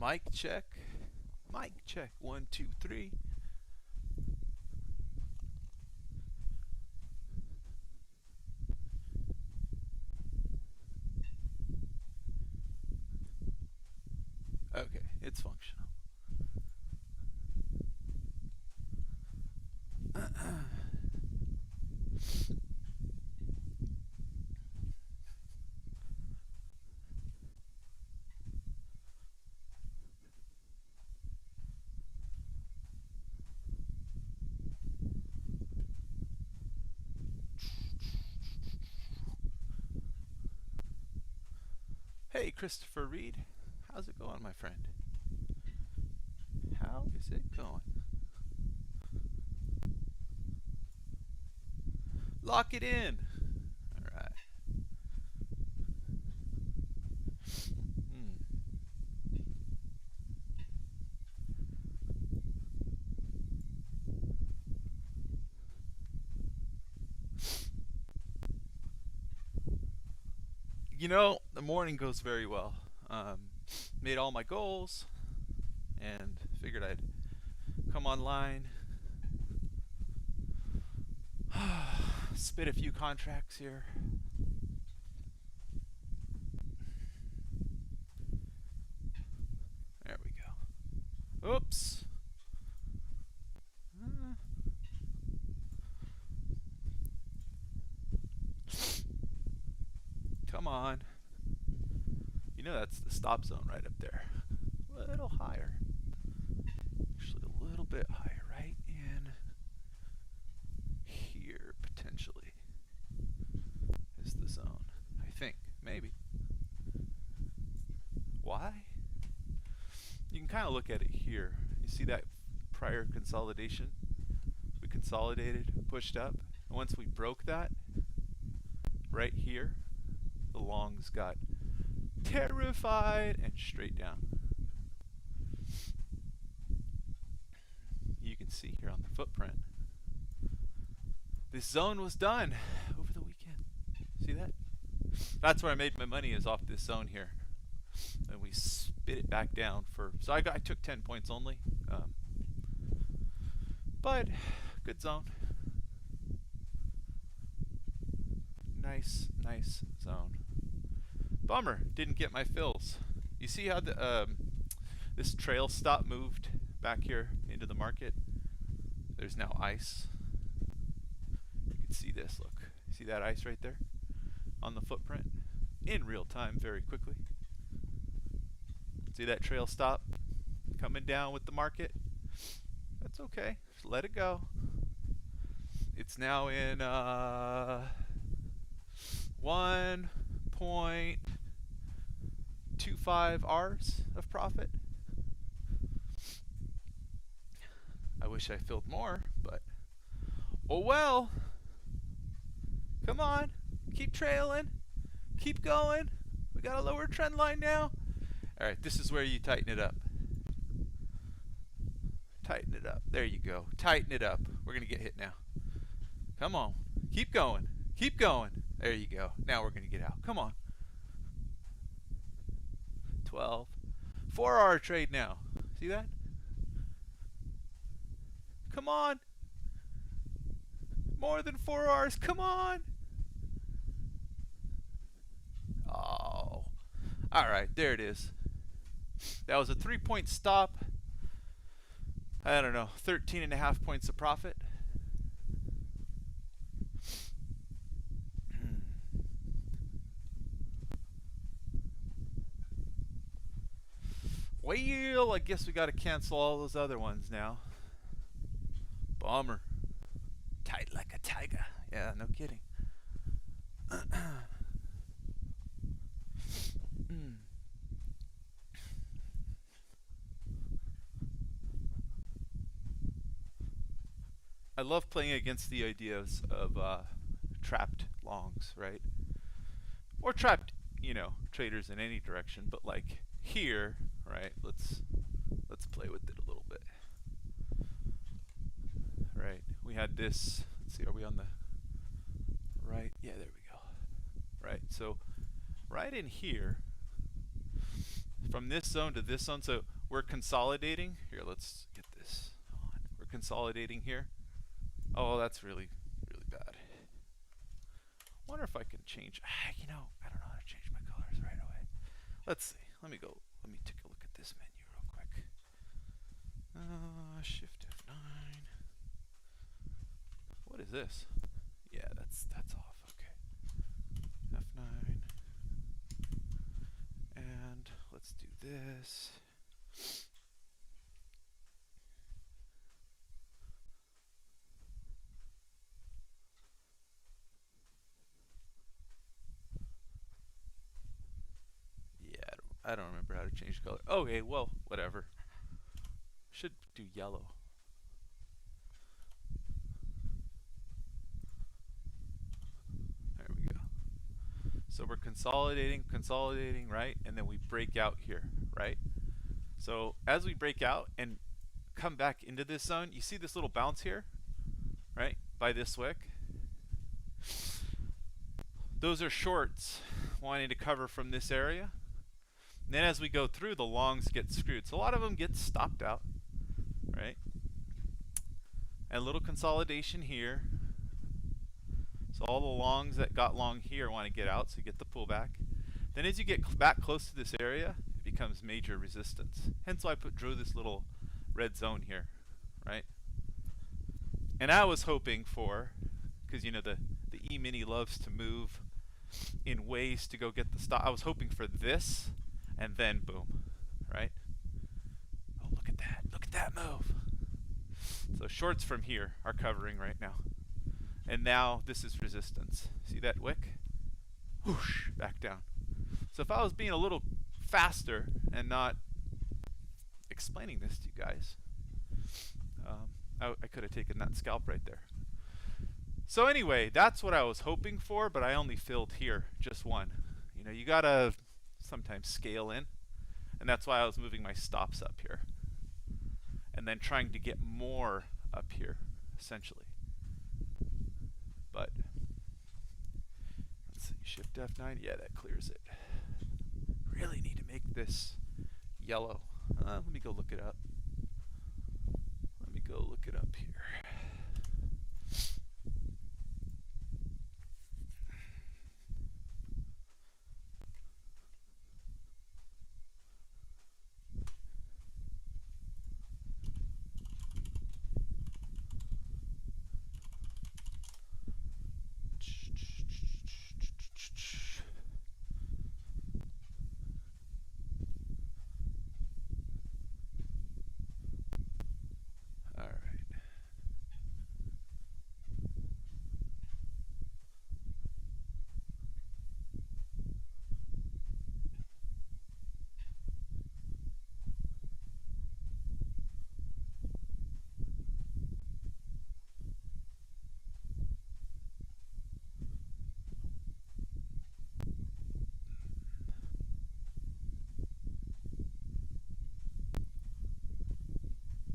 Mic check. Mic check. 1, 2, 3. Okay, it's functional. Hey, Christopher Reed. How's it going, my friend? How is it going? Lock it in. All right. You know, the morning goes very well. Made all my goals and figured I'd come online, spit a few contracts here. There we go. Oops. Come on. You know that's the stop zone right up there. A little higher. Actually a little bit higher. Right in here, potentially, is the zone. I think. Maybe. Why? You can kind of look at it here. You see that prior consolidation? We consolidated, pushed up. And once we broke that, right here, the longs got terrified and straight down. You can see here on the footprint, this zone was done over the weekend. See that? That's where I made my money, is off this zone here. And we spit it back down for, so I took 10 points only. But good zone. Nice zone. Bummer, didn't get my fills. You see how the this trail stop moved back here into the market? There's now ice. You can see this, look. See that ice right there on the footprint? In real time, very quickly. See that trail stop coming down with the market? That's okay, just let it go. It's now in 1.25 R's of profit. I wish I filled more, but oh well. Come on, keep trailing, keep going. We got a lower trend line now. All right, this is where you tighten it up. Tighten it up. There you go. Tighten it up. We're gonna get hit now. Come on, keep going, keep going. There you go. Now we're gonna get out. Come on. 12. 4-hour trade now. See that? Come on. More than 4 hours. Come on. Oh. All right, there it is. That was a 3-point stop. I don't know, 13.5 points of profit. Well, I guess we got to cancel all those other ones now. Bummer. Tight like a tiger. Yeah, no kidding. I love playing against the ideas of trapped longs, right? Or trapped, traders in any direction, but like here, right? Let's play with it a little bit. Right, we had this. Let's see, are we on the right? Yeah, there we go. Right, so right in here, from this zone to this zone, so we're consolidating. Here, let's get this on. We're consolidating here. Oh, that's really, really bad. Wonder if I can change. You know, I don't know how to change my colors right away. Let's see. Let me take a look at this menu real quick. Shift F9. What is this? Yeah, that's off. Okay. F9. And let's do this. Yeah, I don't remember how to change color. Okay, well, whatever. Should do yellow. There we go. So we're consolidating, right? And then we break out here, right? So as we break out and come back into this zone, you see this little bounce here, right? By this wick. Those are shorts wanting to cover from this area. And then as we go through, the longs get screwed. So a lot of them get stopped out, right? And a little consolidation here. So all the longs that got long here want to get out, so you get the pullback. Then as you get back close to this area, it becomes major resistance. Hence why I drew this little red zone here, right? And I was hoping for, because you know the E-mini loves to move in ways to go get the stop. I was hoping for this, and then boom, right? Oh, look at that. Look at that move. So shorts from here are covering right now. And now this is resistance. See that wick? Whoosh, back down. So if I was being a little faster and not explaining this to you guys, I could have taken that scalp right there. So anyway, that's what I was hoping for, but I only filled here, just one. You know, you gotta sometimes scale in, and that's why I was moving my stops up here. And then trying to get more up here, essentially. But let's see, Shift F9, yeah, that clears it. Really need to make this yellow. Let me go look it up. Let me go look it up here.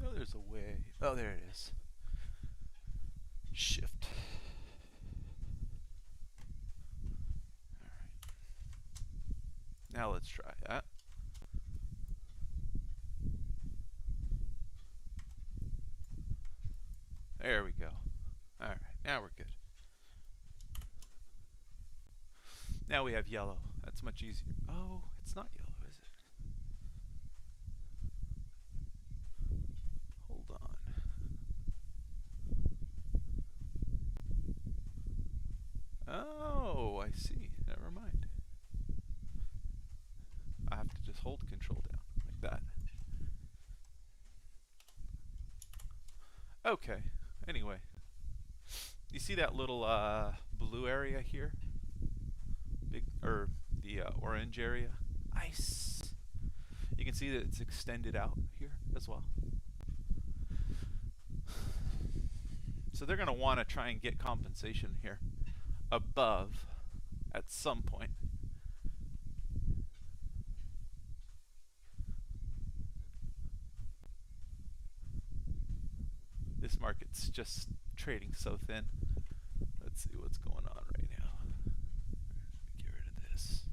Oh, there's a way. Oh, there it is. Shift. Alright. Now let's try that. There we go. Alright, now we're good. Now we have yellow. That's much easier. Oh, it's not yellow, is it? Hold on. Oh, I see. Never mind. I have to just hold control down like that. Okay. Anyway, you see that little blue area here? Big, or the orange area? Ice. You can see that it's extended out here as well. So they're going to want to try and get compensation here above at some point. This market's just trading so thin. Let's see what's going on right now. Get rid of this.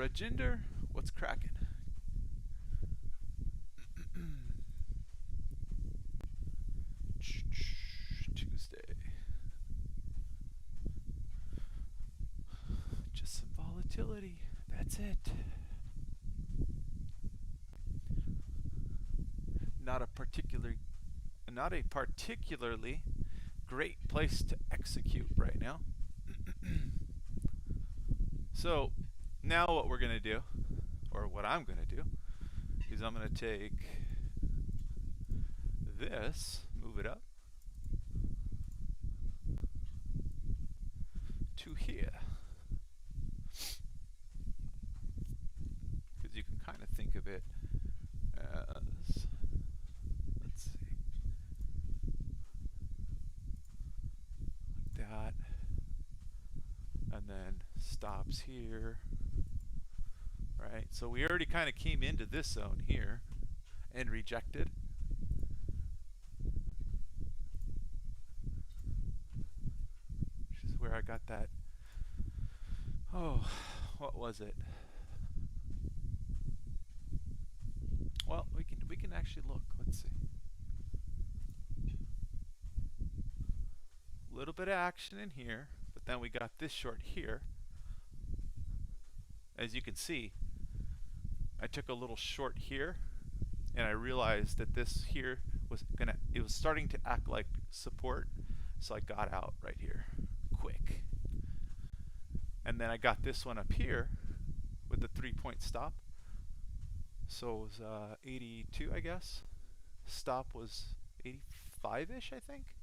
Rajinder, what's cracking? Tuesday. Just some volatility. That's it. Not a particularly great place to execute right now. So now what we're going to do, or what I'm going to do, is I'm going to take this, move it up to here. Because you can kind of think of it as, let's see, like that, and then stops here, right? So we already kind of came into this zone here and rejected. Which is where I got that, oh, what was it? Well, we can actually look. Let's see. A little bit of action in here, but then we got this short here. As you can see, I took a little short here, and I realized that this here was it was starting to act like support, so I got out right here, quick. And then I got this one up here with the 3-point stop. So it was 82, I guess. Stop was 85-ish, I think.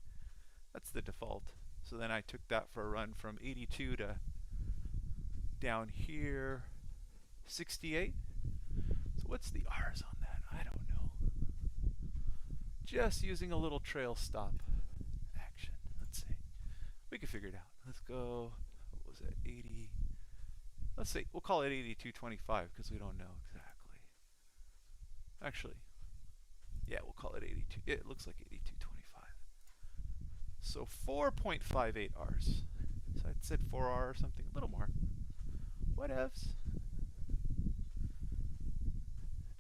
That's the default. So then I took that for a run from 82 to down here, 68. So what's the R's on that? I don't know. Just using a little trail stop action. Let's see. We can figure it out. Let's go, what was it, 80. Let's say, we'll call it 82.25 because we don't know exactly. Actually, yeah, we'll call it 82. It looks like 82.25. So 4.58 R's. So I'd said 4R or something, a little more. Whatevs.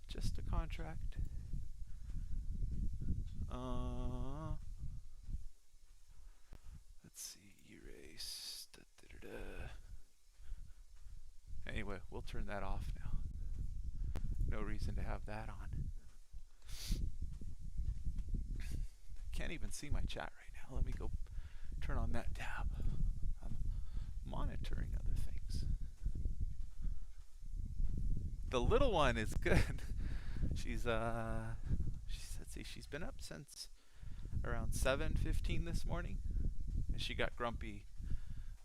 Just a contract. Let's see, erase. Anyway, we'll turn that off now. No reason to have that on. Can't even see my chat right now. Let me go turn on that tab. I'm monitoring other things. The little one is good. She's let's see, she's been up since around 7:15 this morning, and she got grumpy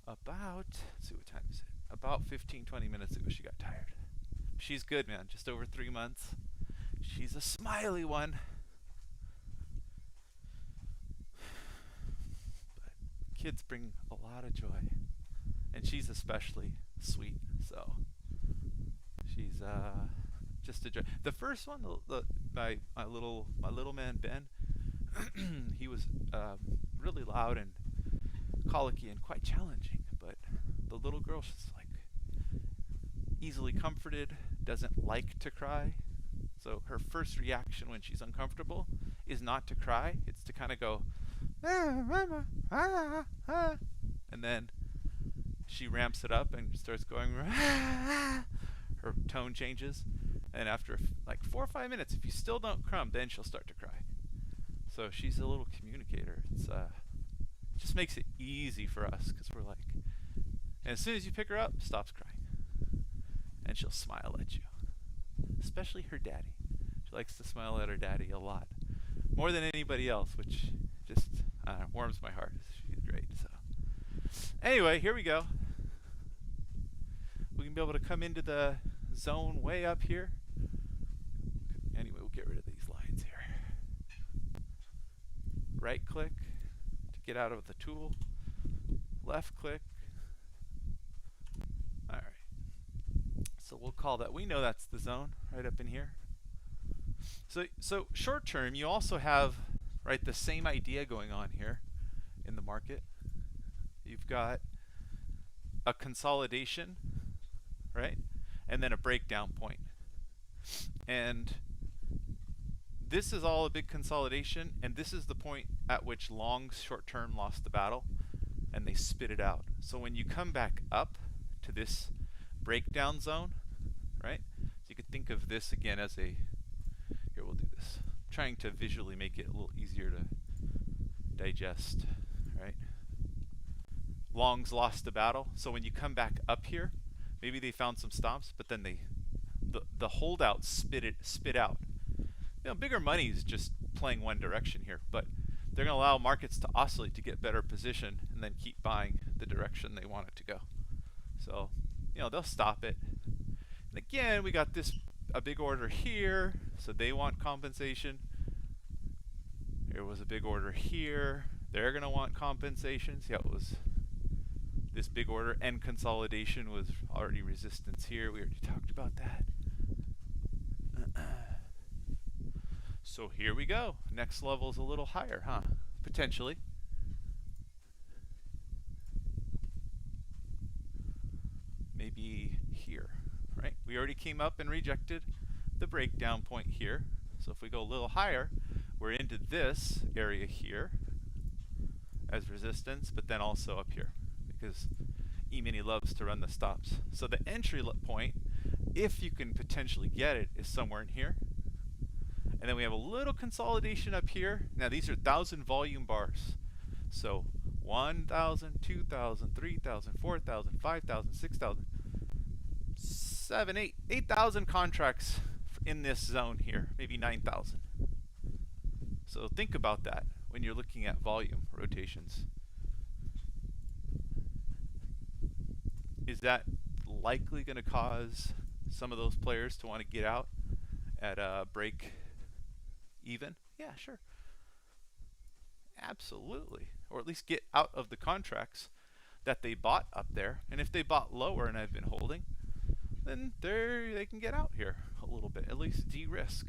about, let's see, what time is it? About 15-20 minutes ago. She got tired. She's good, man. Just over 3 months. She's a smiley one. But kids bring a lot of joy, and she's especially sweet. So she's just a joy. The first one, my little man Ben, he was really loud and colicky and quite challenging. But the little girl, she's like easily comforted, doesn't like to cry. So her first reaction when she's uncomfortable is not to cry. It's to kind of go, and then she ramps it up and starts going, her tone changes. And after like 4 or 5 minutes, if you still don't come, then she'll start to cry. So she's a little communicator. It's just makes it easy for us because we're like, and as soon as you pick her up, stops crying. And she'll smile at you. Especially her daddy. She likes to smile at her daddy a lot. More than anybody else, which just warms my heart. She's great. So anyway, here we go. We can be able to come into the zone way up here. Anyway, we'll get rid of these lines here. Right click to get out of the tool. Left click. All right. So we'll call that, we know that's the zone right up in here. So short term, you also have, right, the same idea going on here in the market. You've got a consolidation, right? and then a breakdown point. And this is all a big consolidation, and this is the point at which longs short-term lost the battle, and they spit it out. So when you come back up to this breakdown zone, right? So you could think of this again as a, here we'll do this, trying to visually make it a little easier to digest, right? Longs lost the battle, so when you come back up here, maybe they found some stops, but then the holdouts spit out. You know, bigger money is just playing one direction here, but they're going to allow markets to oscillate to get better position and then keep buying the direction they want it to go. So, you know, they'll stop it. And again, we got a big order here, so they want compensation. There was a big order here. They're going to want compensation. See how it was this big order, and consolidation was already resistance here. We already talked about that. So here we go. Next level is a little higher, huh? Potentially. Maybe here, right? We already came up and rejected the breakdown point here. So if we go a little higher, we're into this area here as resistance, but then also up here because E-mini loves to run the stops. So the entry point, if you can potentially get it, is somewhere in here. And then we have a little consolidation up here. Now these are 1,000 volume bars. So 1,000, 2,000, 3,000, 4,000, 5,000, 6,000, 7, 8,000 contracts in this zone here, maybe 9,000. So think about that when you're looking at volume rotations. Is that likely going to cause some of those players to want to get out at a break even? Yeah, sure. Absolutely. Or at least get out of the contracts that they bought up there. And if they bought lower and have been holding, then they can get out here a little bit, at least de-risk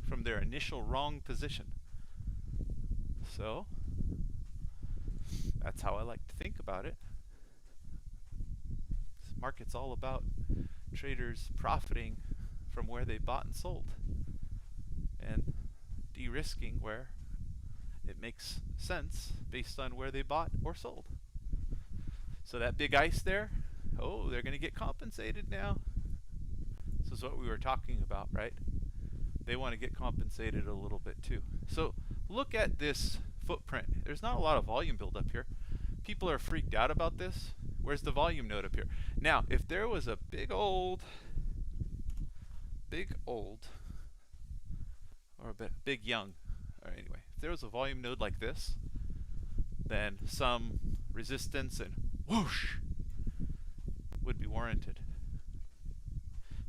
from their initial wrong position. So that's how I like to think about it. This market's all about traders profiting from where they bought and sold, and de-risking where it makes sense based on where they bought or sold. So that big ice there, oh, they're going to get compensated now. This is what we were talking about, right? They want to get compensated a little bit too. So look at this footprint. There's not a lot of volume build up here. People are freaked out about this. Where's the volume node up here? Now, if there was a big old, or a big young, or anyway, if there was a volume node like this, then some resistance and whoosh would be warranted.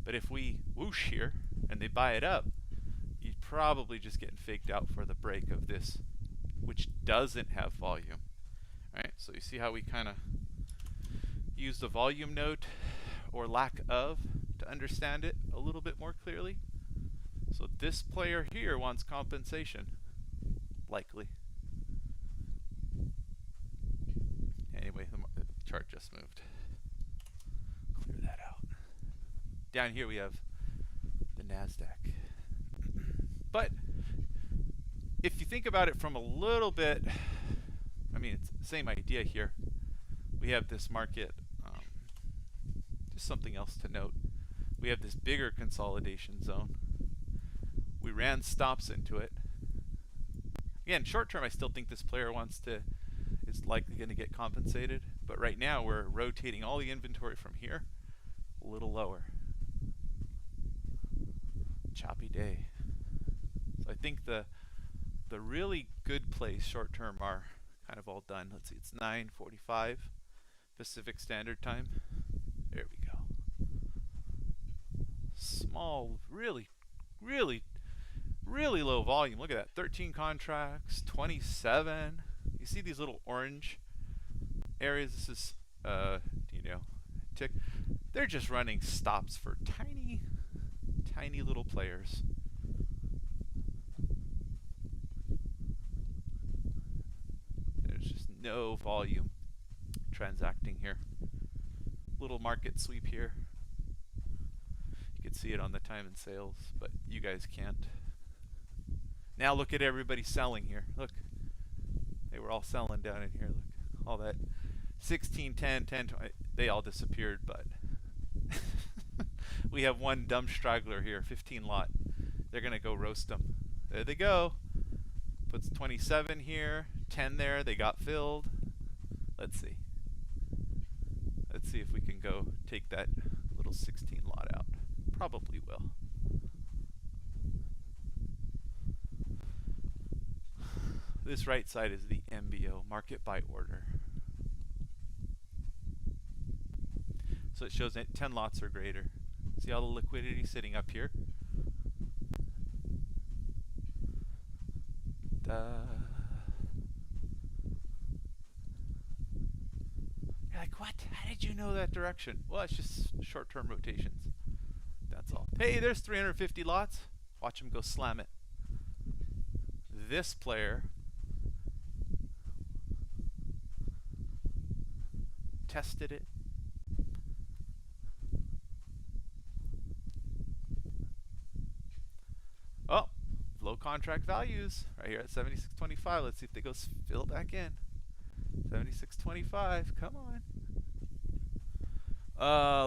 But if we whoosh here and they buy it up, you're probably just getting faked out for the break of this, which doesn't have volume, right? So you see how we kind of use the volume node or lack of to understand it a little bit more clearly. So this player here wants compensation, likely. Anyway, the chart just moved. Clear that out. Down here we have the NASDAQ. But if you think about it from a little bit, I mean, it's the same idea here. We have this market, just something else to note. We have this bigger consolidation zone. We ran stops into it. Again, short term, I still think this player is likely going to get compensated. But right now, we're rotating all the inventory from here a little lower. Choppy day. So I think the really good plays short term are kind of all done. Let's see, it's 9:45 Pacific Standard Time. There we go. Small, really low volume. Look at that, 13 contracts, 27. You see these little orange areas? This is, tick. They're just running stops for tiny little players. There's just no volume transacting here. Little market sweep here. You could see it on the time and sales, but you guys can't. Now look at everybody selling here. Look, they were all selling down in here. Look, all that 16, 10, 10, 20, they all disappeared, but we have one dumb straggler here, 15 lot. They're going to go roast them. There they go. Puts 27 here, 10 there. They got filled. Let's see. Let's see if we can go take that little 16 lot out. Probably will. This right side is the MBO, market by order. So it shows that 10 lots or greater. See all the liquidity sitting up here? You're like, what? How did you know that direction? Well, it's just short-term rotations. That's all. Hey, there's 350 lots. Watch him go slam it. This player tested it. Oh, low contract values right here at 76.25. Let's see if they go fill back in. 76.25. Come on.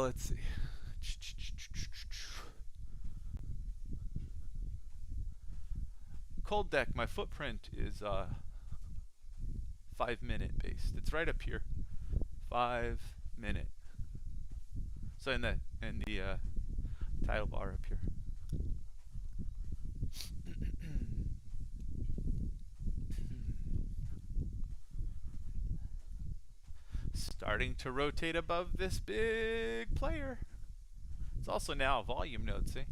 Let's see. Cold deck. My footprint is 5-minute based. It's right up here. 5-minute. So in the title bar up here. Starting to rotate above this big player. It's also now a volume node, see?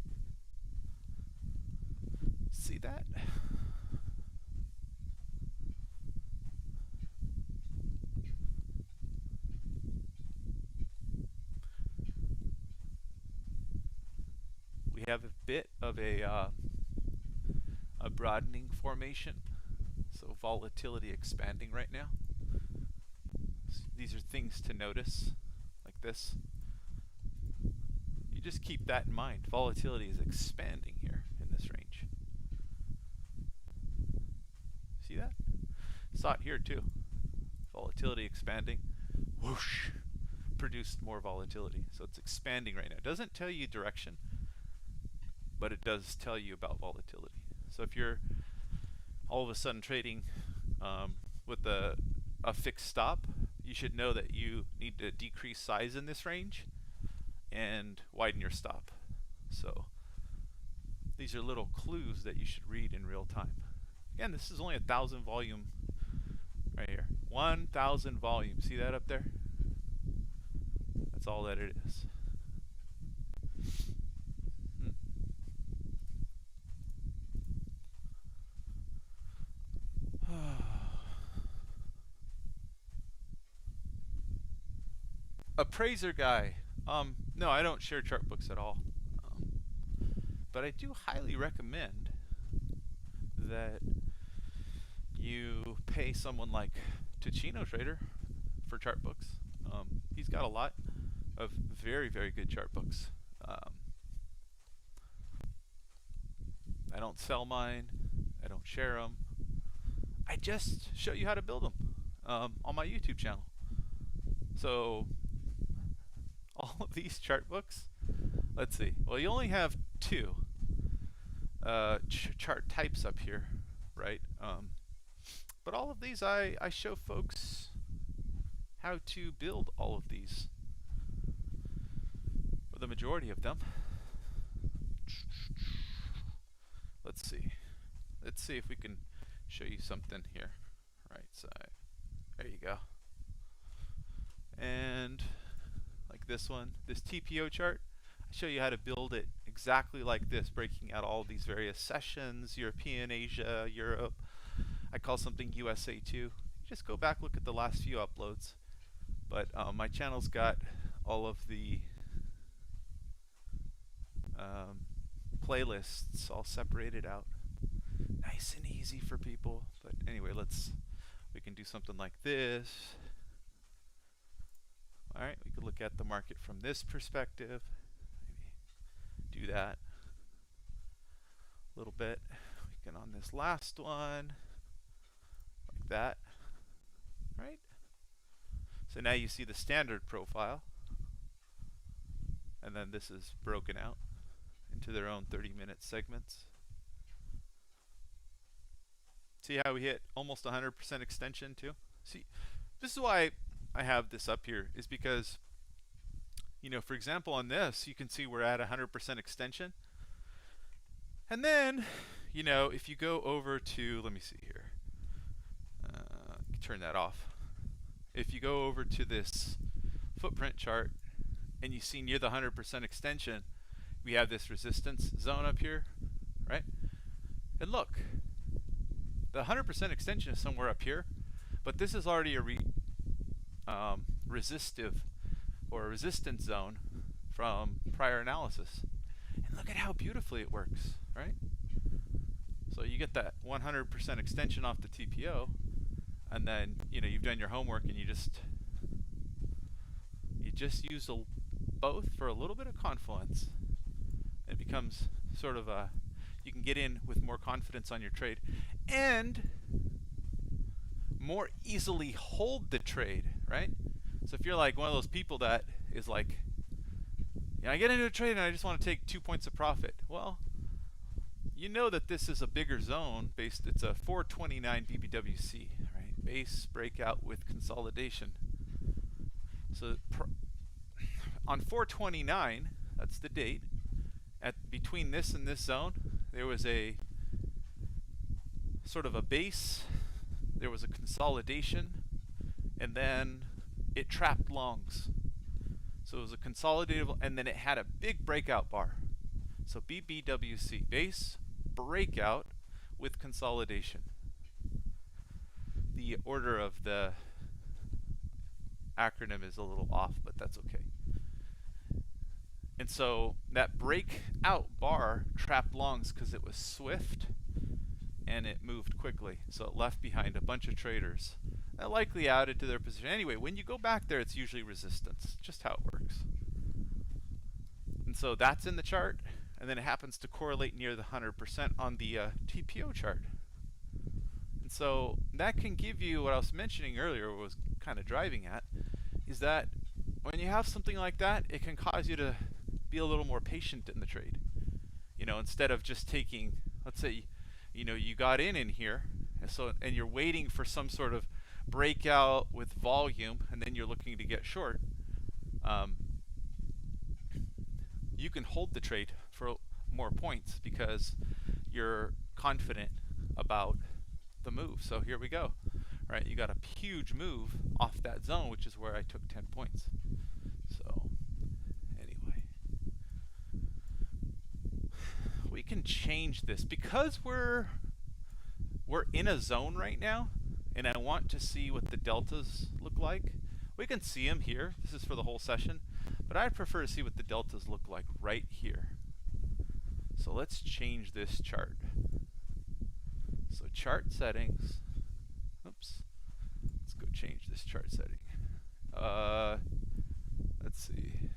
See that? We have a bit of a broadening formation, so volatility expanding right now. These are things to notice, like this. You just keep that in mind. Volatility is expanding here in this range. See that? Saw it here too. Volatility expanding. Whoosh! Produced more volatility. So it's expanding right now. It doesn't tell you direction, but it does tell you about volatility. So if you're all of a sudden trading with a fixed stop, you should know that you need to decrease size in this range and widen your stop. So these are little clues that you should read in real time. Again, this is only 1,000 volume right here. 1,000 volume. See that up there? That's all that it is. Appraiser guy. No, I don't share chart books at all. But I do highly recommend that you pay someone like Ticino Trader for chart books. He's got a lot of very, very good chart books. I don't sell mine. I don't share them. I just show you how to build them on my YouTube channel. So all of these chart books, let's see. Well, you only have 2 chart types up here, right? But all of these, I show folks how to build all of these, or the majority of them. Let's see. Let's see if we can show you something here. Right side. There you go. And like this one, this TPO chart, I show you how to build it exactly like this, breaking out all these various sessions, European, Asia, Europe. I call something USA too. Just go back, look at the last few uploads. But my channel's got all of the playlists all separated out. Nice and easy for people. But anyway, we can do something like this. Alright, we could look at the market from this perspective. Maybe do that a little bit. We can on this last one, like that, right? So now you see the standard profile, and then this is broken out into their own 30-minute segments. See how we hit almost 100% extension too? See, this is why I have this up here, is because, you know, for example, on this, you can see we're at 100% extension. And then, you know, if you go over to, let me see here, turn that off. If you go over to this footprint chart and you see near the 100% extension, we have this resistance zone up here, right? And look, the 100% extension is somewhere up here, but this is already a resistive or a resistance zone from prior analysis. And look at how beautifully it works, right? So you get that 100% extension off the TPO, and then, you know, you've done your homework and you just use both for a little bit of confluence. It becomes sort of a, you can get in with more confidence on your trade and more easily hold the trade, right? So if you're like one of those people that is like, yeah, I get into a trade and I just want to take 2 points of profit. Well, you know that this is a bigger zone based, it's a 429 BBWC, right? Base breakout with consolidation. So on 429, that's the date, between this and this zone, there was a sort of a base, there was a consolidation, and then it trapped longs. So it was a consolidated, and then it had a big breakout bar. So BBWC, base breakout with consolidation. The order of the acronym is a little off, but that's okay. And so that breakout bar trapped longs because it was swift and it moved quickly. So it left behind a bunch of traders that likely added to their position. Anyway, when you go back there, it's usually resistance, just how it works. And so that's in the chart, and then it happens to correlate near the 100% on the TPO chart. And so that can give you what I was mentioning earlier, what I was kind of driving at, is that when you have something like that, it can cause you to be a little more patient in the trade. You know, instead of just taking, let's say, you know, you got in here, and you're waiting for some sort of breakout with volume, and then you're looking to get short. You can hold the trade for more points because you're confident about the move. So here we go, right? You got a huge move off that zone, which is where I took 10 points. So anyway, we can change this because we're in a zone right now, and I want to see what the deltas look like. We can see them here. This is for the whole session, but I'd prefer to see what the deltas look like right here. So let's change this chart. So chart settings. Oops. Let's go change this chart setting. Let's see.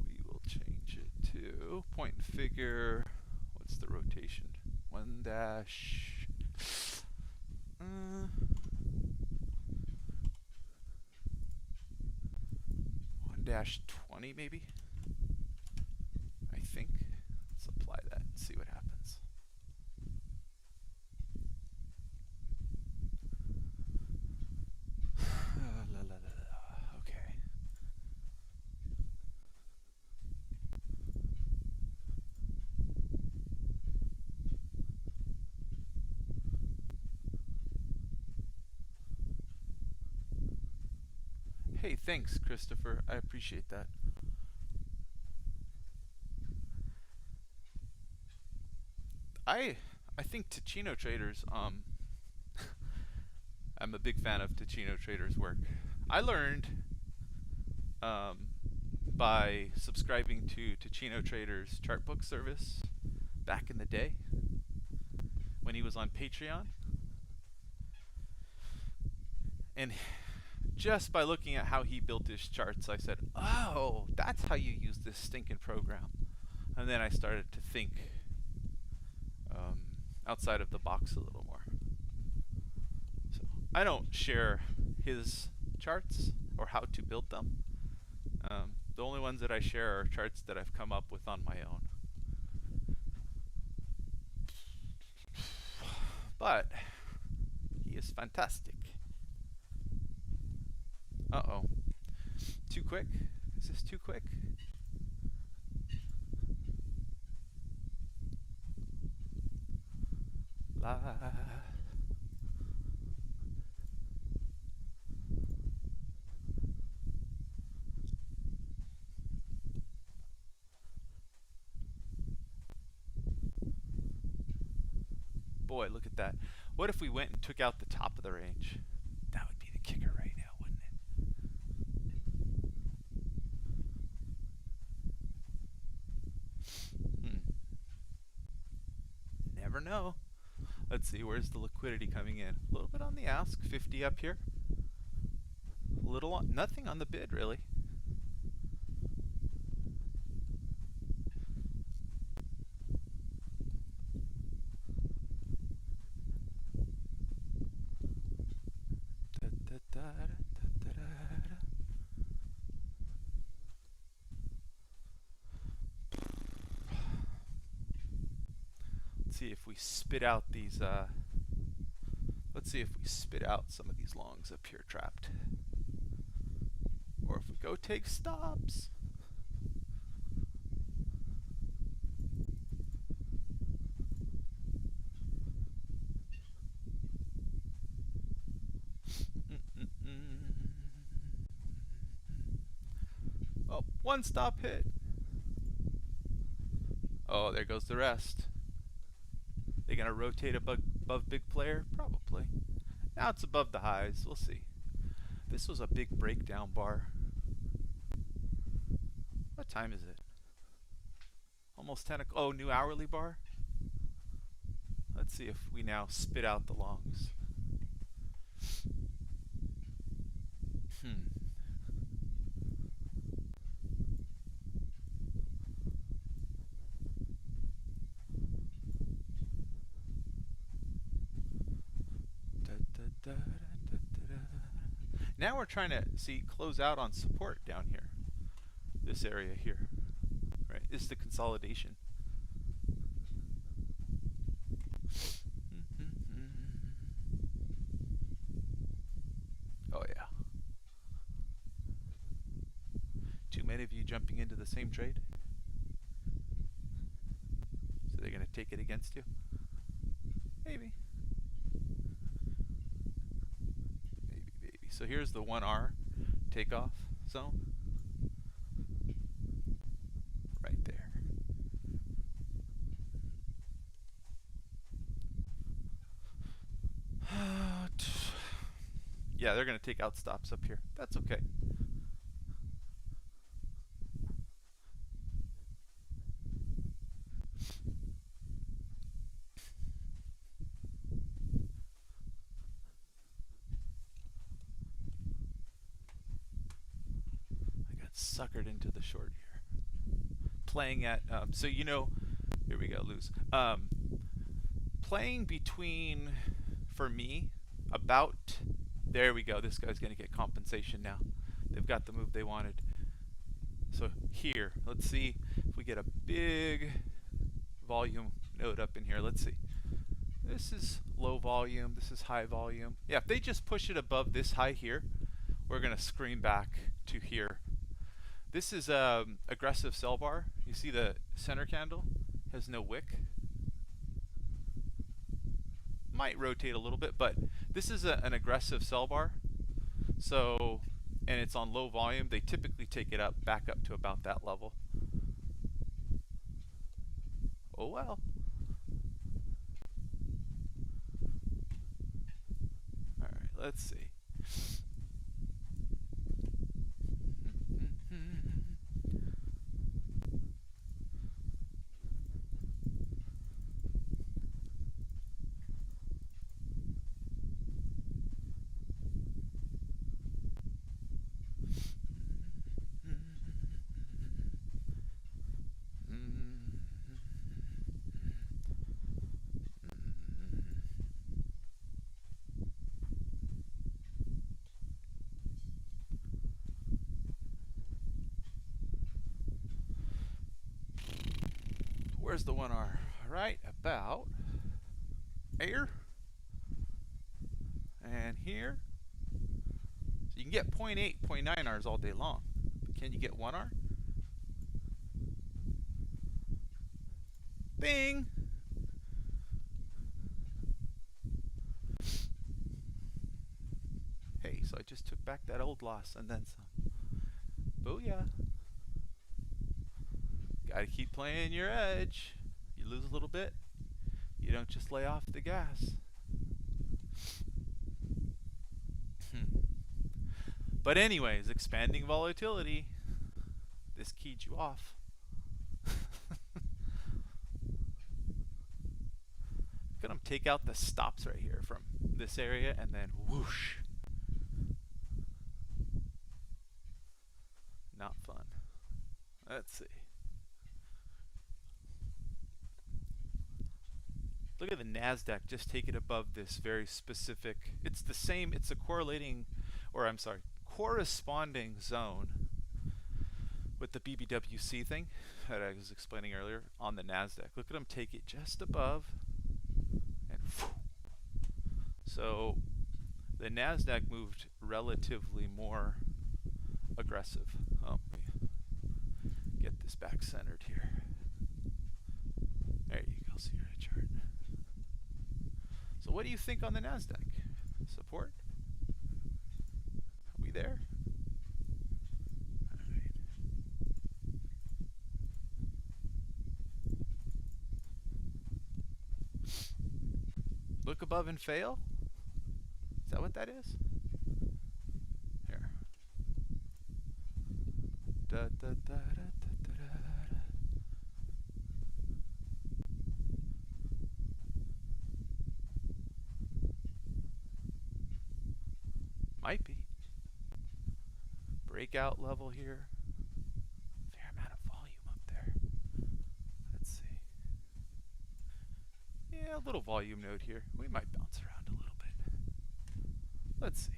We will change it to point and figure. What's the rotation? 1 dash. 1-20 maybe. I think. Let's apply that and see what happens. Okay. Hey, thanks, Christopher. I appreciate that. I think Ticino Traders, I'm a big fan of Ticino Traders' work. I learned by subscribing to Ticino Traders' chart book service back in the day when he was on Patreon. And just by looking at how he built his charts, I said, oh, that's how you use this stinking program. And then I started to think outside of the box a little more. So I don't share his charts or how to build them. The only ones that I share are charts that I've come up with on my own. But he is fantastic. Uh-oh. Too quick? Is this too quick? La. Boy, look at that. What if we went and took out the top of the range? That would be the kicker right now, wouldn't it? Never know. Let's see, where's the liquidity coming in? A little bit on the ask, 50 up here. A little on, nothing on the bid, really. Let's see if we spit out these, let's see if we spit out some of these longs up here trapped. Or if we go take stops. Oh, one stop hit. Oh, there goes the rest. They gonna rotate above big player? Probably. Now it's above the highs. We'll see. This was a big breakdown bar. What time is it? Almost 10 o'clock. Oh, new hourly bar? Let's see if we now spit out the longs. Now we're trying to close out on support down here. This area here. Right? This is the consolidation. Oh yeah. Too many of you jumping into the same trade? So they're gonna take it against you? Maybe. So here's the 1R takeoff zone. Right there. Yeah, they're going to take out stops up here. That's okay. Suckered into the short here. Playing at, so you know, here we go, lose. Playing between, for me, about, there we go, this guy's going to get compensation now. They've got the move they wanted. So here, let's see if we get a big volume node up in here. Let's see. This is low volume, this is high volume. Yeah, if they just push it above this high here, we're going to scream back to here. This is aggressive sell bar. You see the center candle has no wick. Might rotate a little bit, but this is an aggressive sell bar. So, and it's on low volume. They typically take it up, back up to about that level. Oh well. All right, let's see. Where's the 1R? Right about here and here. So you can get 0.8, 0.9 Rs all day long. But can you get 1R? Bing! Hey, so I just took back that old loss and then some. Booyah! Gotta keep playing your edge. You lose a little bit, you don't just lay off the gas. But anyways, expanding volatility. This keyed you off. Gonna take out the stops right here from this area and then whoosh. Not fun. Let's see. Look at the NASDAQ, just take it above this very specific, it's the same, it's a correlating, or I'm sorry, corresponding zone with the BBWC thing that I was explaining earlier on the NASDAQ. Look at them take it just above, and whew. So the NASDAQ moved relatively more aggressive. Oh, let me get this back centered here. There you go, see your chart. So what do you think on the NASDAQ? Support? Are we there? All right. Look above and fail? Is that what that is? Here. Da, da, da, da, da, da, da. Might be. Breakout level here. Fair amount of volume up there. Let's see. Yeah, a little volume node here. We might bounce around a little bit. Let's see.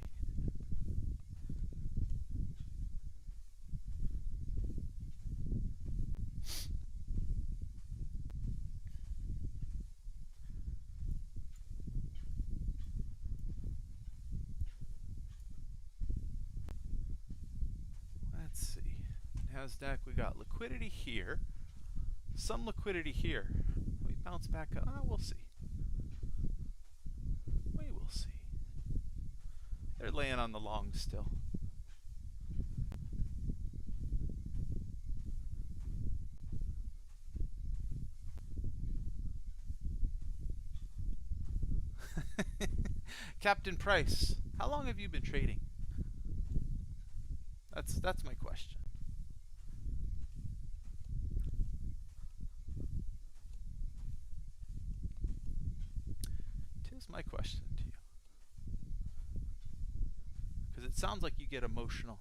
Let's see. NASDAQ, we got liquidity here. Some liquidity here. We bounce back up. We'll see. We will see. They're laying on the long still. Captain Price, how long have you been trading? That's my question. Tis my question to you. Because it sounds like you get emotional.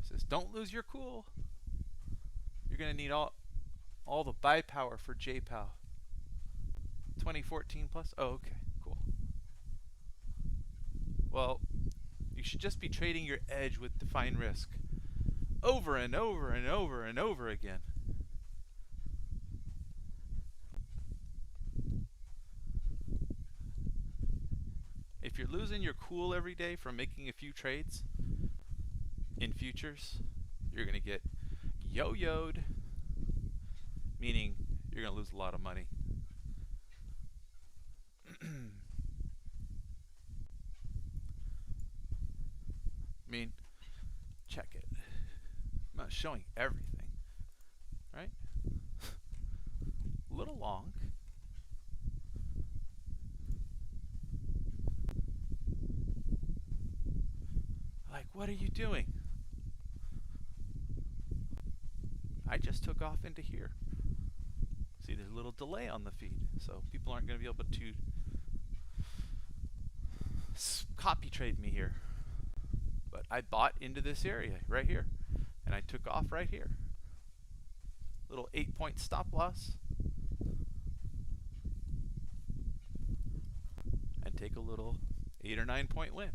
It says, don't lose your cool. You're going to need all the buy power for JPOW. 2014 plus? Oh, okay, cool. Well, you should just be trading your edge with defined risk over and over and over and over again. If you're losing your cool every day from making a few trades in futures, you're going to get yo-yoed, meaning you're going to lose a lot of money. I mean, check it. I'm not showing everything, right? A little long. Like, what are you doing? I just took off into here. See, there's a little delay on the feed, so people aren't going to be able to copy trade me here. But I bought into this area right here, and I took off right here. Little 8-point stop loss. And take a little 8 or 9 point win.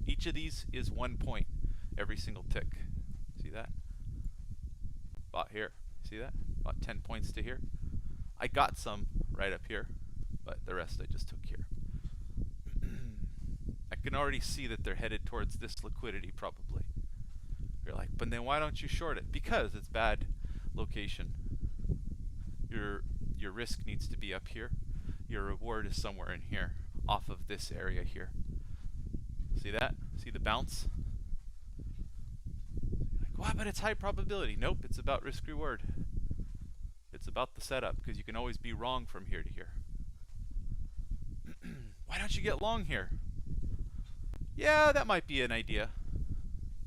Each of these is 1 point every single tick. See that? Bought here. See that? About 10 points to here. I got some right up here, but the rest I just took here. I can already see that they're headed towards this liquidity probably. You're like, but then why don't you short it? Because it's bad location. Your risk needs to be up here. Your reward is somewhere in here, off of this area here. See that? See the bounce? Like, wow, but it's high probability. Nope, it's about risk reward. It's about the setup, because you can always be wrong from here to here. Why don't you get long here? Yeah, that might be an idea.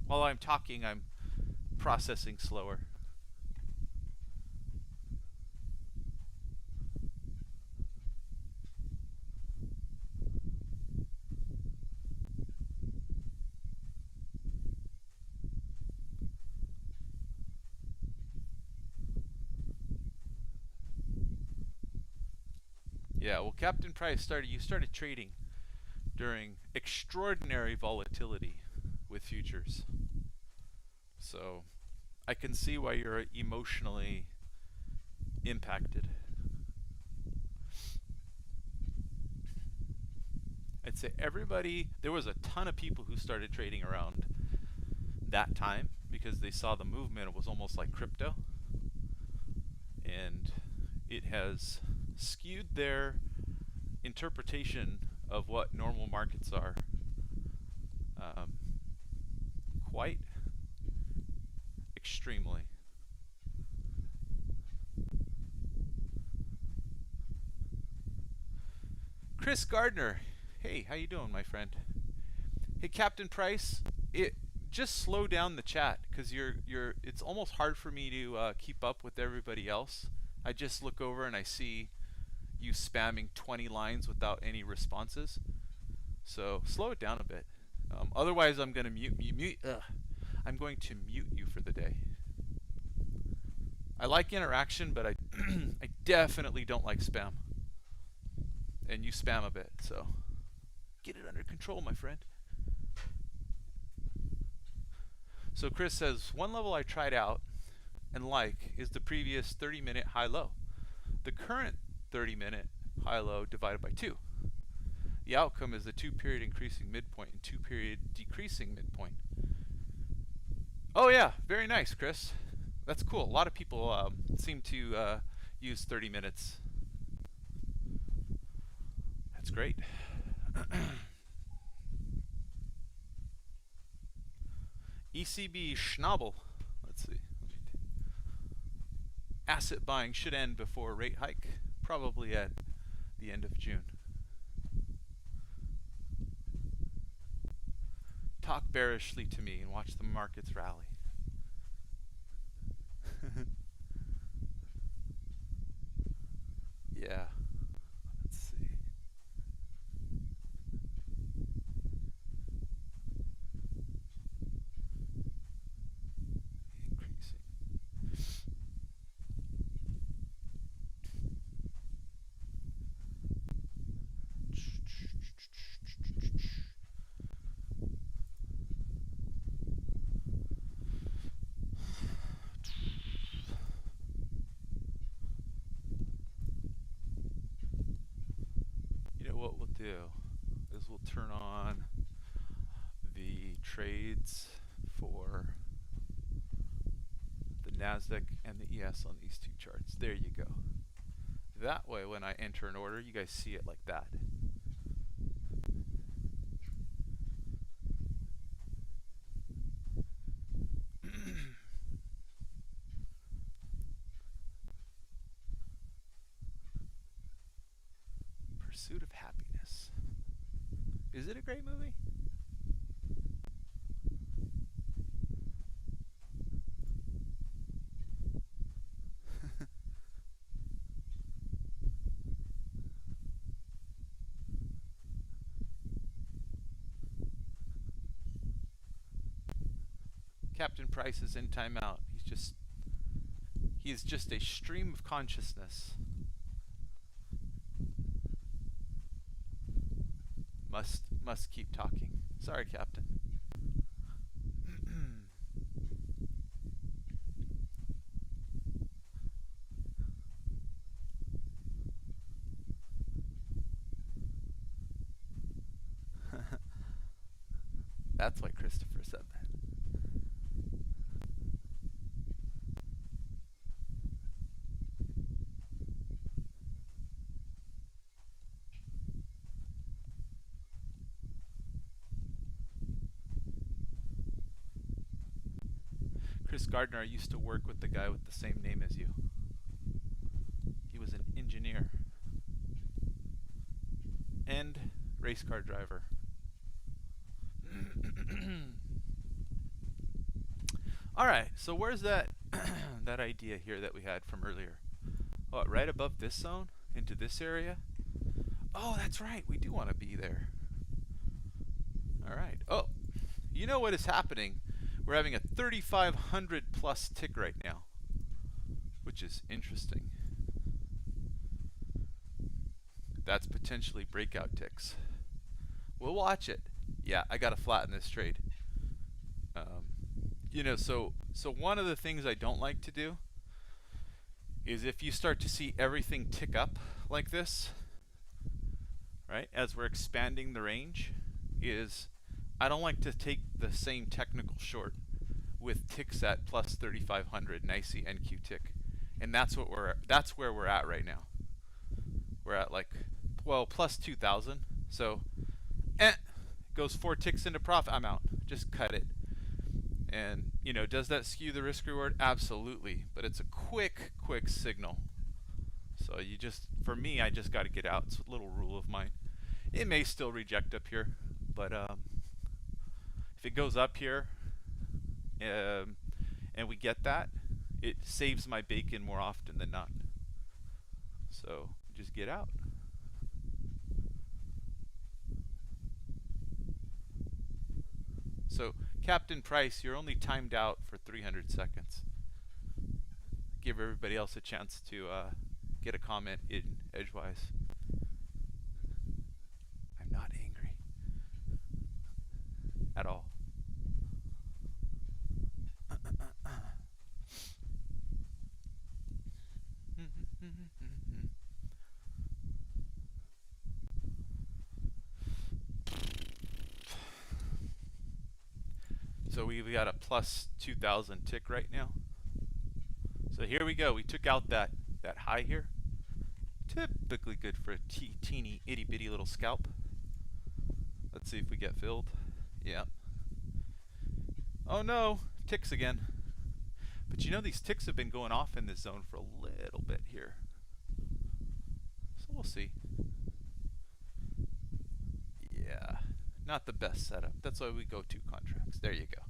While I'm talking, I'm processing slower. Yeah, well, Captain Price you started trading during extraordinary volatility with futures. So I can see why you're emotionally impacted. I'd say there was a ton of people who started trading around that time because they saw the movement. It was almost like crypto. And it has skewed their interpretation of what normal markets are quite extremely. Chris Gardner, hey, how you doing, my friend? Hey, Captain Price, just slow down the chat because it's almost hard for me to keep up with everybody else. I just look over and I see you spamming 20 lines without any responses. So slow it down a bit. Otherwise, I'm going to mute you for the day. I like interaction, but I definitely don't like spam. And you spam a bit, so get it under control, my friend. So Chris says, one level I tried out and like is the previous 30-minute high-low. The current 30-minute high-low divided by 2. The outcome is the 2-period increasing midpoint and 2-period decreasing midpoint. Oh yeah, very nice, Chris. That's cool. A lot of people seem to use 30 minutes. That's great. ECB Schnabel. Let's see. Asset buying should end before rate hike, probably at the end of June. Talk bearishly to me and watch the markets rally. Yeah. Let's see. Increasing. What we'll do is we'll turn on the trades for the NASDAQ and the ES on these two charts. There you go. That way when I enter an order, you guys see it like that. Pursuit of Happiness. Is it a great movie? Captain Price is in timeout. He is just a stream of consciousness. Must keep talking. Sorry, Captain. That's why Christopher said that. Chris Gardner, I used to work with the guy with the same name as you. He was an engineer and race car driver. All right, so where's that that idea here that we had from earlier? Oh, right above this zone into this area? Oh, that's right. We do want to be there. All right. Oh, you know what is happening? We're having a 3,500 plus tick right now, which is interesting. That's potentially breakout ticks. We'll watch it. Yeah, I got to flatten this trade. You know, so one of the things I don't like to do is if you start to see everything tick up like this, right, as we're expanding the range, is I don't like to take the same technical short with ticks at plus 3,500 NICE NQ tick, and that's where we're at right now. We're at like, well, plus 2,000. So, goes 4 ticks into profit. I'm out. Just cut it. And you know, does that skew the risk reward? Absolutely. But it's a quick signal. So you just, for me, I just got to get out. It's a little rule of mine. It may still reject up here, but if it goes up here and we get that, it saves my bacon more often than not. So just get out. So Captain Price, you're only timed out for 300 seconds. Give everybody else a chance to get a comment in edgewise. I'm not angry at all. So we've got a plus 2,000 tick right now. So here we go. We took out that high here. Typically good for a teeny itty bitty little scalp. Let's see if we get filled. Yeah. Oh no, ticks again. But you know, these ticks have been going off in this zone for a little bit here. So we'll see. Yeah, not the best setup. That's why we go 2 contracts. There you go.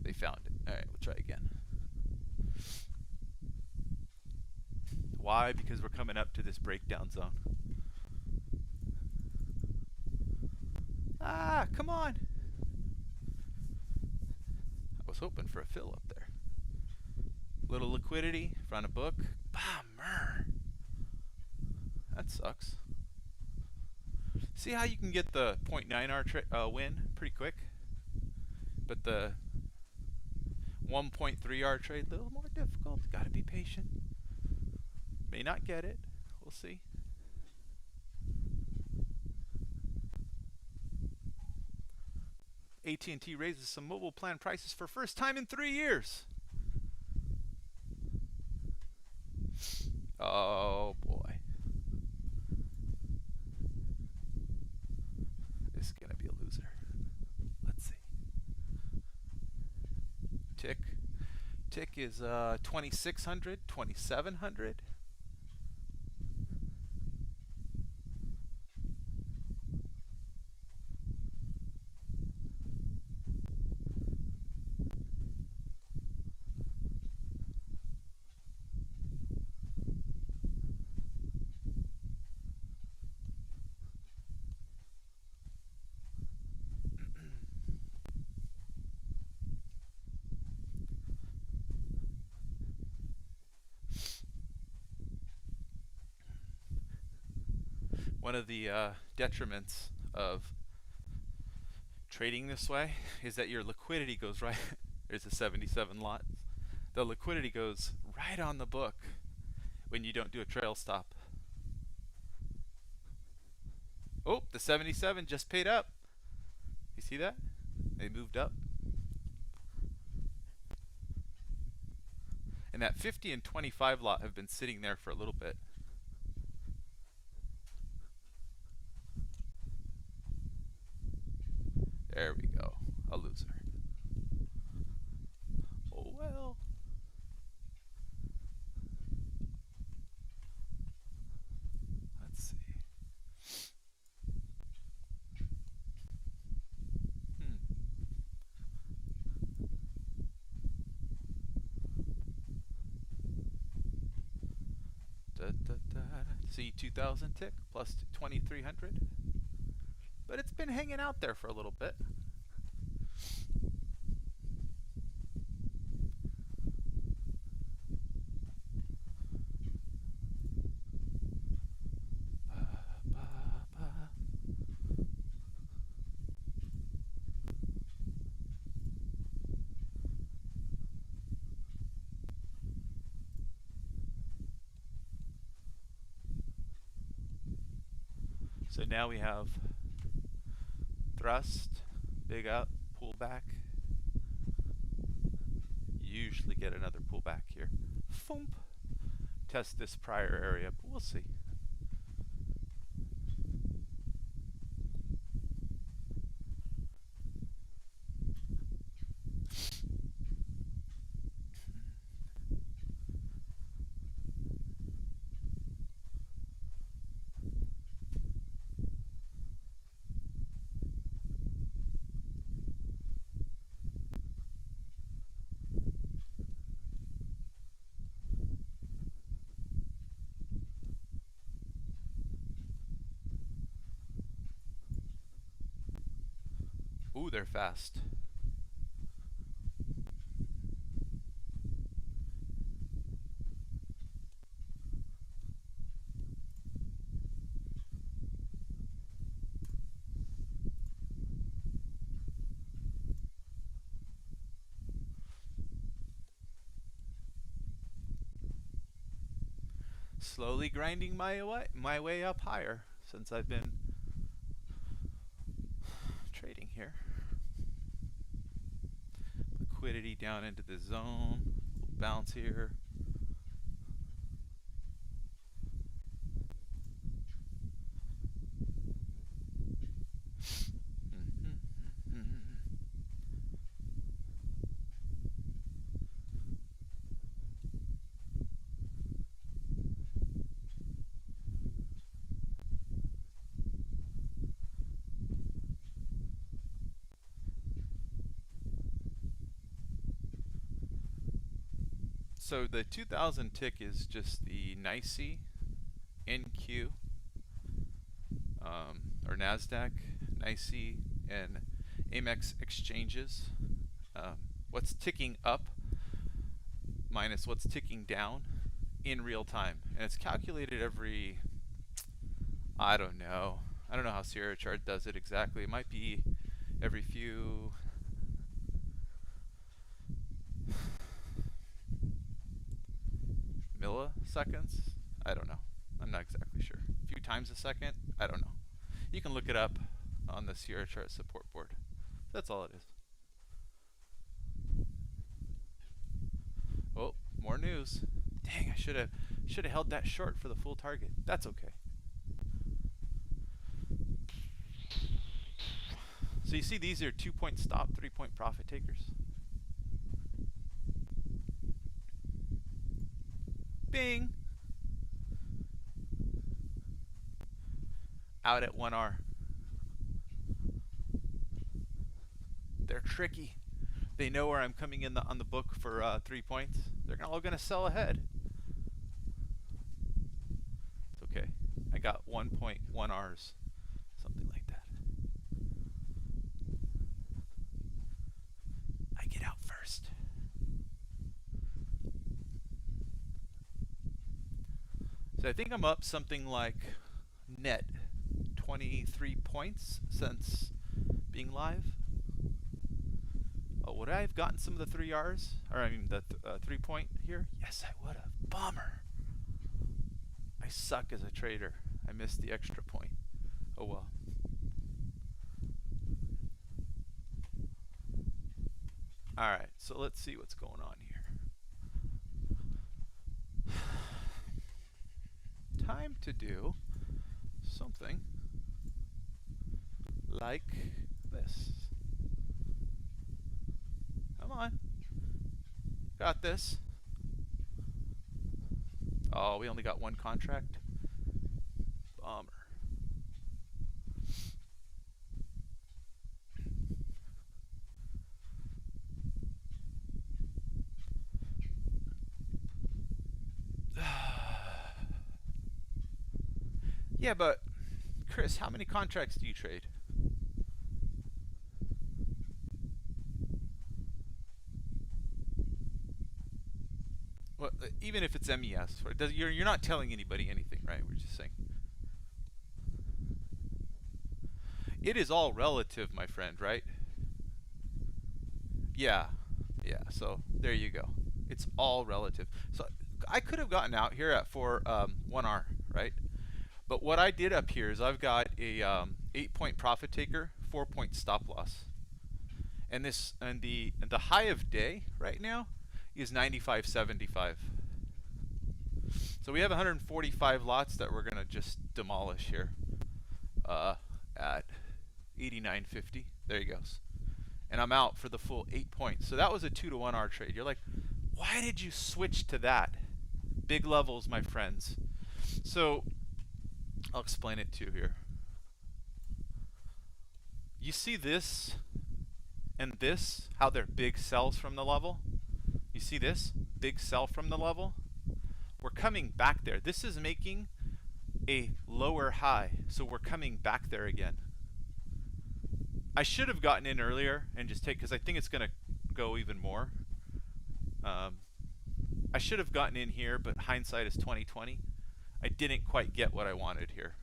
They found it. All right, we'll try again. Why? Because we're coming up to this breakdown zone. Ah, come on. I was hoping for a fill up there. Little liquidity, front of book. Bummer. That sucks. See how you can get the 0.9R win pretty quick? But the 1.3R trade, a little more difficult. Got to be patient. May not get it. We'll see. AT&T raises some mobile plan prices for first time in 3 years. Oh boy. This is going to be a loser. Let's see. Tick is 2,600, 2,700. One of the detriments of trading this way is that your liquidity goes right. There's a 77 lot. The liquidity goes right on the book when you don't do a trail stop. Oh, the 77 just paid up. You see that? They moved up. And that 50 and 25 lot have been sitting there for a little bit. There we go. A loser. Oh well. Let's see. See 2,000 tick plus 2,300. But it's been hanging out there for a little bit. So now we have thrust, big up, pull back. Usually get another pullback here. Foomp. Test this prior area, but we'll see. Ooh, they're fast. Slowly grinding my way up higher since I've been trading here. Liquidity down into the zone. Bounce here. So the 2000 tick is just the NYSE, NQ, or NASDAQ, NYSE, and Amex exchanges. What's ticking up minus what's ticking down in real time. And it's calculated every, I don't know how Sierra Chart does it exactly. It might be every few milliseconds. I don't know. I'm not exactly sure. A few times a second. I don't know. You can look it up on the Sierra Chart support board. That's all it is. Oh, more news. Dang, I should have held that short for the full target. That's okay. So you see these are 2-point stop, 3-point profit takers. Bing! Out at 1R. They're tricky. They know where I'm coming in on the book for 3 points. They're all going to sell ahead. It's okay. I got 1.1Rs. Something like that. I get out first. So I think I'm up something like net 23 points since being live. Oh, would I have gotten some of the 3Rs? Or I mean the 3-point here? Yes, I would have. Bummer. I suck as a trader. I missed the extra point. Oh well. All right, so let's see what's going on here. Time to do something like this. Come on. Got this. Oh, we only got one contract. Bummer. Yeah, but Chris, how many contracts do you trade? Well, even if it's MES, you're not telling anybody anything, right? We're just saying. It is all relative, my friend, right? Yeah, yeah. So there you go. It's all relative. So I could have gotten out here for 1R, right? But what I did up here is I've got a 8-point profit taker, 4-point stop loss, and the high of day right now is 95.75. So we have 145 lots that we're gonna just demolish here at 89.50. There he goes. And I'm out for the full 8 points. So that was a 2-to-1R trade. You're like, why did you switch to that? Big levels, my friends. So I'll explain it to you here. You see this and this, how they're big sells from the level? You see this? Big sell from the level? We're coming back there. This is making a lower high, so we're coming back there again. I should have gotten in earlier and just take, because I think it's going to go even more. I should have gotten in here, but hindsight is 20/20. I didn't quite get what I wanted here.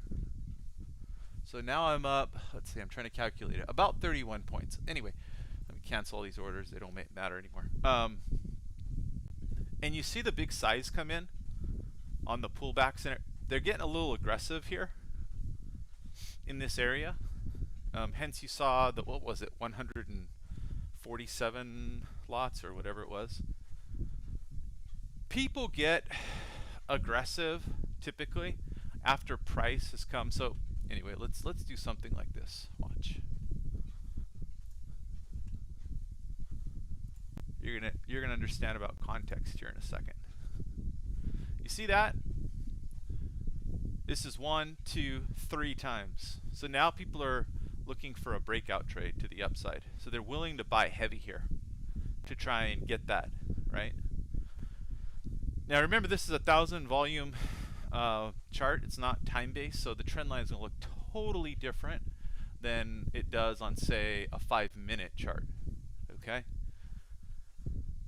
So now I'm up, let's see, I'm trying to calculate it, about 31 points. Anyway, let me cancel all these orders. They don't matter anymore. And you see the big size come in on the pullbacks, and they're getting a little aggressive here in this area. Hence you saw the, what was it, 147 lots or whatever it was. People get aggressive typically after price has come. So anyway, let's do something like this. Watch. You're gonna understand about context here in a second. You see that? This is 1, 2, 3 times. So now people are looking for a breakout trade to the upside. So they're willing to buy heavy here to try and get that, right? Now remember, this is a 1,000 volume chart. It's not time-based, so the trend line is going to look totally different than it does on, say, a 5-minute chart, okay?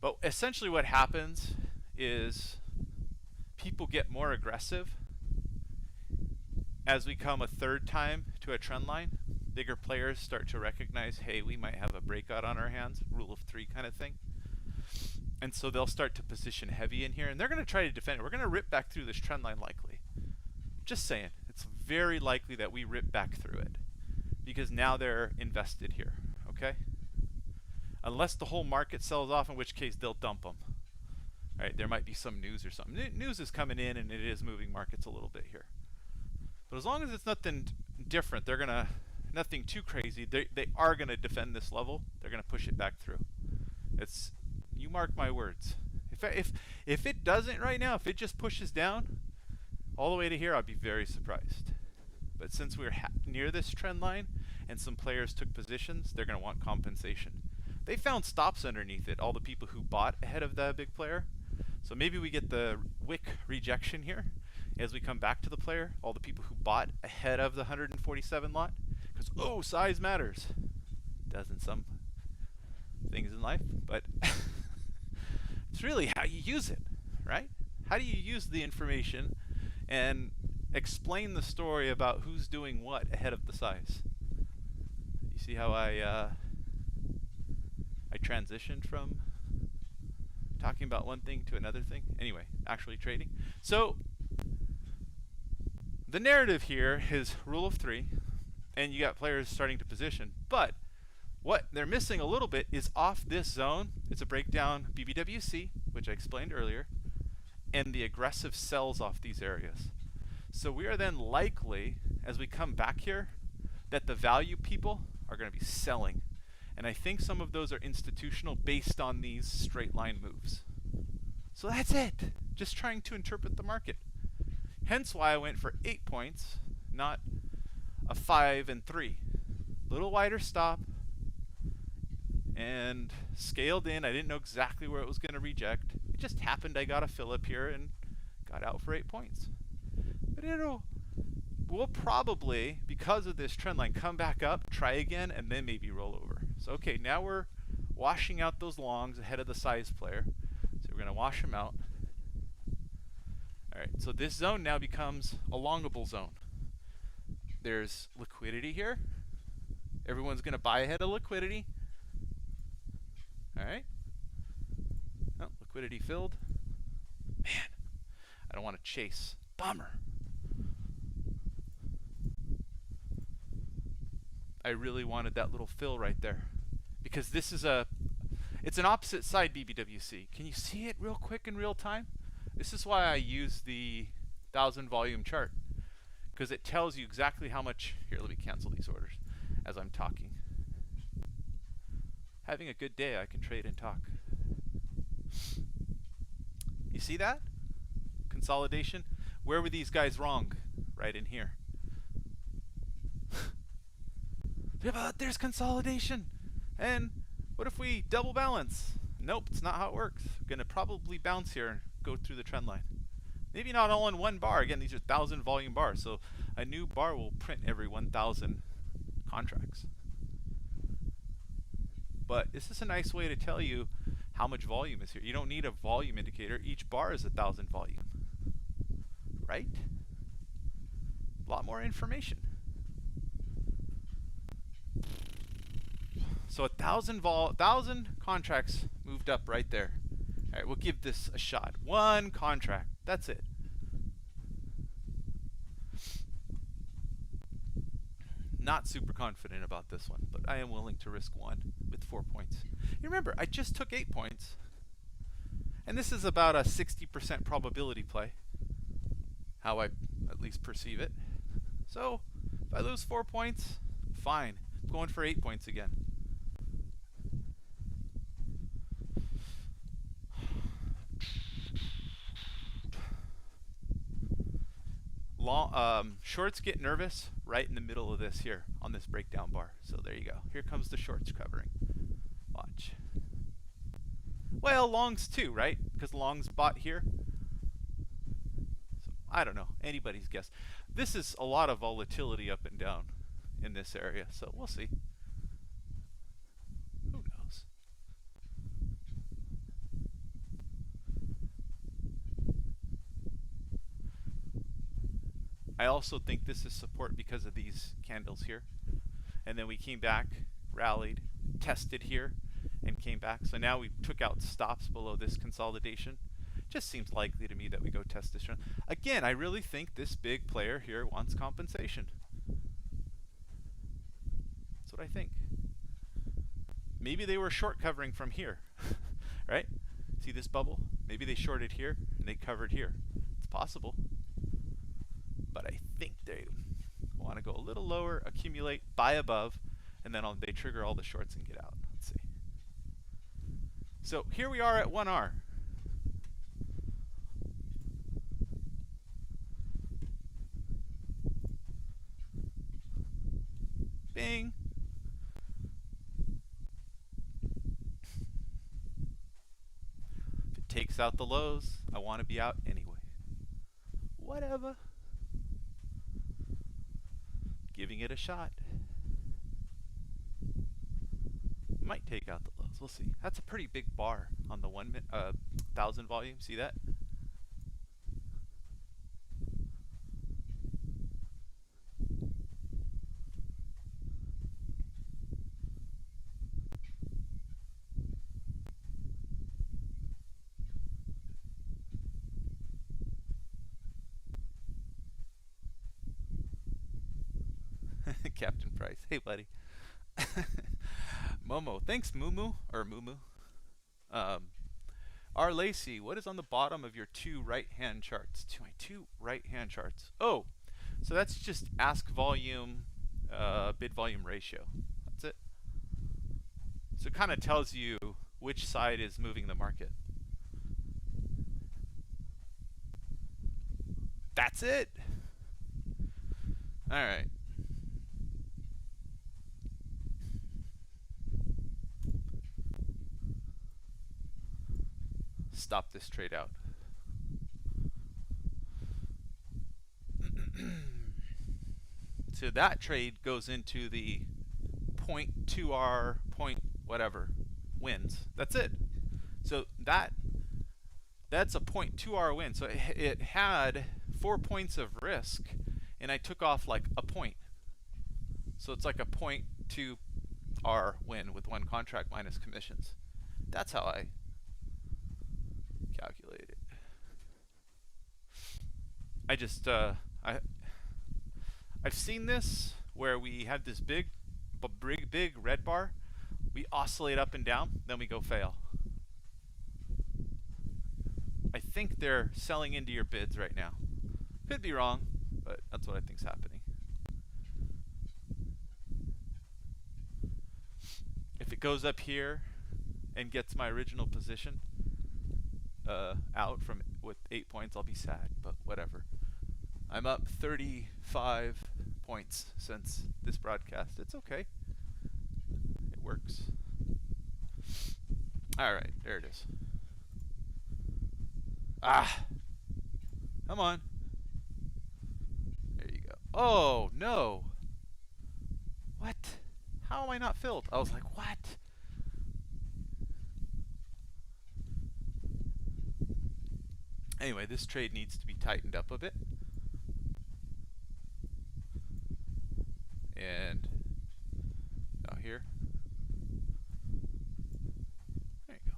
But essentially what happens is people get more aggressive as we come a third time to a trend line. Bigger players start to recognize, hey, we might have a breakout on our hands, rule of 3 kind of thing. And so they'll start to position heavy in here, and they're going to try to defend it. We're going to rip back through this trend line likely. Just saying, it's very likely that we rip back through it because now they're invested here, okay? Unless the whole market sells off, in which case they'll dump them. All right, there might be some news or something. News is coming in, and it is moving markets a little bit here. But as long as it's nothing different, they're going to, nothing too crazy, they are going to defend this level. They're going to push it back through. It's, you mark my words. If it doesn't right now, if it just pushes down all the way to here, I'd be very surprised. But since we're near this trend line and some players took positions, they're going to want compensation. They found stops underneath it, all the people who bought ahead of the big player. So maybe we get the wick rejection here as we come back to the player, all the people who bought ahead of the 147 lot. Because, oh, size matters. Doesn't some things in life, but it's really how you use it, right? How do you use the information and explain the story about who's doing what ahead of the size? You see how I transitioned from talking about one thing to another thing? Anyway, actually trading. So the narrative here is rule of 3, and you got players starting to position. But What they're missing a little bit is off this zone. It's a breakdown BBWC, which I explained earlier, and the aggressive sells off these areas. So we are then likely, as we come back here, that the value people are going to be selling. And I think some of those are institutional based on these straight line moves. So that's it. Just trying to interpret the market. Hence why I went for 8 points, not a 5 and 3. Little wider stop and scaled in. I didn't know exactly where it was going to reject. It just happened I got a fill up here and got out for 8 points. But we'll probably, because of this trend line, come back up, try again, and then maybe roll over. So okay, now we're washing out those longs ahead of the size player. So we're going to wash them out. All right, so this zone now becomes a longable zone. There's liquidity here. Everyone's going to buy ahead of liquidity. All right. Oh, liquidity filled. Man, I don't want to chase. Bummer. I really wanted that little fill right there, because this is it's an opposite side BBWC. Can you see it real quick in real time? This is why I use the 1,000 volume chart, because it tells you exactly how much. Here, let me cancel these orders as I'm talking. Having a good day, I can trade and talk. You see that? Consolidation. Where were these guys wrong? Right in here. Yeah, but there's consolidation. And what if we double balance? Nope, it's not how it works. Gonna probably bounce here and go through the trend line. Maybe not all in one bar. Again, these are 1,000 volume bars, so a new bar will print every 1,000 contracts. But this is a nice way to tell you how much volume is here. You don't need a volume indicator. Each bar is 1,000 volume, right? A lot more information. So 1,000 contracts moved up right there. All right, we'll give this a shot. One contract. That's it. Not super confident about this one, but I am willing to risk one with 4 points. You remember, I just took 8 points. And this is about a 60% probability play, how I at least perceive it. So if I lose 4 points, fine. I'm going for 8 points again. Shorts get nervous right in the middle of this here on this breakdown bar. So there you go. Here comes the shorts covering. Watch. Well, longs too, right? Because longs bought here. So I don't know. Anybody's guess. This is a lot of volatility up and down in this area. So we'll see. Who knows? I also think this is support because of these candles here. And then we came back, rallied, tested here, and came back. So now we took out stops below this consolidation. Just seems likely to me that we go test this trend. Again, I really think this big player here wants compensation. That's what I think. Maybe they were short covering from here, right? See this bubble? Maybe they shorted here and they covered here. It's possible. But I think they want to go a little lower, accumulate, buy above, and then they trigger all the shorts and get out. Let's see. So here we are at 1R. Bing. If it takes out the lows, I want to be out anyway. Whatever. Giving it a shot. Might take out the lows. We'll see. That's a pretty big bar on the 1,000 volume. See that? Captain Price. Hey, buddy. Momo. Thanks, Mumu. Or Mumu. R. Lacey, what is on the bottom of your two right-hand charts? My two right-hand charts. Oh, so that's just ask volume, bid volume ratio. That's it. So it kind of tells you which side is moving the market. That's it. All right. Stop this trade out. So that trade goes into the 0.2R point whatever wins. That's it. So that's a 0.2R win. So it had 4 points of risk, and I took off like a point. So it's like a 0.2R win with one contract minus commissions. That's how I calculate it. I just I've seen this where we have this big red bar, we oscillate up and down, then we go fail. I think they're selling into your bids right now. Could be wrong, but that's what I think's happening. If it goes up here and gets my original position out from with 8 points, I'll be sad, but whatever. I'm up 35 points since this broadcast. It's okay. It works. All right, there it is. Ah, come on. There you go. Oh, no. What? How am I not filled? I was like, what? Anyway, this trade needs to be tightened up a bit. And now here. There you go.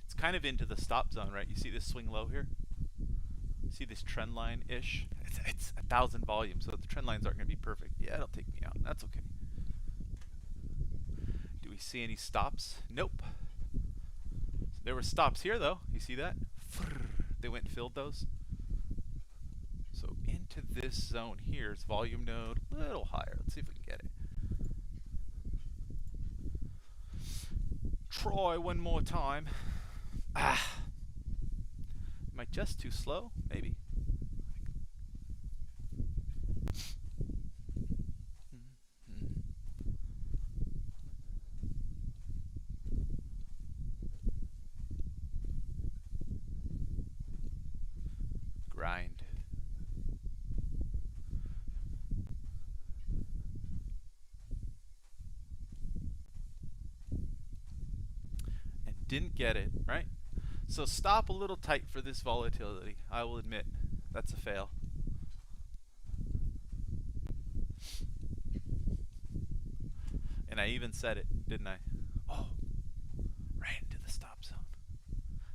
It's kind of into the stop zone, right? You see this swing low here? See this trend line-ish? It's 1,000 volume, so the trend lines aren't going to be perfect. Yeah, it'll take me out. That's okay. Do we see any stops? Nope. There were stops here, though. You see that? They went and filled those. So into this zone here is volume node, a little higher. Let's see if we can get it. Try one more time. Ah. Am I just too slow? Maybe. Grind. And didn't get it, right? So stop a little tight for this volatility. I will admit, that's a fail. And I even said it, didn't I? Oh, right into the stop zone.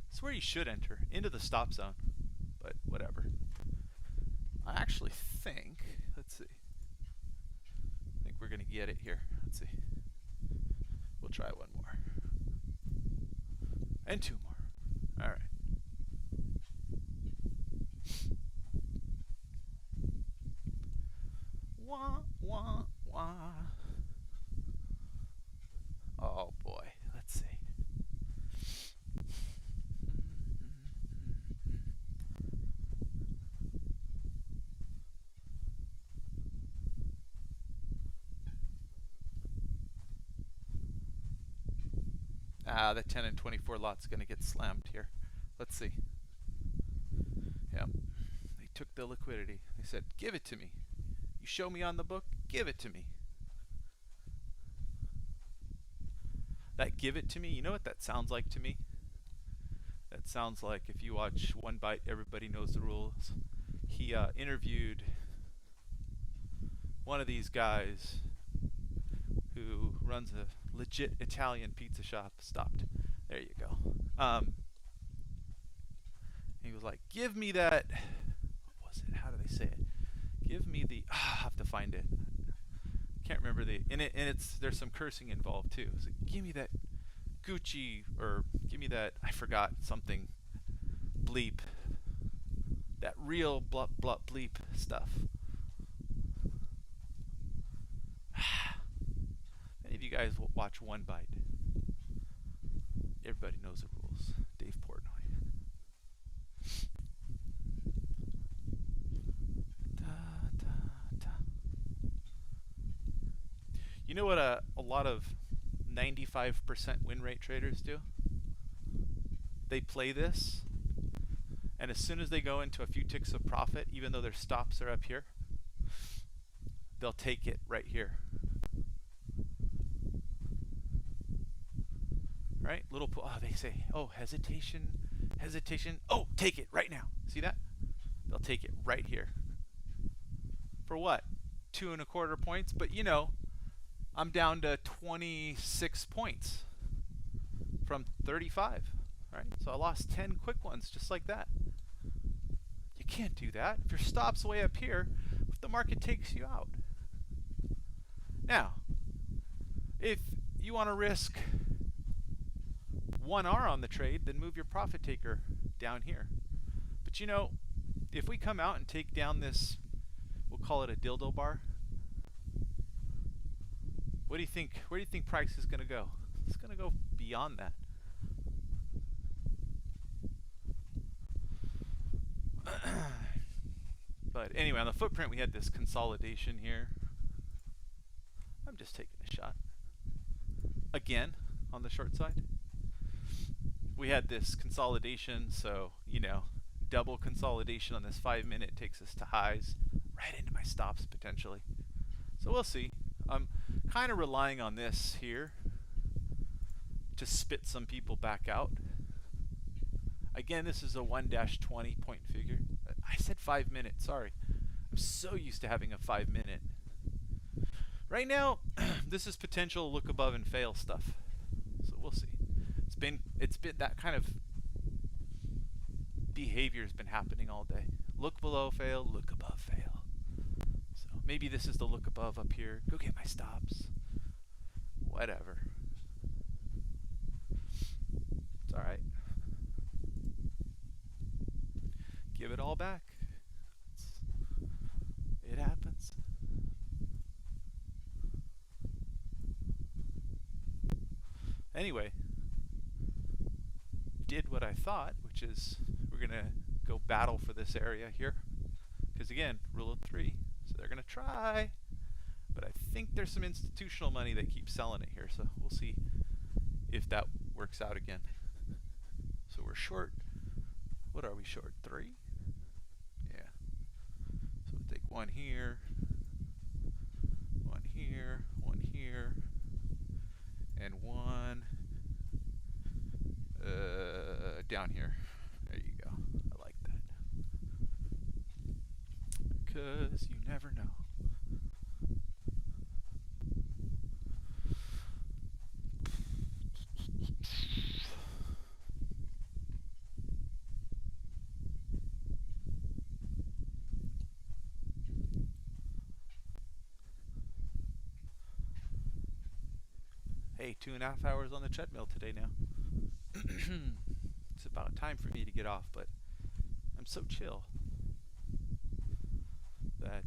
That's where you should enter, into the stop zone. But whatever. I actually think, let's see. I think we're going to get it here. Let's see. We'll try one more. And two more. All right. Wah, wah, wah. Oh boy, let's see. The 10 and 24 lot's going to get slammed here. Let's see. Yep. They took the liquidity. They said, give it to me. You show me on the book, give it to me. That give it to me, you know what that sounds like to me? That sounds like if you watch One Bite, Everybody Knows the Rules. He interviewed one of these guys who runs a legit Italian pizza shop, stopped. There you go. He was like, give me that, what was it? How do they say it? Give me the, I have to find it. Can't remember and there's some cursing involved too. So give me that Gucci, or give me that, I forgot something, bleep. That real blup blup bleep stuff. Many of you guys will watch One Bite. Everybody knows the rules. Dave Portnoy. You know what a lot of 95% win rate traders do? They play this, and as soon as they go into a few ticks of profit, even though their stops are up here, they'll take it right here. Right? They say, oh, hesitation, oh, take it right now. See that? They'll take it right here. For what? 2.25 points, but you know, I'm down to 26 points from 35, right? So I lost 10 quick ones just like that. You can't do that. If your stop's way up here, if the market takes you out. Now, if you want to risk 1R on the trade, then move your profit taker down here. But you know, if we come out and take down this, we'll call it a dildo bar. What do you think? Where do you think price is going to go? It's going to go beyond that. But anyway, on the footprint, we had this consolidation here. I'm just taking a shot. Again, on the short side. We had this consolidation, so, you know, double consolidation on this 5-minute takes us to highs, right into my stops potentially. So we'll see. I'm kind of relying on this here to spit some people back out. Again, this is a 1-20 point figure. I said 5-minute, sorry. I'm so used to having a 5-minute. Right now, this is potential look above and fail stuff. So we'll see. It's been that kind of behavior has been happening all day. Look below, fail, look above, fail. So maybe this is the look above up here. Go get my stops. Whatever. It's all right. Give it all back. It happens. Anyway, did what I thought, which is we're going to go battle for this area here. Because again, rule of 3. So they're going to try. But I think there's some institutional money that keeps selling it here. So we'll see if that works out again. So we're short. What are we short? 3? Yeah. So we'll take one here. One here. One here. And one down here. There you go. I like that. Because you never know. Hey, 2.5 hours on the treadmill today now. It's about time for me to get off, but I'm so chill that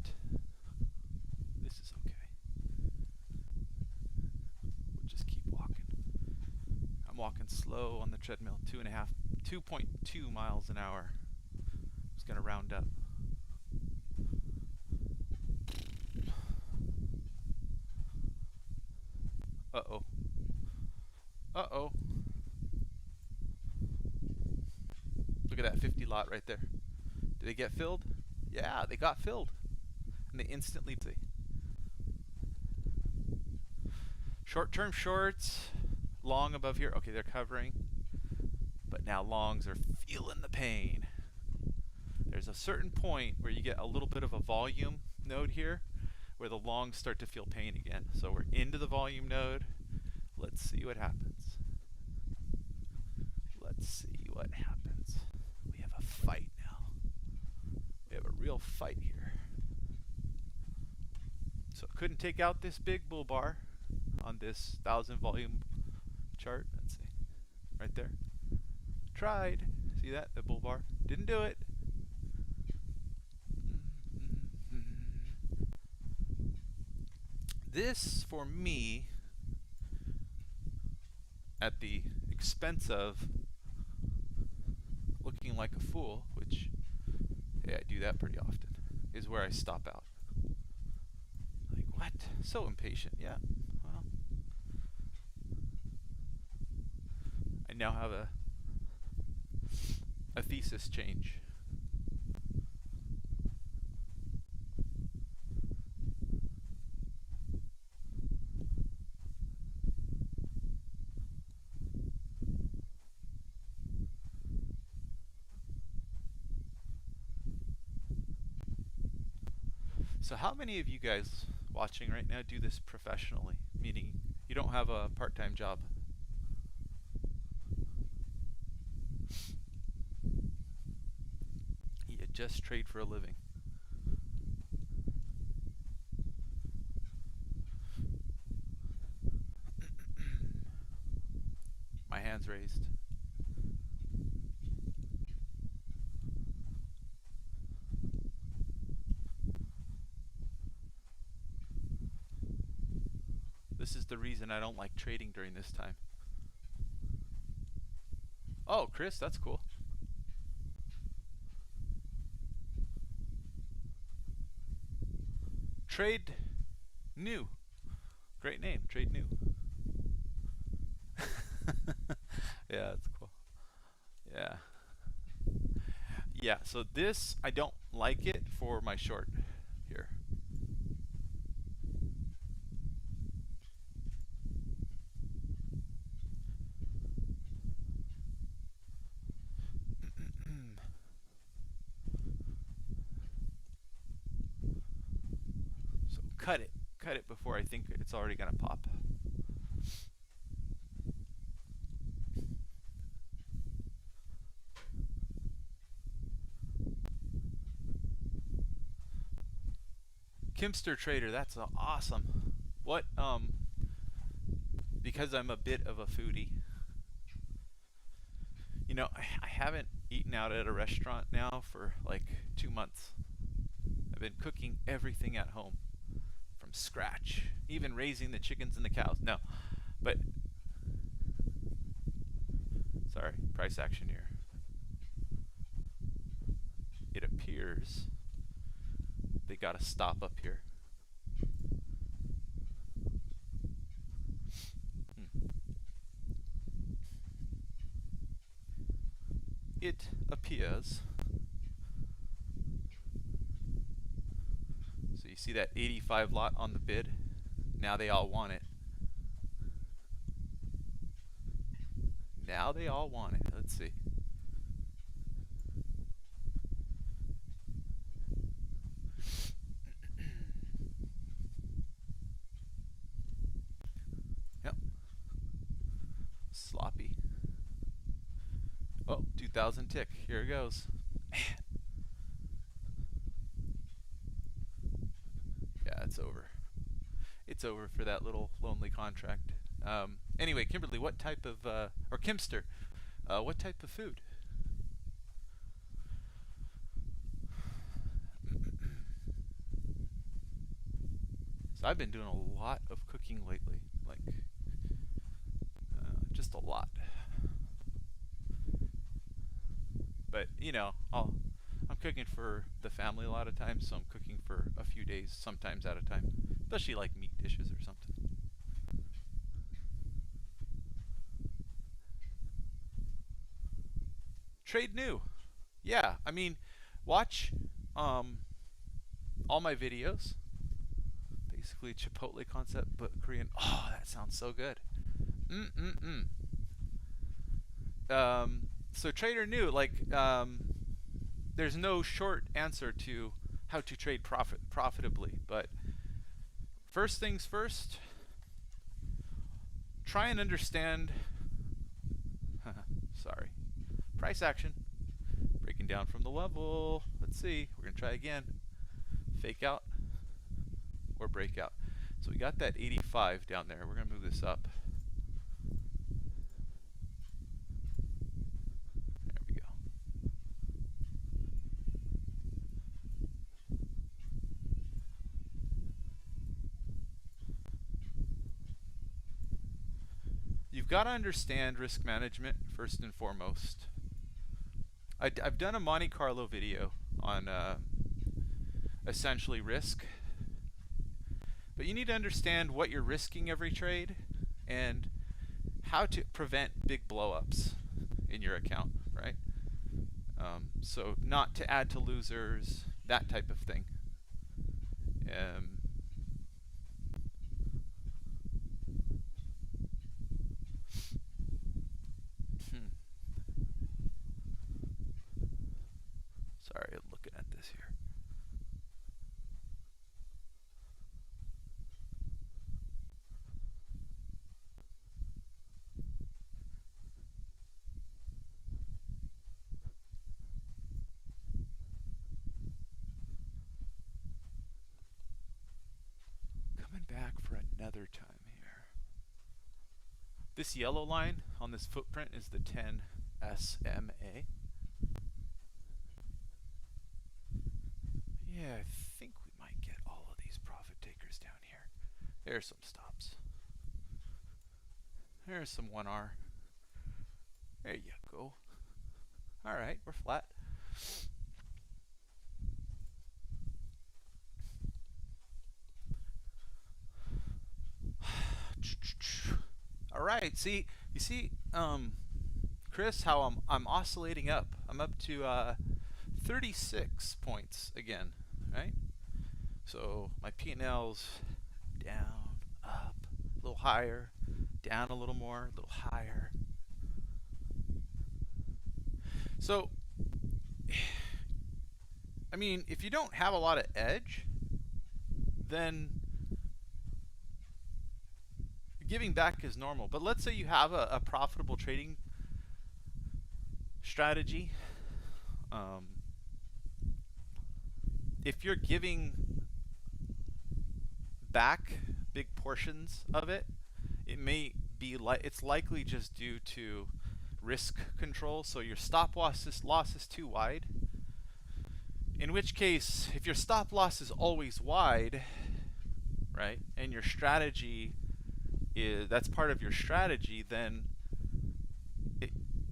this is okay. We'll just keep walking. I'm walking slow on the treadmill, 2.2 miles an hour. Just gonna round up. Uh-oh. Uh-oh. Look at that 50 lot right there. Did they get filled? Yeah, they got filled. And they instantly... Short-term shorts. Long above here. Okay, they're covering. But now longs are feeling the pain. There's a certain point where you get a little bit of a volume node here, where the longs start to feel pain again. So we're into the volume node. Let's see what happens. Let's see what happens. We have a fight now. We have a real fight here. So couldn't take out this big bull bar on this 1000 volume chart. Let's see. Right there. Tried. See that? The bull bar. Didn't do it. This, for me, at the expense of looking like a fool, which, hey, I do that pretty often, is where I stop out. Like, what? So impatient. Yeah, well, I now have a thesis change. So how many of you guys watching right now do this professionally? Meaning you don't have a part-time job. You just trade for a living. My hand's raised. This is the reason I don't like trading during this time. Oh, Chris, that's cool. Trade New. Great name, Trade New. Yeah, that's cool. Yeah. Yeah, so this, I don't like it for my short here. So cut it before I think it's already gonna pop. Kimster Trader, that's awesome. What, because I'm a bit of a foodie, you know, I haven't eaten out at a restaurant now for like 2 months. I've been cooking everything at home from scratch, even raising the chickens and the cows. No, but, sorry, price action here. It appears they got to stop up here. It appears. So you see that 85 lot on the bid? Now they all want it. Now they all want it. Let's see. Yep. Sloppy. Oh, 2000 tick. Here it goes. Man. Yeah, it's over. It's over for that little lonely contract. Anyway, Kimberly, what type of, or Kimster, what type of food? So I've been doing a lot of cooking lately, like just a lot. But you know, I'm cooking for the family a lot of times, so I'm cooking for a few days, sometimes at a time, especially like meat dishes or something. Trade New. Yeah, I mean, watch all my videos. Basically Chipotle concept, but Korean. Oh, that sounds so good. So Trader New, like, there's no short answer to how to trade profitably, but first things first, try and understand, sorry, price action, breaking down from the level. Let's see, we're gonna try again. Fake out or breakout. So we got that 85 down there. We're gonna move this up. There we go. You've got to understand risk management first and foremost. I've done a Monte Carlo video on essentially risk, but you need to understand what you're risking every trade and how to prevent big blowups in your account, right? So not to add to losers, that type of thing. Sorry, I'm looking at this here. Coming back for another time here. This yellow line on this footprint is the 10 SMA. Yeah, I think we might get all of these profit takers down here. There's some stops. There's some 1R. There you go. All right, we're flat. All right, see, you see, Chris, how I'm oscillating up. I'm up to 36 points again, right? So my P&L's down, up, a little higher, down a little more, a little higher. So, I mean, if you don't have a lot of edge, then giving back is normal. But let's say you have a profitable trading strategy. If you're giving back big portions of it, it may be it's likely just due to risk control. So your stop loss is too wide. In which case, if your stop loss is always wide, right, and your strategy that's part of your strategy, then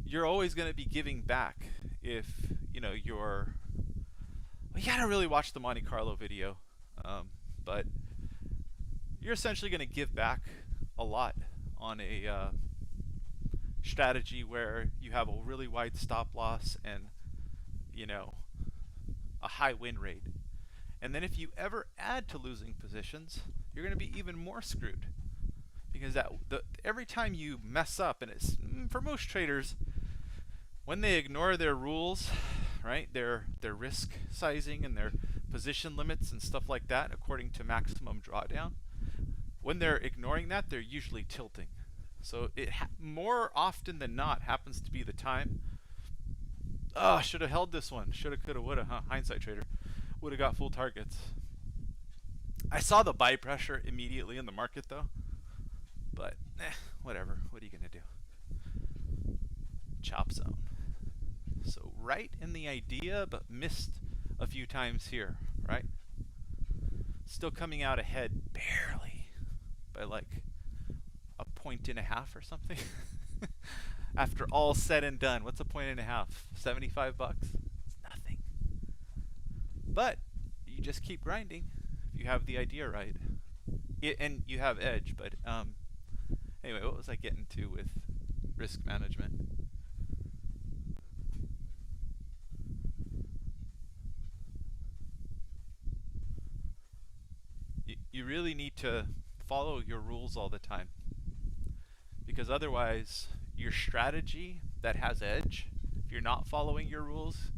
you're always going to be giving back. If you know well, you gotta really watch the Monte Carlo video, but you're essentially going to give back a lot on a strategy where you have a really wide stop loss and a high win rate. And then if you ever add to losing positions, you're going to be even more screwed. Because every time you mess up, and it's for most traders, when they ignore their rules, right, their risk sizing and their position limits and stuff like that, according to maximum drawdown, when they're ignoring that, they're usually tilting. So it more often than not happens to be the time. Oh, should have held this one. Shoulda, coulda, woulda, huh? Hindsight trader. Would have got full targets. I saw the buy pressure immediately in the market though. But, whatever. What are you going to do? Chop zone. So right in the idea, but missed a few times here, right? Still coming out ahead barely by like 1.5 points or something. After all said and done, what's 1.5 points? $75? It's nothing. But you just keep grinding if you have the idea right. And you have edge, but anyway, what was I getting to with risk management? You really need to follow your rules all the time, because otherwise your strategy that has edge, if you're not following your rules,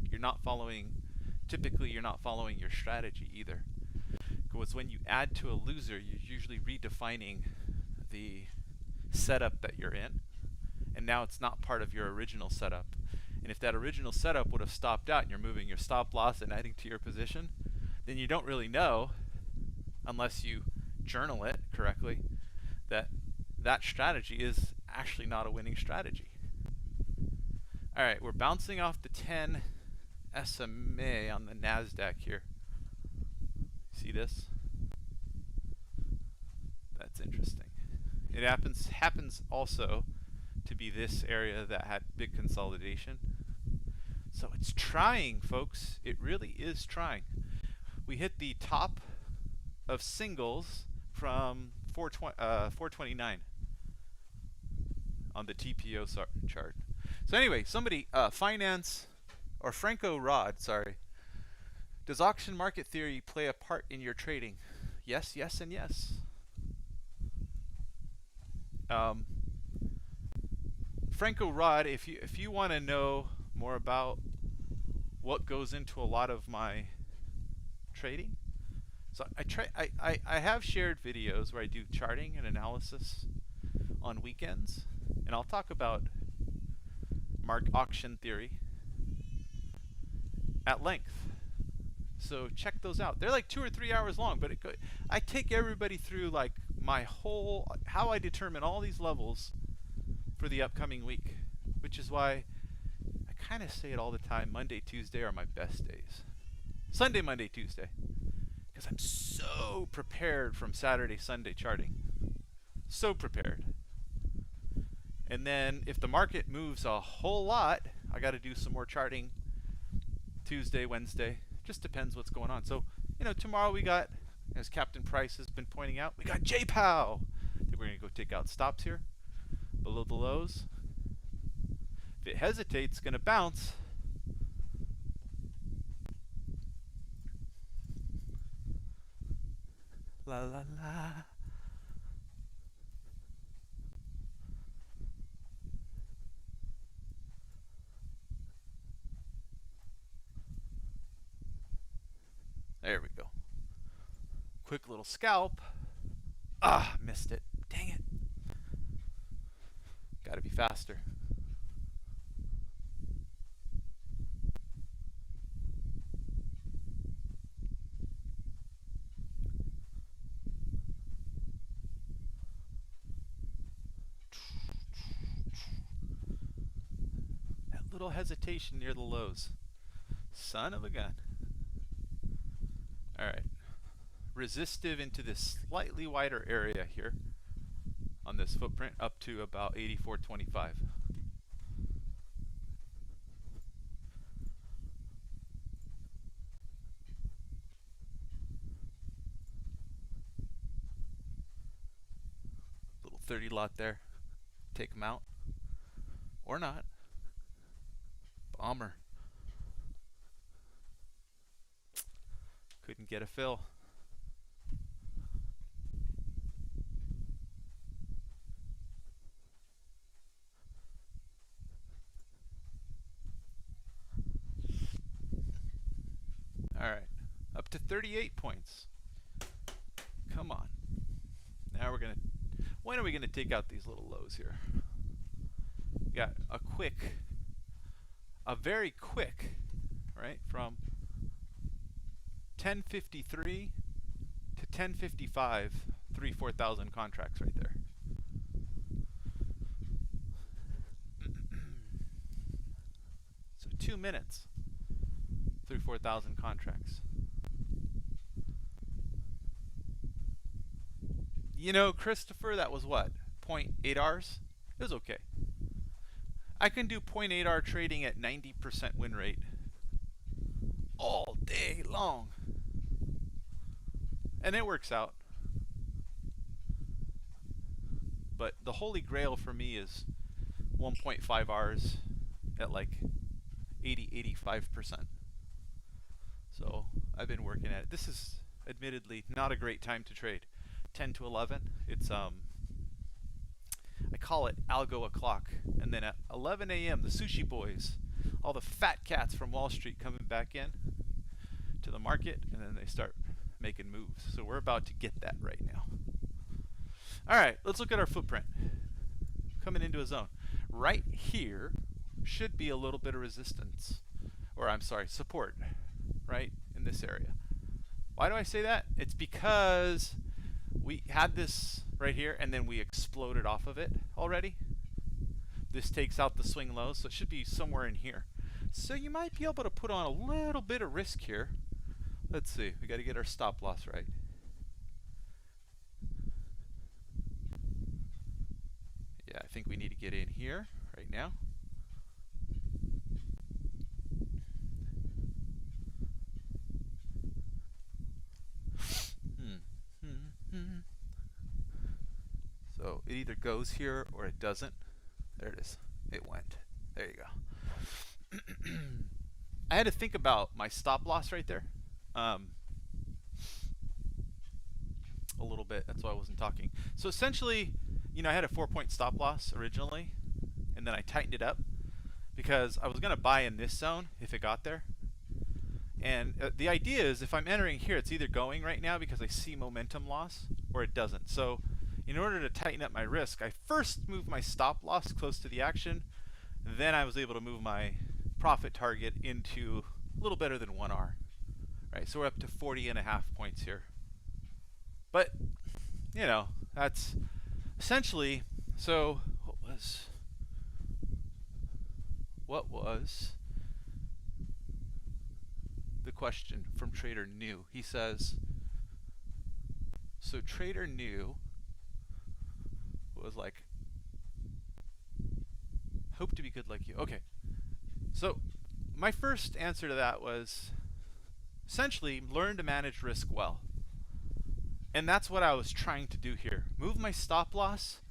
typically you're not following your strategy either. was when you add to a loser, you're usually redefining the setup that you're in, and now it's not part of your original setup. And if that original setup would have stopped out and you're moving your stop loss and adding to your position, then you don't really know, unless you journal it correctly, that that strategy is actually not a winning strategy. All right, we're bouncing off the 10 SMA on the NASDAQ here. See this? That's interesting. It happens also to be this area that had big consolidation. So it's trying, folks. It really is trying. We hit the top of singles from 429 on the TPO chart. So anyway, somebody, Finance, or Franco Rod, sorry. Does auction market theory play a part in your trading? Yes, yes, and yes. Franco Rod, if you want to know more about what goes into a lot of my trading, so I have shared videos where I do charting and analysis on weekends, and I'll talk about auction theory at length. So check those out. They're like 2 or 3 hours long, but I take everybody through like my whole, how I determine all these levels for the upcoming week, which is why I kind of say it all the time, Monday, Tuesday are my best days. Sunday, Monday, Tuesday, because I'm so prepared from Saturday, Sunday charting. So prepared. And then if the market moves a whole lot, I got to do some more charting Tuesday, Wednesday. Just depends what's going on. So, you know, tomorrow we got, as Captain Price has been pointing out, we got JPOW. We're going to go take out stops here below the lows. If it hesitates, it's going to bounce. La la la. There we go. Quick little scalp. Ah, missed it. Dang it. Gotta be faster. That little hesitation near the lows. Son of a gun. Alright, resistive into this slightly wider area here on this footprint up to about 84.25. Little 30 lot there. Take them out. Or not. Bomber. Couldn't get a fill. All right, up to 38 points. Come on. Now we're gonna, when are we gonna take out these little lows here? We got a very quick, right, from 1053 to 1055, 4,000 contracts right there. So 2 minutes, 4,000 contracts. You know, Christopher, that was what? 0.8 Rs? It was okay. I can do 0.8 R trading at 90% win rate all day long. And it works out. But the holy grail for me is 1.5 Rs at like 80-85%. So I've been working at it. This is admittedly not a great time to trade. 10 to 11. It's I call it algo o'clock. And then at 11 a.m. the sushi boys, all the fat cats from Wall Street coming back in to the market, and then they start making moves. So we're about to get that right now. All right, let's look at our footprint. Coming into a zone. Right here should be a little bit of resistance, or I'm sorry, support, right, in this area. Why do I say that? It's because we had this right here, and then we exploded off of it already. This takes out the swing lows, so it should be somewhere in here. So you might be able to put on a little bit of risk here. Let's see, we got to get our stop loss right. Yeah, I think we need to get in here right now. So it either goes here or it doesn't. There it is. It went. There you go. I had to think about my stop loss right there. A little bit. That's why I wasn't talking. So essentially, you know, I had a 4-point stop loss originally, and then I tightened it up because I was going to buy in this zone if it got there. And the idea is if I'm entering here, it's either going right now because I see momentum loss or it doesn't. So in order to tighten up my risk, I first moved my stop loss close to the action. Then I was able to move my profit target into a little better than 1R. Right, so we're up to 40.5 points here. But, you know, that's essentially, so what was the question from Trader New? He says, so Trader New was like, hope to be good like you. Okay, so my first answer to that was essentially learn to manage risk well. And that's what I was trying to do here. Move my stop loss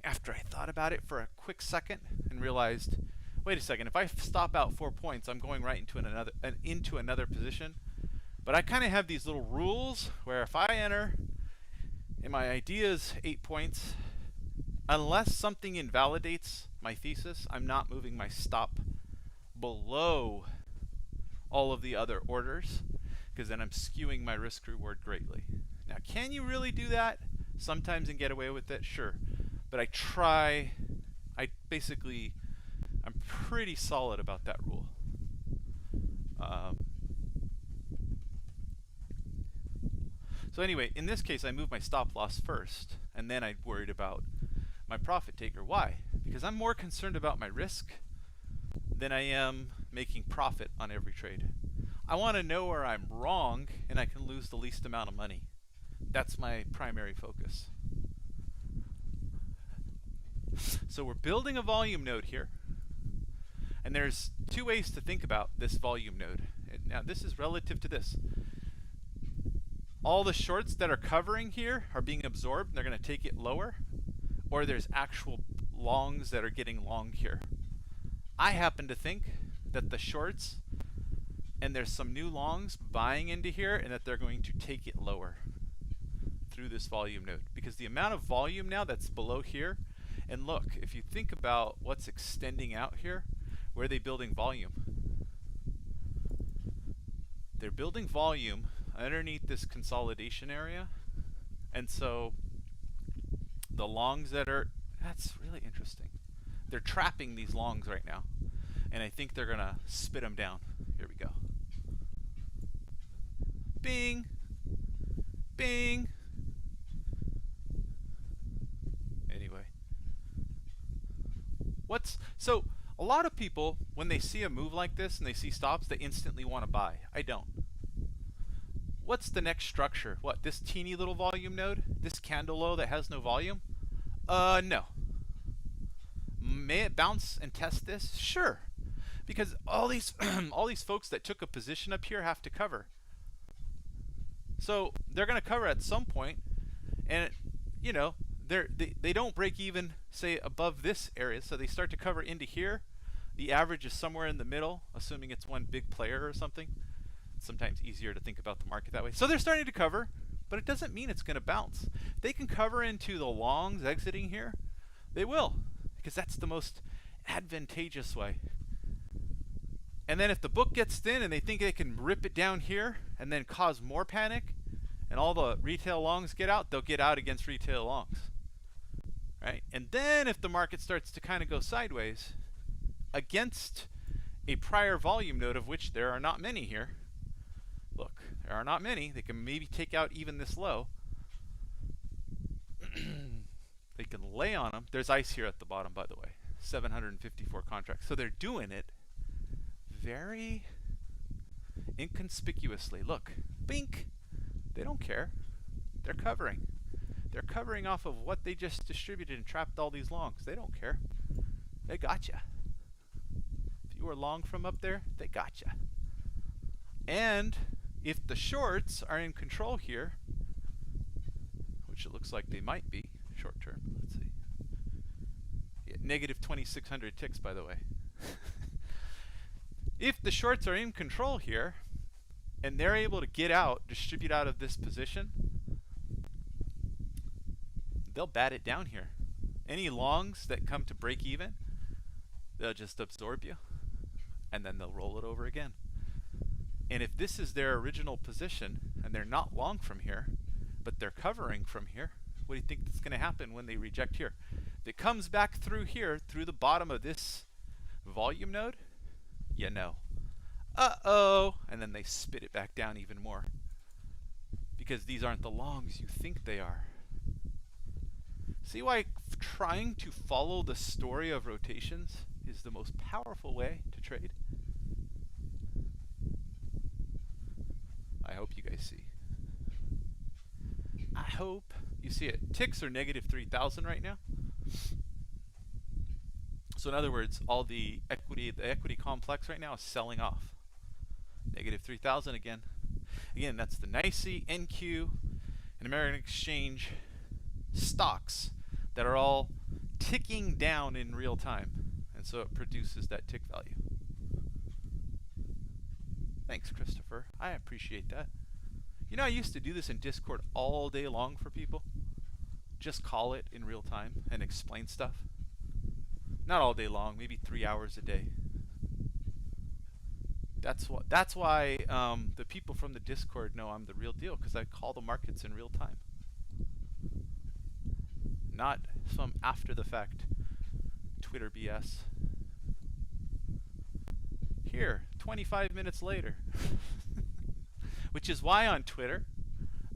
after I thought about it for a quick second and realized, wait a second, if I stop out 4 points, I'm going right into another position. But I kind of have these little rules where if I enter and my idea is 8 points, unless something invalidates my thesis, I'm not moving my stop below all of the other orders, because then I'm skewing my risk reward greatly. Now, can you really do that sometimes and get away with it? Sure. But I'm pretty solid about that rule. So anyway, in this case, I moved my stop loss first, and then I worried about my profit taker. Why? Because I'm more concerned about my risk than I am making profit on every trade. I want to know where I'm wrong and I can lose the least amount of money. That's my primary focus. So we're building a volume node here. And there's two ways to think about this volume node. Now this is relative to this. All the shorts that are covering here are being absorbed and they're going to take it lower. Or there's actual longs that are getting long here. I happen to think that the shorts and there's some new longs buying into here and that they're going to take it lower through this volume node. Because the amount of volume now that's below here, and look, if you think about what's extending out here, where are they building volume? They're building volume underneath this consolidation area. And so the longs that's really interesting. They're trapping these longs right now. And I think they're going to spit them down. Here we go. Bing. Bing. Anyway. So a lot of people, when they see a move like this and they see stops, they instantly want to buy. I don't. What's the next structure? What, this teeny little volume node? This candle low that has no volume? No. May it bounce and test this? Sure. Because all these all these folks that took a position up here have to cover. So they're going to cover at some point, and you know, they don't break even, say, above this area, so they start to cover into here. The average is somewhere in the middle, assuming it's one big player or something. It's sometimes easier to think about the market that way. So they're starting to cover, but it doesn't mean it's going to bounce. If they can cover into the longs exiting here, they will, because that's the most advantageous way. And then if the book gets thin and they think they can rip it down here and then cause more panic and all the retail longs get out, they'll get out against retail longs. Right? And then if the market starts to kind of go sideways against a prior volume node, of which there are not many here. Look, there are not many. They can maybe take out even this low. They can lay on them. There's ice here at the bottom, by the way. 754 contracts. So they're doing it very inconspicuously. Look, bink. They don't care. They're covering. They're covering off of what they just distributed and trapped all these longs. They don't care. They gotcha. If you were long from up there, they gotcha. And if the shorts are in control here, which it looks like they might be short term, let's see. Yeah, negative 2,600 ticks, by the way. If the shorts are in control here, and they're able to get out, distribute out of this position, they'll bat it down here. Any longs that come to break even, they'll just absorb you, and then they'll roll it over again. And if this is their original position, and they're not long from here, but they're covering from here, what do you think is going to happen when they reject here? If it comes back through here, through the bottom of this volume node, you know. Uh-oh! And then they spit it back down even more. Because these aren't the longs you think they are. See why trying to follow the story of rotations is the most powerful way to trade? I hope you guys see. I hope you see it. Ticks are negative 3,000 right now. So in other words, all the equity complex right now is selling off. Negative 3,000 again. Again, that's the NYSE, NQ, and American Exchange stocks that are all ticking down in real time. And so it produces that tick value. Thanks, Christopher. I appreciate that. You know, I used to do this in Discord all day long for people. Just call it in real time and explain stuff. Not all day long, maybe 3 hours a day. That's why the people from the Discord know I'm the real deal, because I call the markets in real time. Not some after the fact Twitter BS. Here, 25 minutes later. Which is why on Twitter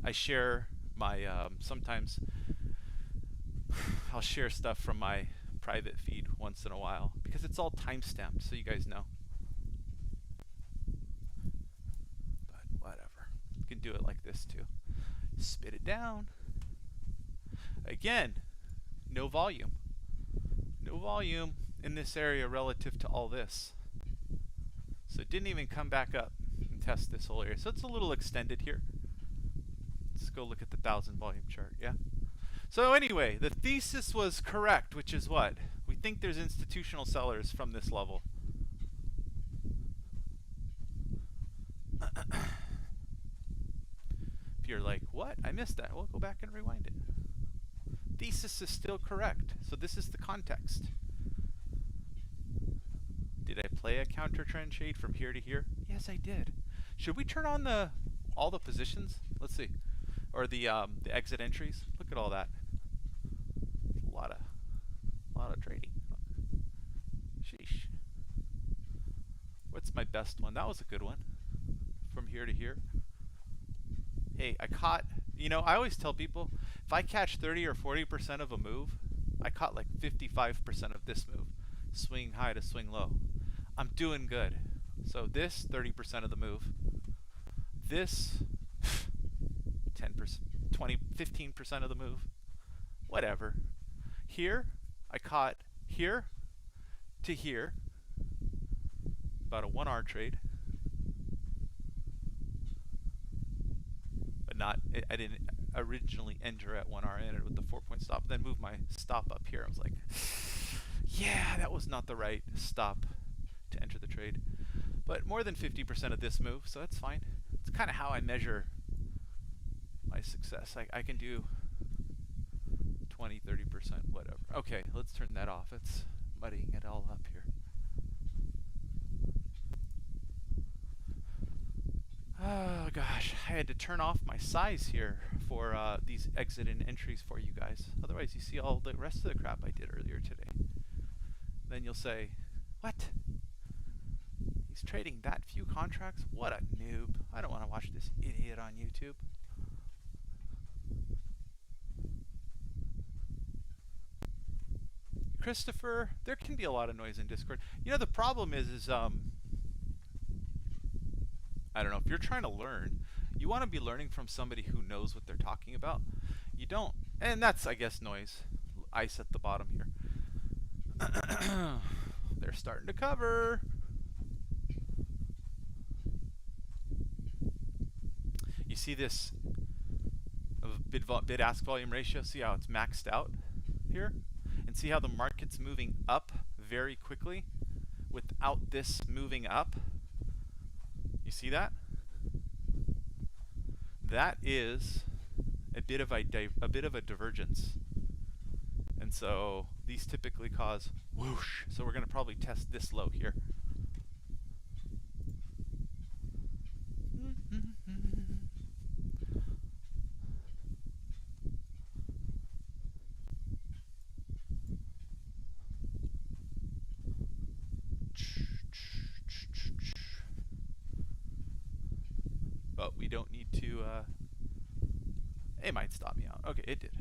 I share my sometimes I'll share stuff from my private feed once in a while, because it's all time-stamped, so you guys know. But whatever. You can do it like this too. Spit it down. Again, no volume. No volume in this area relative to all this. So it didn't even come back up and test this whole area. So it's a little extended here. Let's go look at the 1,000 volume chart, yeah? So anyway, the thesis was correct, which is what? We think there's institutional sellers from this level. If you're like, what? I missed that. Well, go back and rewind it. Thesis is still correct. So this is the context. Did I play a counter trend trade from here to here? Yes, I did. Should we turn on all the positions? Let's see. Or the exit entries. Look at all that. A lot of trading. Sheesh. What's my best one? That was a good one. From here to here. Hey, I caught, you know, I always tell people, if I catch 30 or 40% of a move, I caught like 55% of this move. Swing high to swing low. I'm doing good. So this, 30% of the move. This, 10%, 20, 15% of the move. Whatever. Here, I caught here to here. About a 1 hour trade. But not, I didn't originally enter at 1 hour. I entered with the 4-point stop. Then moved my stop up here. I was like, yeah, that was not the right stop to enter the trade. But more than 50% of this move, so that's fine. It's kind of how I measure my success. I can do 20, 30%, whatever. Okay, let's turn that off. It's muddying it all up here. Oh gosh, I had to turn off my size here for these exit and entries for you guys. Otherwise you see all the rest of the crap I did earlier today. Then you'll say, what? He's trading that few contracts? What a noob. I don't want to watch this idiot on YouTube. Christopher, there can be a lot of noise in Discord. You know, the problem is I don't know, if you're trying to learn, you want to be learning from somebody who knows what they're talking about. You don't, and that's, I guess, noise. Ice at the bottom here. They're starting to cover. You see this bid-ask volume ratio? See how it's maxed out here? And see how the market's moving up very quickly without this moving up? You see that? That is a bit of a divergence. And so these typically cause whoosh. So we're going to probably test this low here. But we don't need to, it might stop me out. Okay, it did.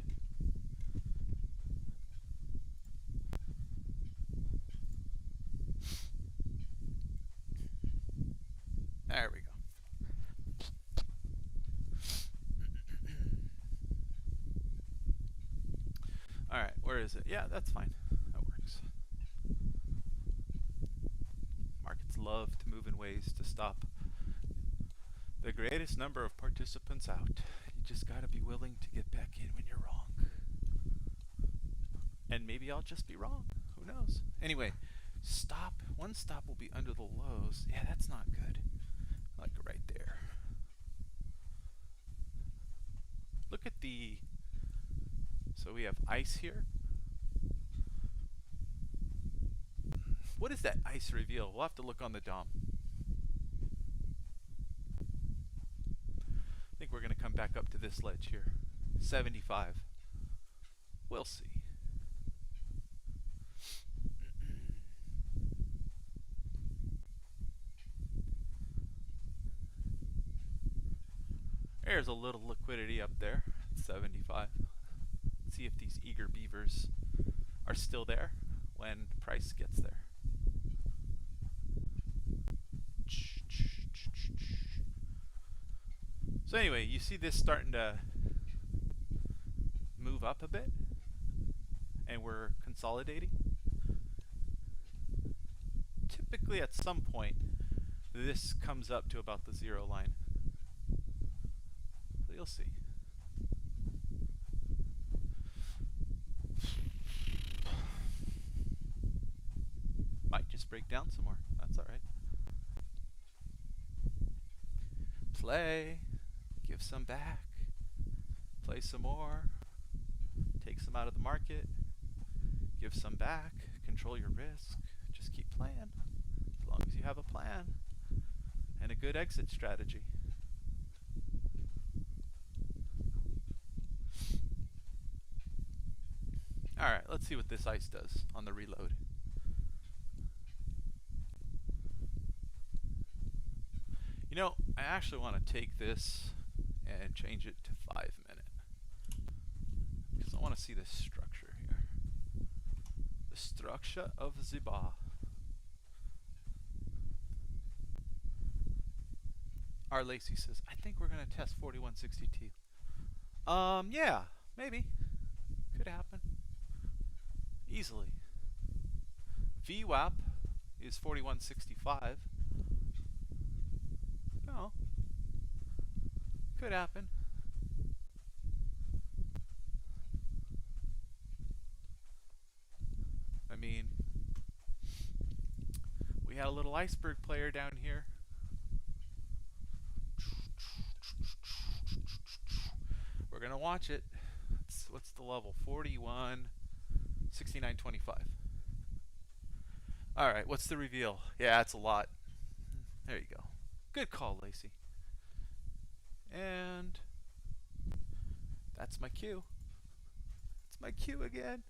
There we go. Alright, where is it? Yeah, that's fine. That works. Markets love to move in ways to stop the greatest number of participants out. You just gotta be willing to get back in when you're wrong. And maybe I'll just be wrong. Who knows? Anyway, stop. One stop will be under the lows. Yeah, that's not good. Like right there. Look at the... So we have ice here. What is that ice reveal? We'll have to look on the DOM. I think we're going to come back up to this ledge here. 75. We'll see. There's a little liquidity up there. 75. Let's see if these eager beavers are still there when price gets there. So anyway, you see this starting to move up a bit, and we're consolidating. Typically at some point, this comes up to about the 0 line. So you'll see. Might just break down some more. That's all right. Play. Give some back. Play some more. Take some out of the market. Give some back. Control your risk. Just keep playing. As long as you have a plan and a good exit strategy. Alright, let's see what this ice does on the reload. You know, I actually want to take this and change it to 5 minute. Because I want to see this structure here. The structure of the bar. R. Lacey says, I think we're going to test 4162. Yeah, maybe. Could happen. Easily. VWAP is 4165. No. Could happen. I mean, we had a little iceberg player down here. We're going to watch it. What's the level? 41, 69.25. All right, what's the reveal? Yeah, it's a lot. There you go. Good call, Lacey. And that's my cue. It's my cue again.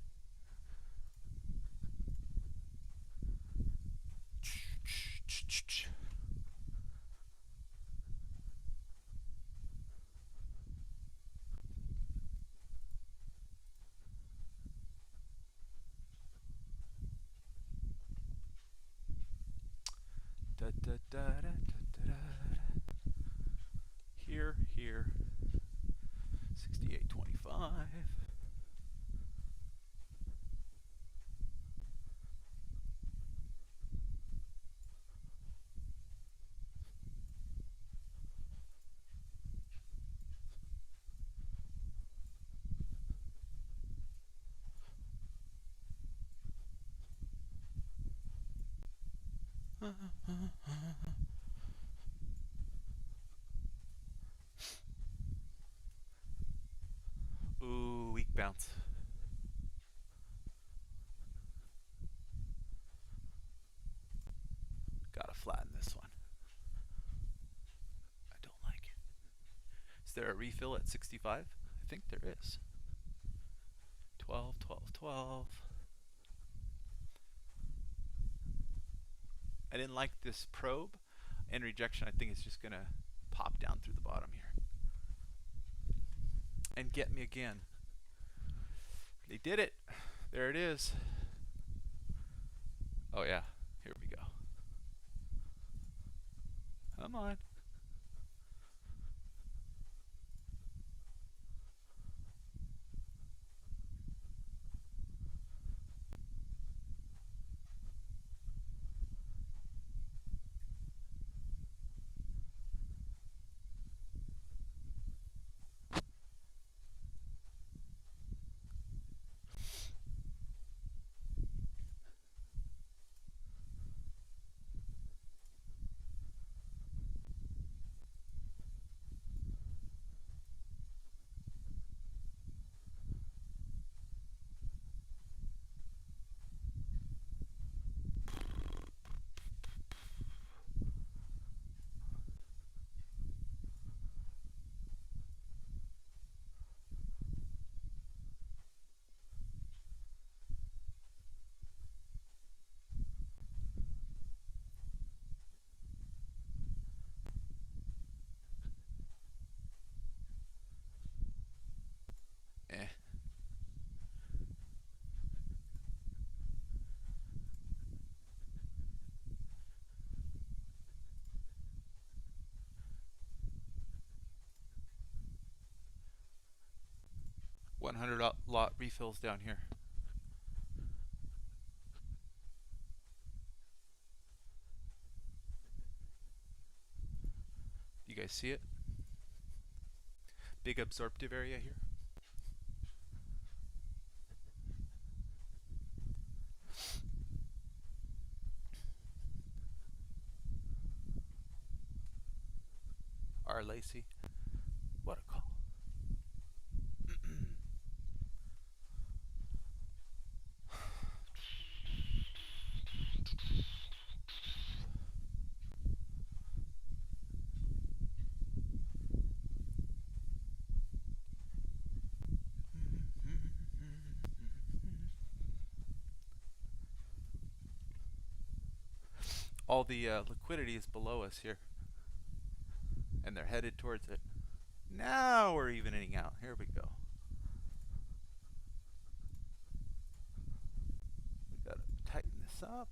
Da, da, da, da, da, da, da. Here, 68.25. Ooh, weak bounce. Gotta flatten this one. I don't like it. Is there a refill at 65? I think there is. 12, 12, 12. I didn't like this probe, and rejection I think is just gonna pop down through the bottom here and get me again. They did it. There it is. Oh yeah, here we go. Come on. Eh. $100 refills down here. You guys see it? Big absorptive area here. R. Lacey. What a call. All the liquidity is below us here, and they're headed towards it. Now we're evening out. Here we go. We gotta tighten this up.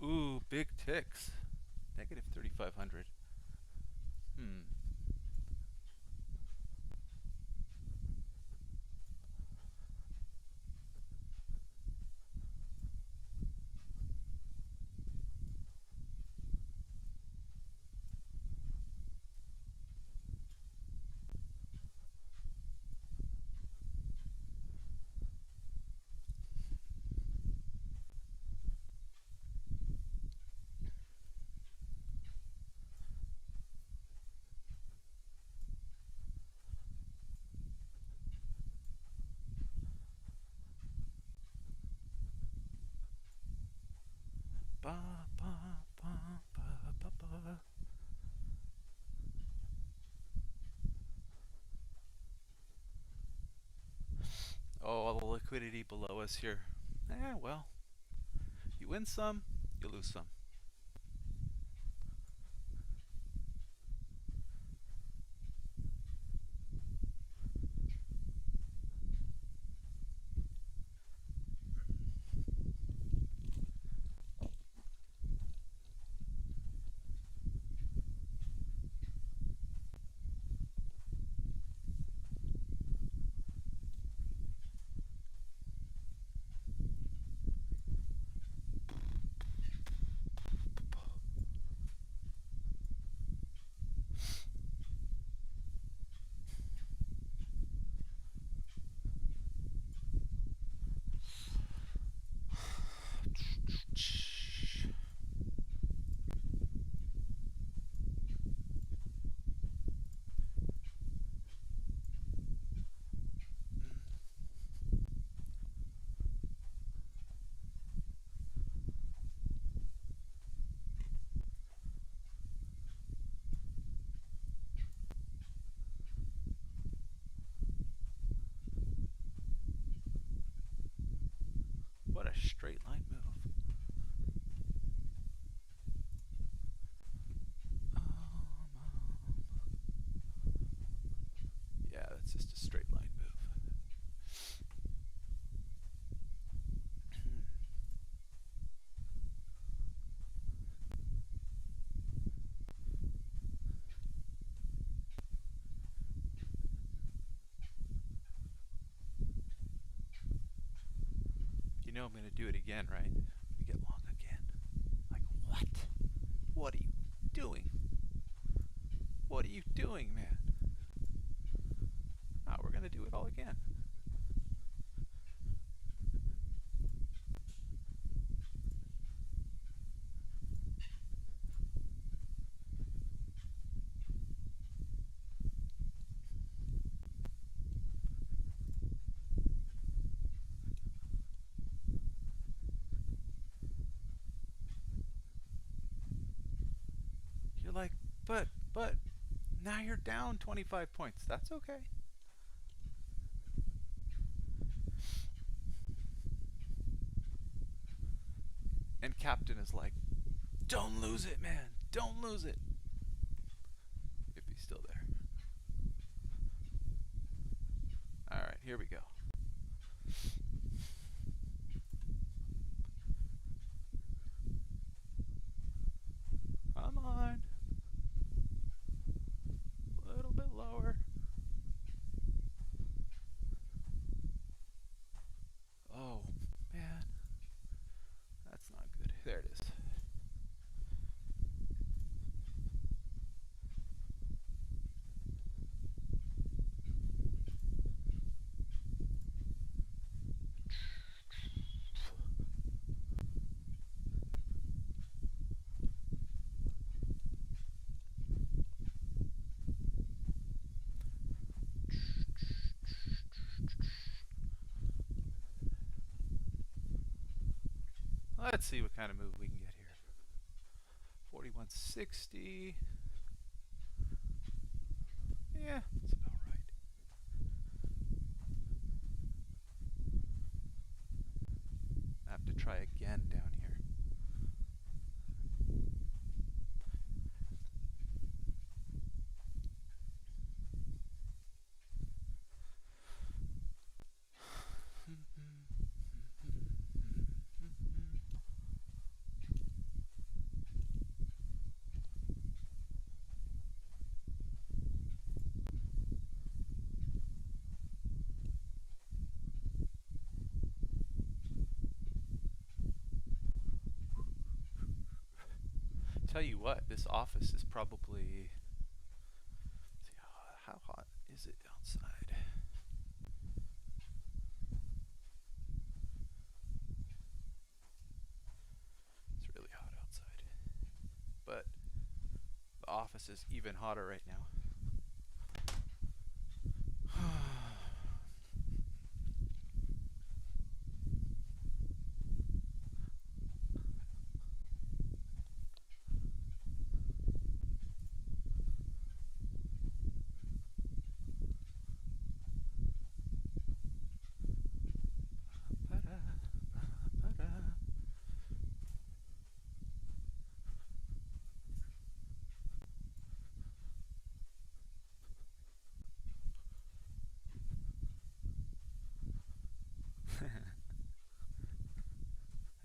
Ooh, big ticks. Negative 3,500. Ba, ba, ba, ba, ba, ba. Oh, all the liquidity below us here. Well, you win some, you lose some. What a straight line move. Yeah, that's just a straight line move. You know I'm going to do it again, right? I'm going to get long again. Like, what? What are you doing? What are you doing, man? Oh, we're going to do it all again. You're like, but, now you're down 25 points. That's okay. And Captain is like, don't lose it, man. Don't lose it. If he's still there. Alright, here we go. Come on. A little bit lower. Oh, man. That's not good. There it is. Let's see what kind of move we can get here. 4160. Yeah, that's about right. I have to try again down here. Tell you what, this office is probably. Let's see, how hot is it outside? It's really hot outside. But the office is even hotter right now.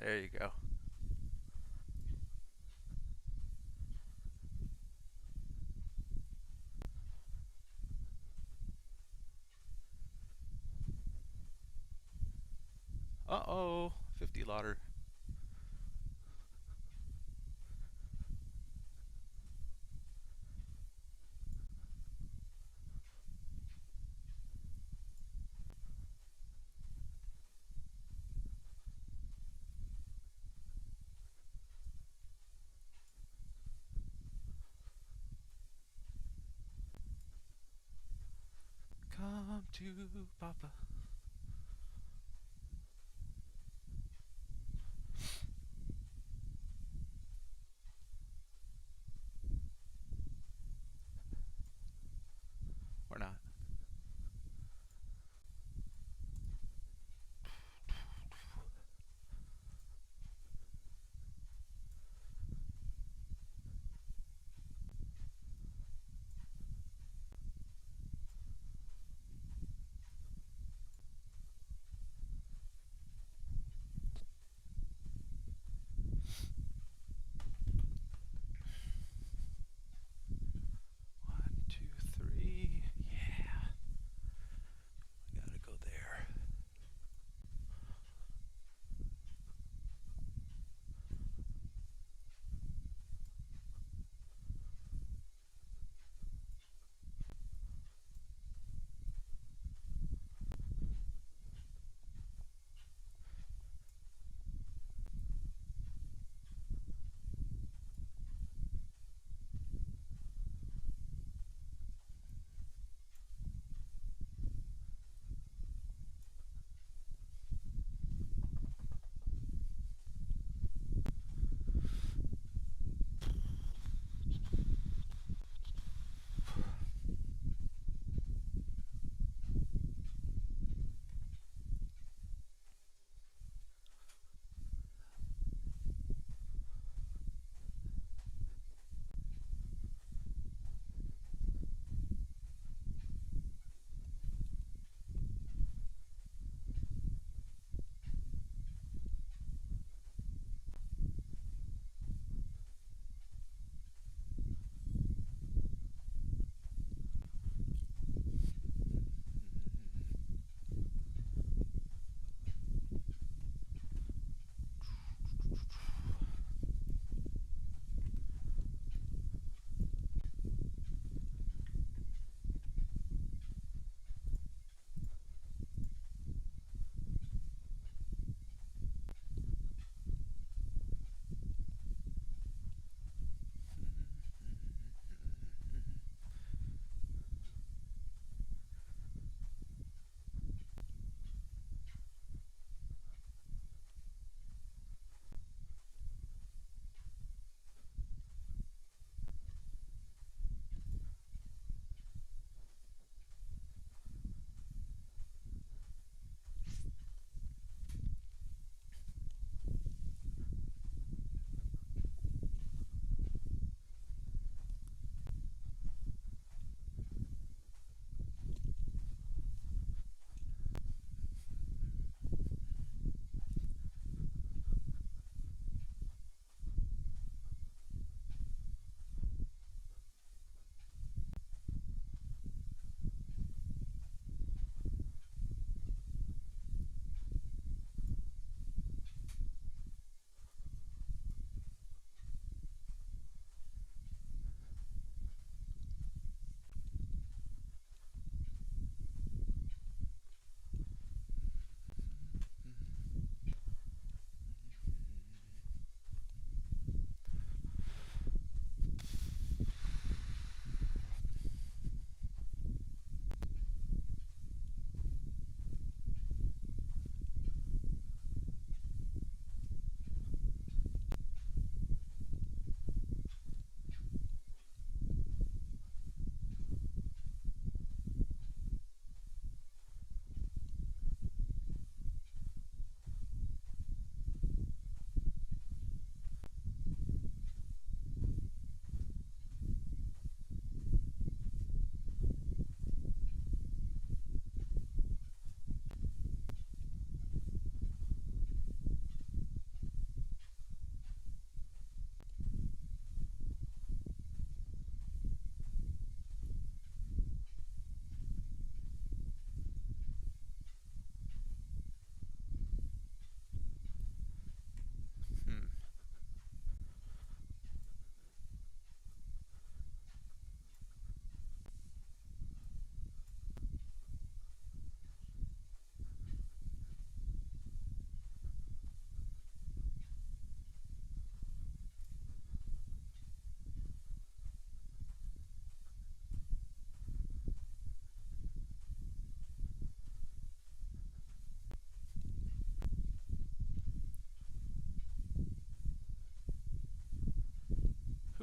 There you go. Uh-oh, 50 lauder. Come to Papa. Or not. One, two, three. Yeah.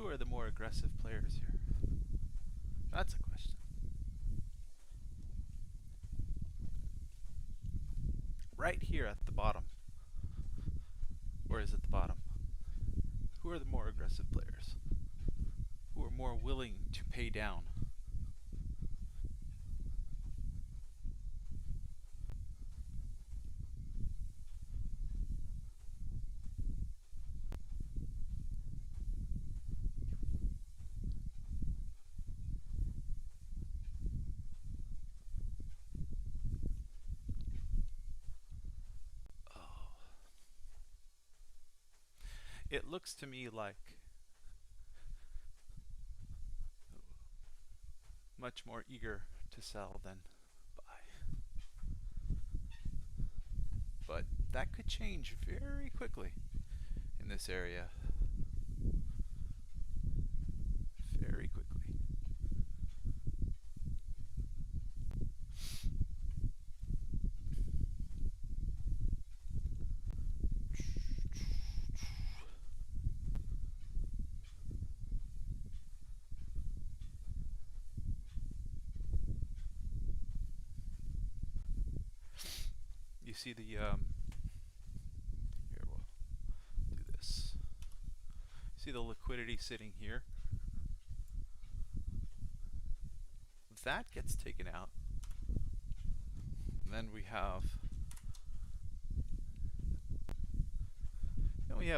Who are the more aggressive players here? That's a question. Right here at the bottom. Or is it the bottom? Who are the more aggressive players? Who are more willing to pay down? It looks to me like much more eager to sell than buy. But that could change very quickly in this area. Very quickly. You see the here, we'll do this. See the liquidity sitting here? That gets taken out. And then we have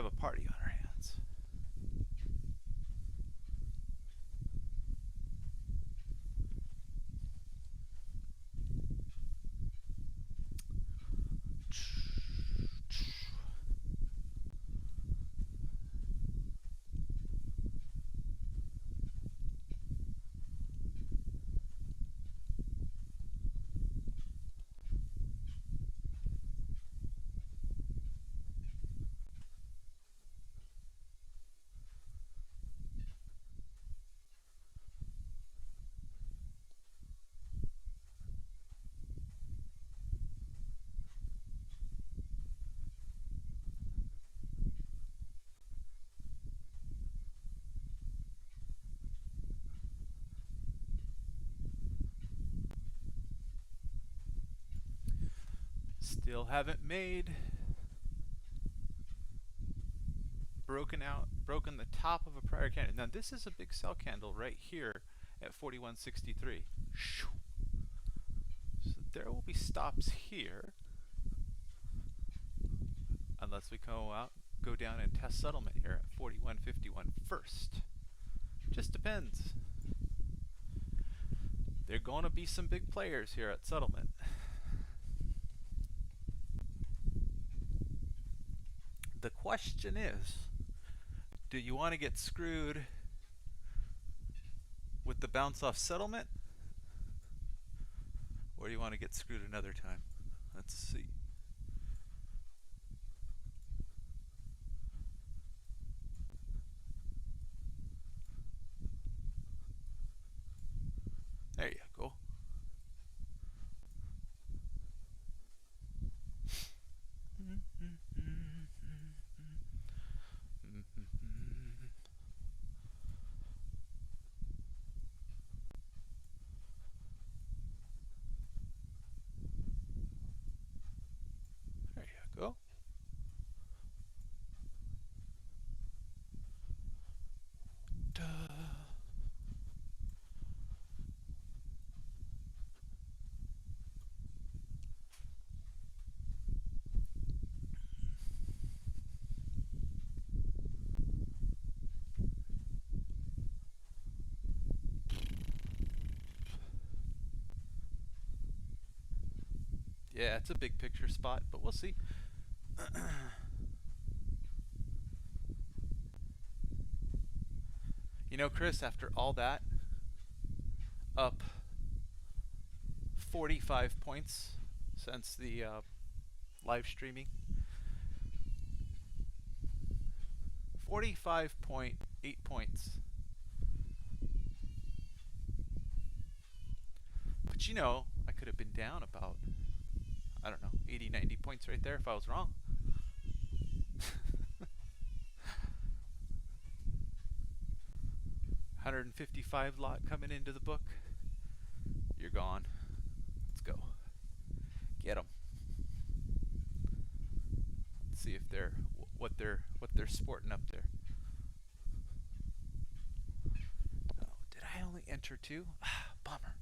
a party on our hands. Still haven't broken the top of a prior candle. Now this is a big sell candle right here at 41.63. So there will be stops here unless we go down and test settlement here at 41.51 first. Just depends. There are going to be some big players here at settlement. The question is, do you want to get screwed with the bounce off settlement, or do you want to get screwed another time? Let's see. There you go. There you go. Duh. Yeah, it's a big picture spot, but we'll see. You know, Chris, after all that, up 45 points since the live streaming. 45.8 points. But you know, I could have been down about, I don't know, 80, 90 points right there if I was wrong. 155 lot coming into the book. You're gone. Let's go. Get them. Let's see if they're what they're sporting up there. Oh, did I only enter 2? Bummer.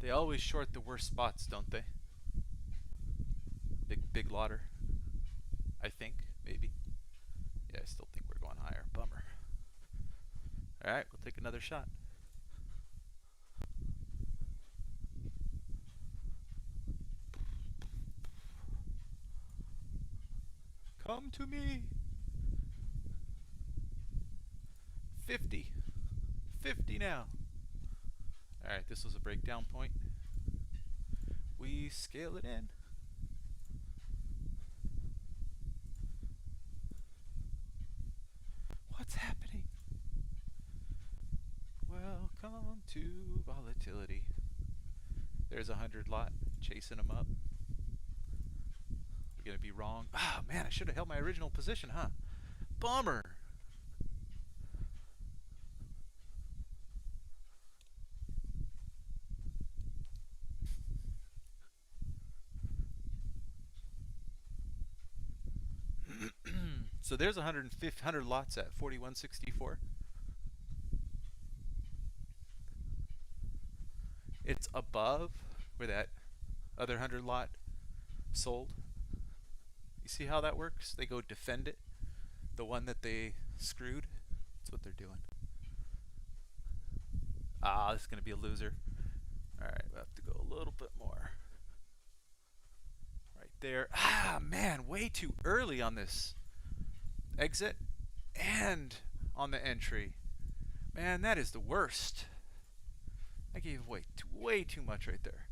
They always short the worst spots, don't they? Big lotter. I think, maybe. Yeah, I still think we're going higher. Bummer. Alright, we'll take another shot. Come to me. 50. 50 now. Alright, this was a breakdown point. We scale it in. What's happening? Welcome to Volatility. There's 100 lot, chasing them up. We're gonna be wrong. Ah, man, I should have held my original position, huh? Bummer. So there's 100 lots at 41.64. It's above where that other 100 lot sold. You see how that works? They go defend it. The one that they screwed. That's what they're doing. Ah, this is going to be a loser. Alright, we'll have to go a little bit more. Right there. Ah, man, way too early on this exit and on the entry. Man, that is the worst. I gave away way too much right there.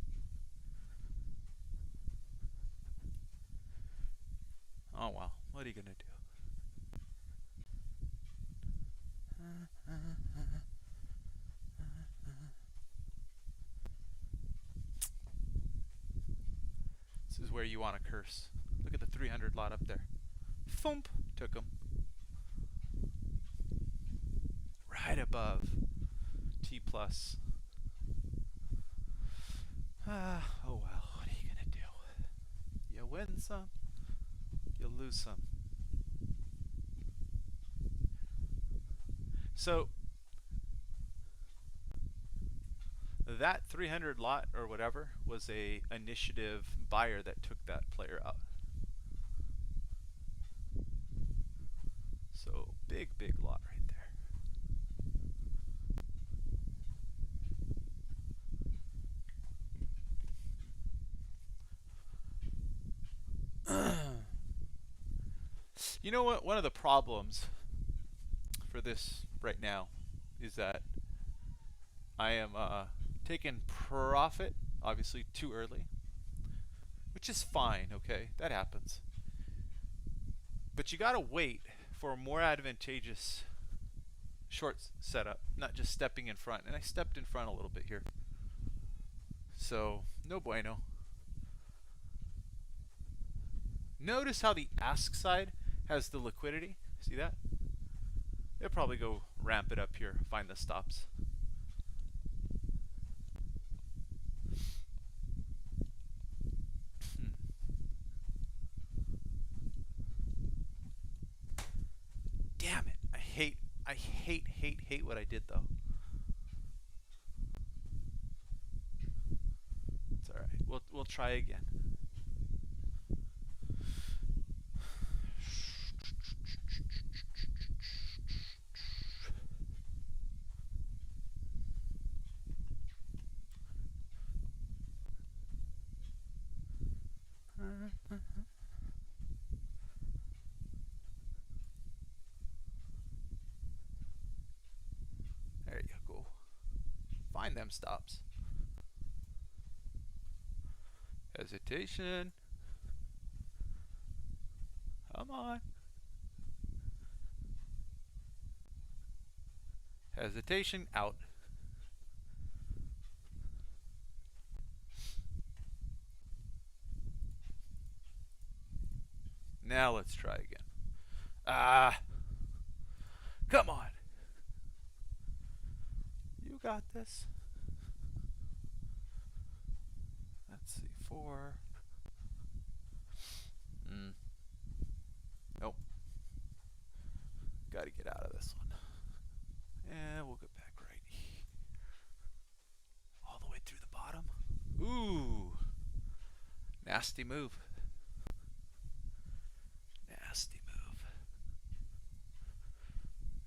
Oh well, what are you gonna do? This is where you want to curse. Look at the 300 lot up there. Thump, took him. Right above T plus. Oh well, what are you gonna do? You win some, you lose some. So that 300 lot or whatever was a initiative buyer that took that player out. So big lot right there. You know what? One of the problems for this right now is that I am taking profit, obviously too early, which is fine, okay? That happens. But you gotta wait for a more advantageous short setup, not just stepping in front. And I stepped in front a little bit here. So, no bueno. Notice how the ask side has the liquidity. See that? They'll probably go ramp it up here, find the stops. Damn it. I hate what I did though. It's alright. We'll try again. There you go. Find them stops. Hesitation. Come on. Hesitation, out. Now let's try again. Ah, come on. You got this. Let's see, 4. Nope. Got to get out of this one. And we'll get back right all the way through the bottom. Ooh, nasty move. Nasty move.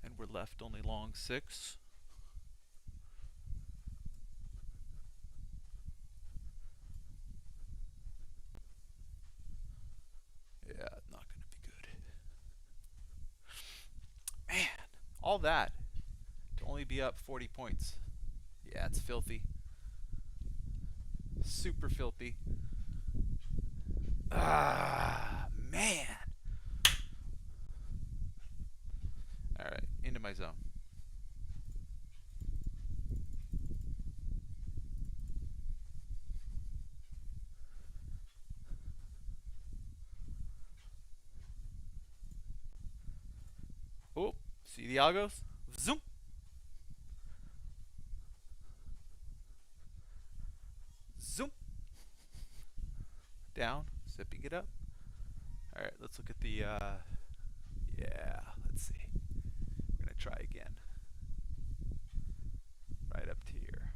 And we're left only long 6. Yeah, not going to be good. Man, all that to only be up 40 points. Yeah, it's filthy. Super filthy. Ah, man. All right, into my zone. Oh, see the algos? Zoom. Zoom. Down, zipping it up. All right, let's look at the, yeah, let's see. We're going to try again. Right up to here.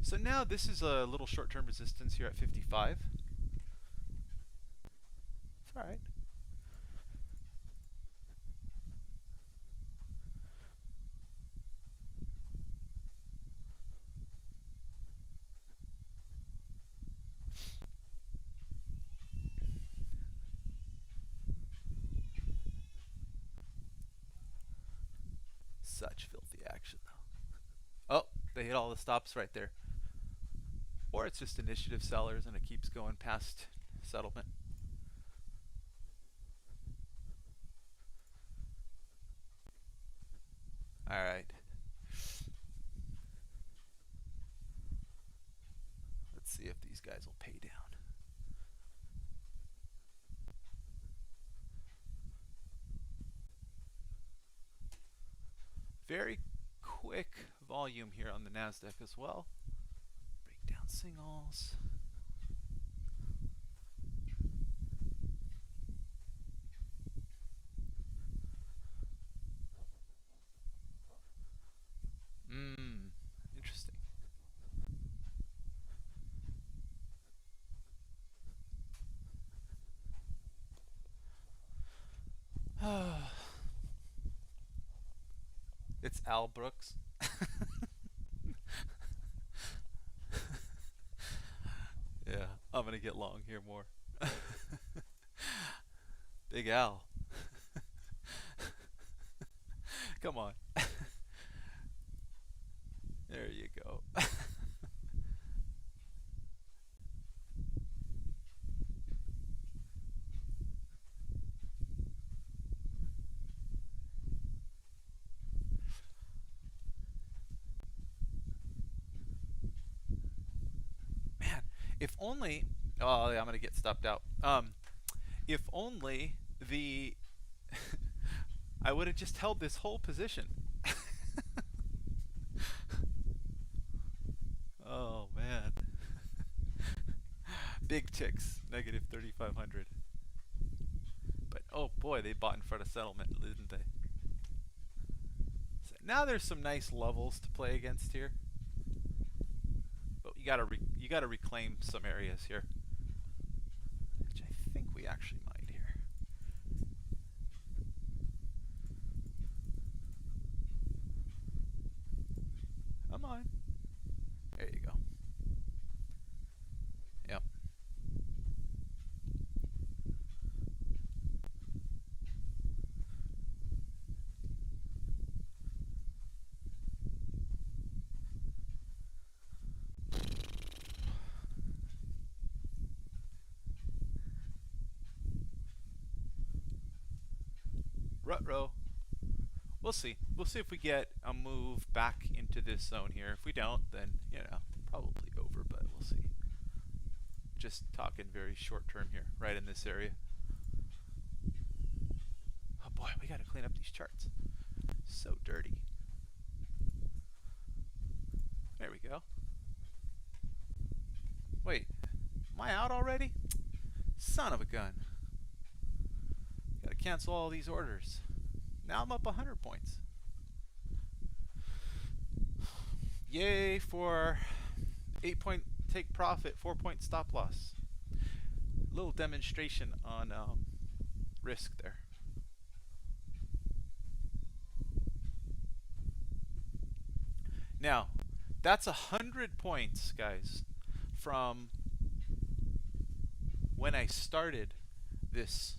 So now this is a little short-term resistance here at 55. It's all right. Such filthy action, though. Oh, they hit all the stops right there. Or it's just initiative sellers and it keeps going past settlement. All right. Let's see if these guys will pay down. Very quick volume here on the NASDAQ as well. Breakdown singles. Interesting. It's Al Brooks. Yeah, I'm gonna get long here more. Big Al. Come on. There you go. Man, if only, oh, yeah, I'm gonna get stopped out. If only the I would have just held this whole position. Oh man. Big ticks, negative 3,500. But oh boy, they bought in front of settlement, didn't they? So now there's some nice levels to play against here. But you gotta reclaim some areas here, which I think we actually might here. Come on. There you go. Yep. Ruh-roh. We'll see. We'll see if we get a move back into this zone here. If we don't, then, you know, probably over, but we'll see. Just talking very short term here, right in this area. Boy, we got to clean up these charts. So dirty. There we go. Wait, am I out already? Son of a gun. Got to cancel all these orders. Now I'm up 100 points. Yay for 8-point take profit, 4-point stop loss. Little demonstration on risk there. Now, that's 100 points, guys, from when I started this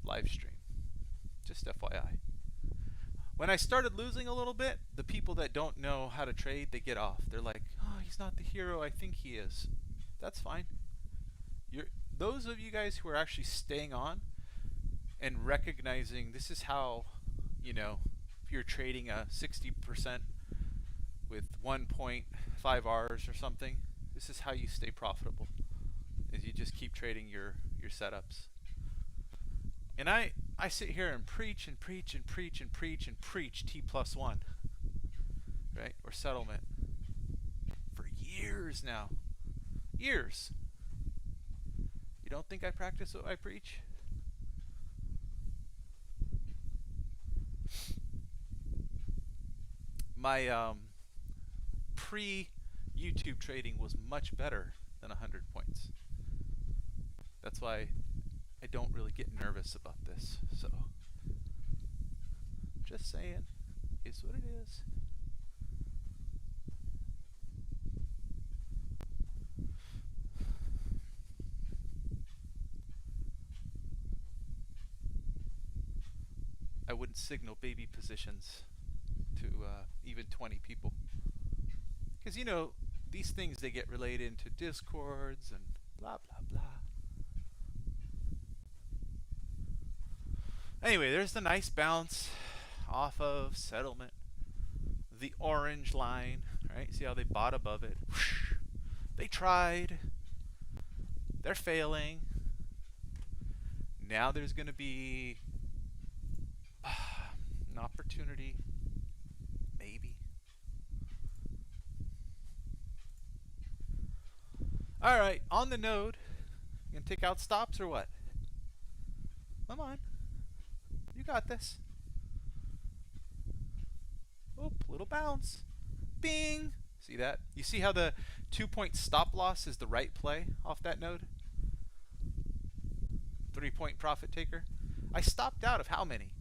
live stream. Just FYI. When I started losing a little bit, the people that don't know how to trade, they get off. They're like, oh, he's not the hero I think he is. That's fine. Those of you guys who are actually staying on and recognizing this is how, you know, if you're trading a 60% with 1.5 Rs or something, this is how you stay profitable, is you just keep trading your setups. And I sit here and preach and preach and preach and preach and preach T+1, right? Or settlement for years now. Years. You don't think I practice what I preach? My pre-YouTube trading was much better than 100 points. That's why I don't really get nervous about this. So, just saying, it's what it is. I wouldn't signal baby positions to even 20 people. Because, you know, these things, they get relayed into discords and blah, blah, blah. Anyway, there's the nice bounce off of settlement. The orange line, right? See how they bought above it? Whoosh. They tried. They're failing. Now there's going to be an opportunity. Maybe. All right, on the node. You going to take out stops or what? Come on. You got this. Oh, little bounce. Bing. See that? You see how the 2-point stop loss is the right play off that node? 3-point profit taker. I stopped out of how many?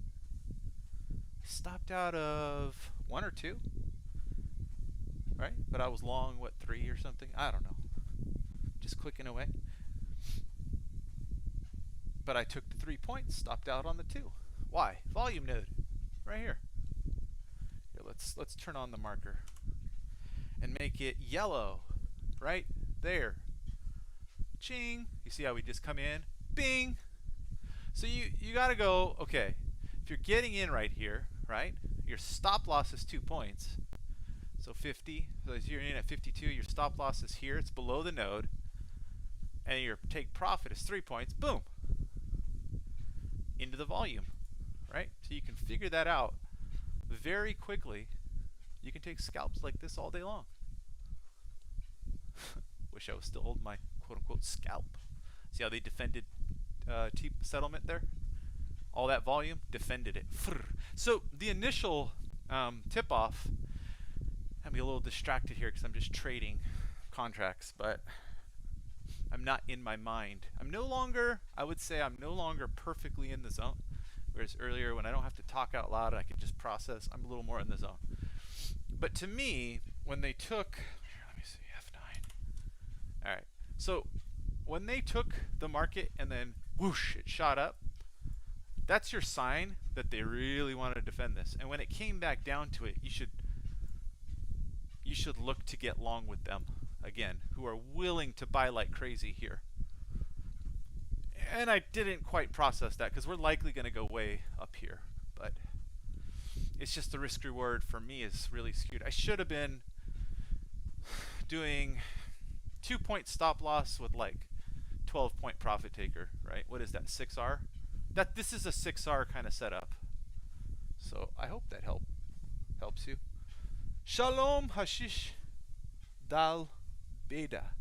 I stopped out of 1 or 2. Right? But I was long, what, 3 or something? I don't know. Just clicking away. But I took the 3 points, stopped out on the 2. Why? Volume node. Right here. Here, let's turn on the marker and make it yellow. Right there. Ching. You see how we just come in? Bing. So you got to go, okay, if you're getting in right here, right, your stop loss is 2 points. So 50, so as you're in at 52, your stop loss is here, it's below the node, and your take profit is 3 points, boom, into the volume, right? So you can figure that out very quickly. You can take scalps like this all day long. Wish I was still holding my quote-unquote scalp. See how they defended settlement there? All that volume, defended it. So the initial tip-off, I'm a little distracted here because I'm just trading contracts, but I'm not in my mind. I'm no longer, I would say I'm no longer perfectly in the zone. Whereas earlier when I don't have to talk out loud, I can just process, I'm a little more in the zone. But to me, when they took, let me see, F9. All right, so when they took the market and then whoosh, it shot up, that's your sign that they really want to defend this. And when it came back down to it, you should look to get long with them again, who are willing to buy like crazy here. And I didn't quite process that because we're likely going to go way up here, but it's just the risk reward for me is really skewed. I should have been doing 2-point stop loss with like 12-point profit taker, right? What is that, 6R? This is a 6R kind of setup. So I hope that helps you. Shalom hashish dal beda.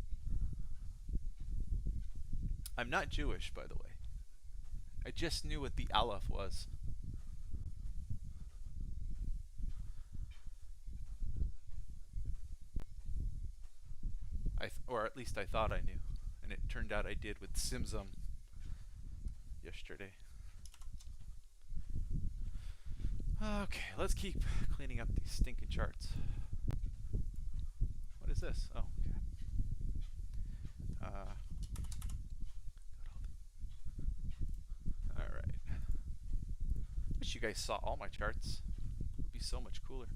I'm not Jewish, by the way. I just knew what the aleph was. Or at least I thought I knew. And it turned out I did with Simsum yesterday. Okay, let's keep cleaning up these stinking charts. What is this? Oh, okay. Alright. Wish you guys saw all my charts. It would be so much cooler.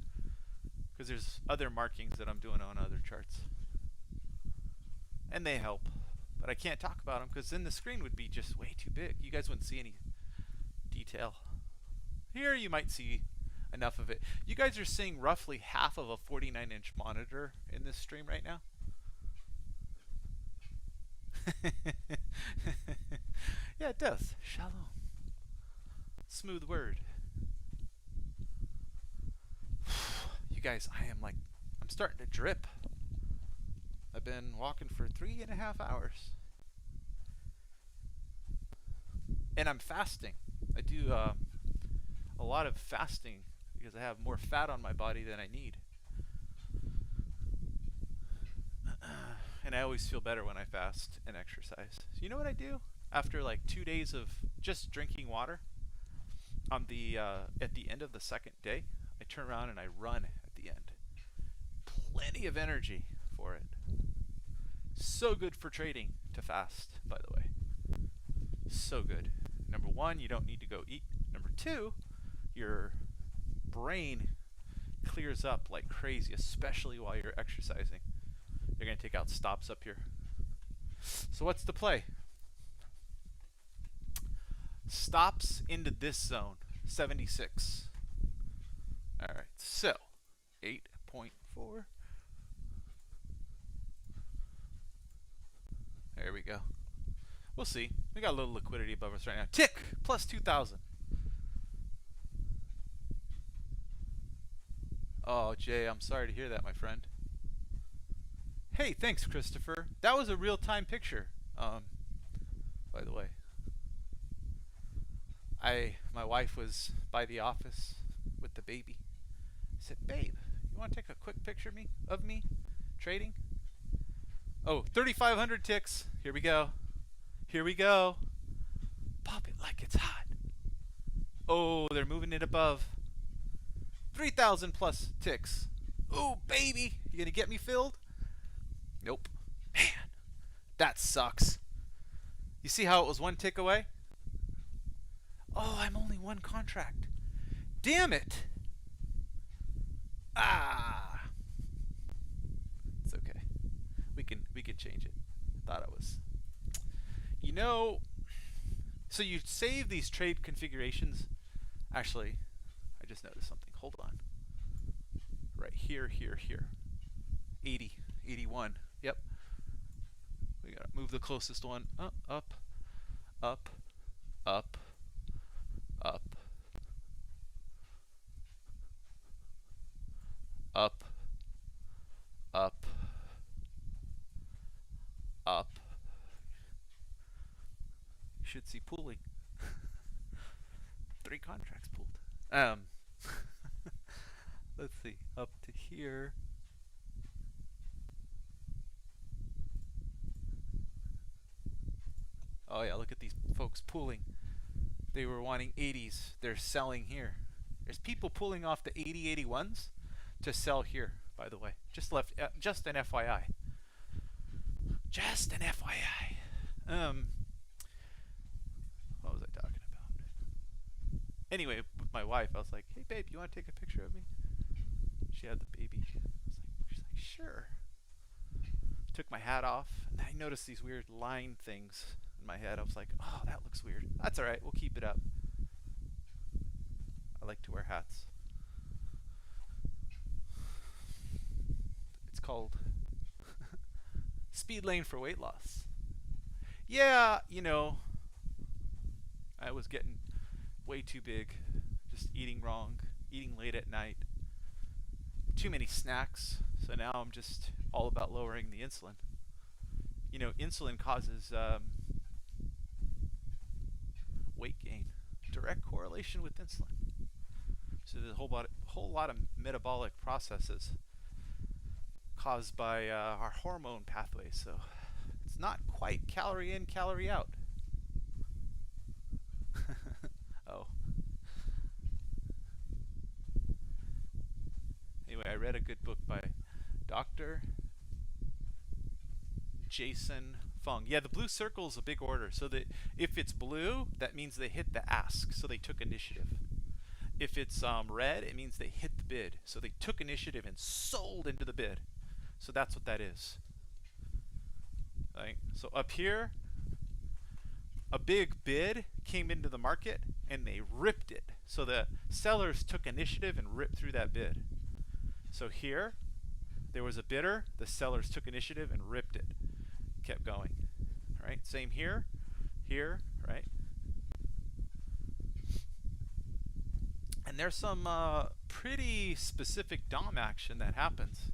Because there's other markings that I'm doing on other charts. And they help. But I can't talk about them because then the screen would be just way too big. You guys wouldn't see any detail. Here you might see enough of it. You guys are seeing roughly half of a 49-inch monitor in this stream right now. Yeah, it does. Shalom. Smooth word. You guys, I'm starting to drip. I've been walking for 3.5 hours. And I'm fasting. I do a lot of fasting because I have more fat on my body than I need. And I always feel better when I fast and exercise. So you know what I do? After like 2 days of just drinking water, at the end of the second day, I turn around and I run at the end. Plenty of energy for it. So good for trading to fast, by the way. So good. Number one, you don't need to go eat. Number two, your brain clears up like crazy, especially while you're exercising. You're going to take out stops up here. So what's the play? Stops into this zone, 76. All right, so 8.4. There we go. We'll see. We got a little liquidity above us right now. Tick! Plus 2,000. Oh, Jay, I'm sorry to hear that, my friend. Hey, thanks, Christopher. That was a real-time picture, by the way. My wife was by the office with the baby. I said, babe, you want to take a quick picture of me trading? Oh, 3,500 ticks. Here we go. Here we go. Pop it like it's hot. Oh, they're moving it above. 3,000 plus ticks. Oh, baby. You going to get me filled? Nope. Man, that sucks. You see how it was one tick away? Oh, I'm only one contract. Damn it. Ah. It's okay. We can change it. Thought I was. You know, so you save these trade configurations. Actually, I just noticed something. Hold on. Right here, here, here. 80, 81. Yep. We gotta move the closest one. Up, up, up, up, up, up, up. You should see pooling. 3 contracts pooled. Let's see. Up to here. Oh yeah, look at these folks pooling. They were wanting 80s. They're selling here. There's people pulling off the 80, 81s to sell here, by the way. Just an FYI. Just an FYI. What was I talking about? Anyway, with my wife, I was like, hey babe, you want to take a picture of me? She had the baby. She's like, sure. Took my hat off, and I noticed these weird line things in my head. I was like, oh, that looks weird. That's all right. We'll keep it up. I like to wear hats. It's called speed lane for weight loss. Yeah, you know, I was getting way too big, just eating wrong, eating late at night, too many snacks. So now I'm just all about lowering the insulin. You know, insulin causes weight gain, direct correlation with insulin. So there's a whole lot of metabolic processes caused by our hormone pathways. So it's not quite calorie in, calorie out. Oh. Anyway, I read a good book by Dr. Jason Fung. Yeah, the blue circle is a big order. So that if it's blue, that means they hit the ask, so they took initiative. If it's red, it means they hit the bid, so they took initiative and sold into the bid. So that's what that is. Right? So up here, a big bid came into the market and they ripped it. So the sellers took initiative and ripped through that bid. So here, there was a bidder, the sellers took initiative and ripped it. Kept going. Right? Same here, right? And there's some pretty specific DOM action that happens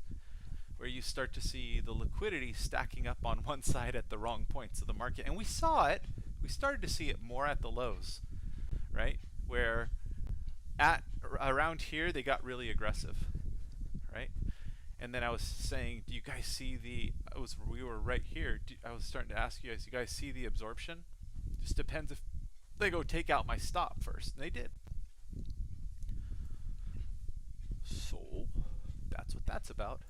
where you start to see the liquidity stacking up on one side at the wrong points of the market. And we saw it, we started to see it more at the lows, right? Where at around here, they got really aggressive, right? And then I was saying, do you guys see we were right here. I was starting to ask you guys see the absorption? Just depends if they go take out my stop first. And they did. So that's what that's about.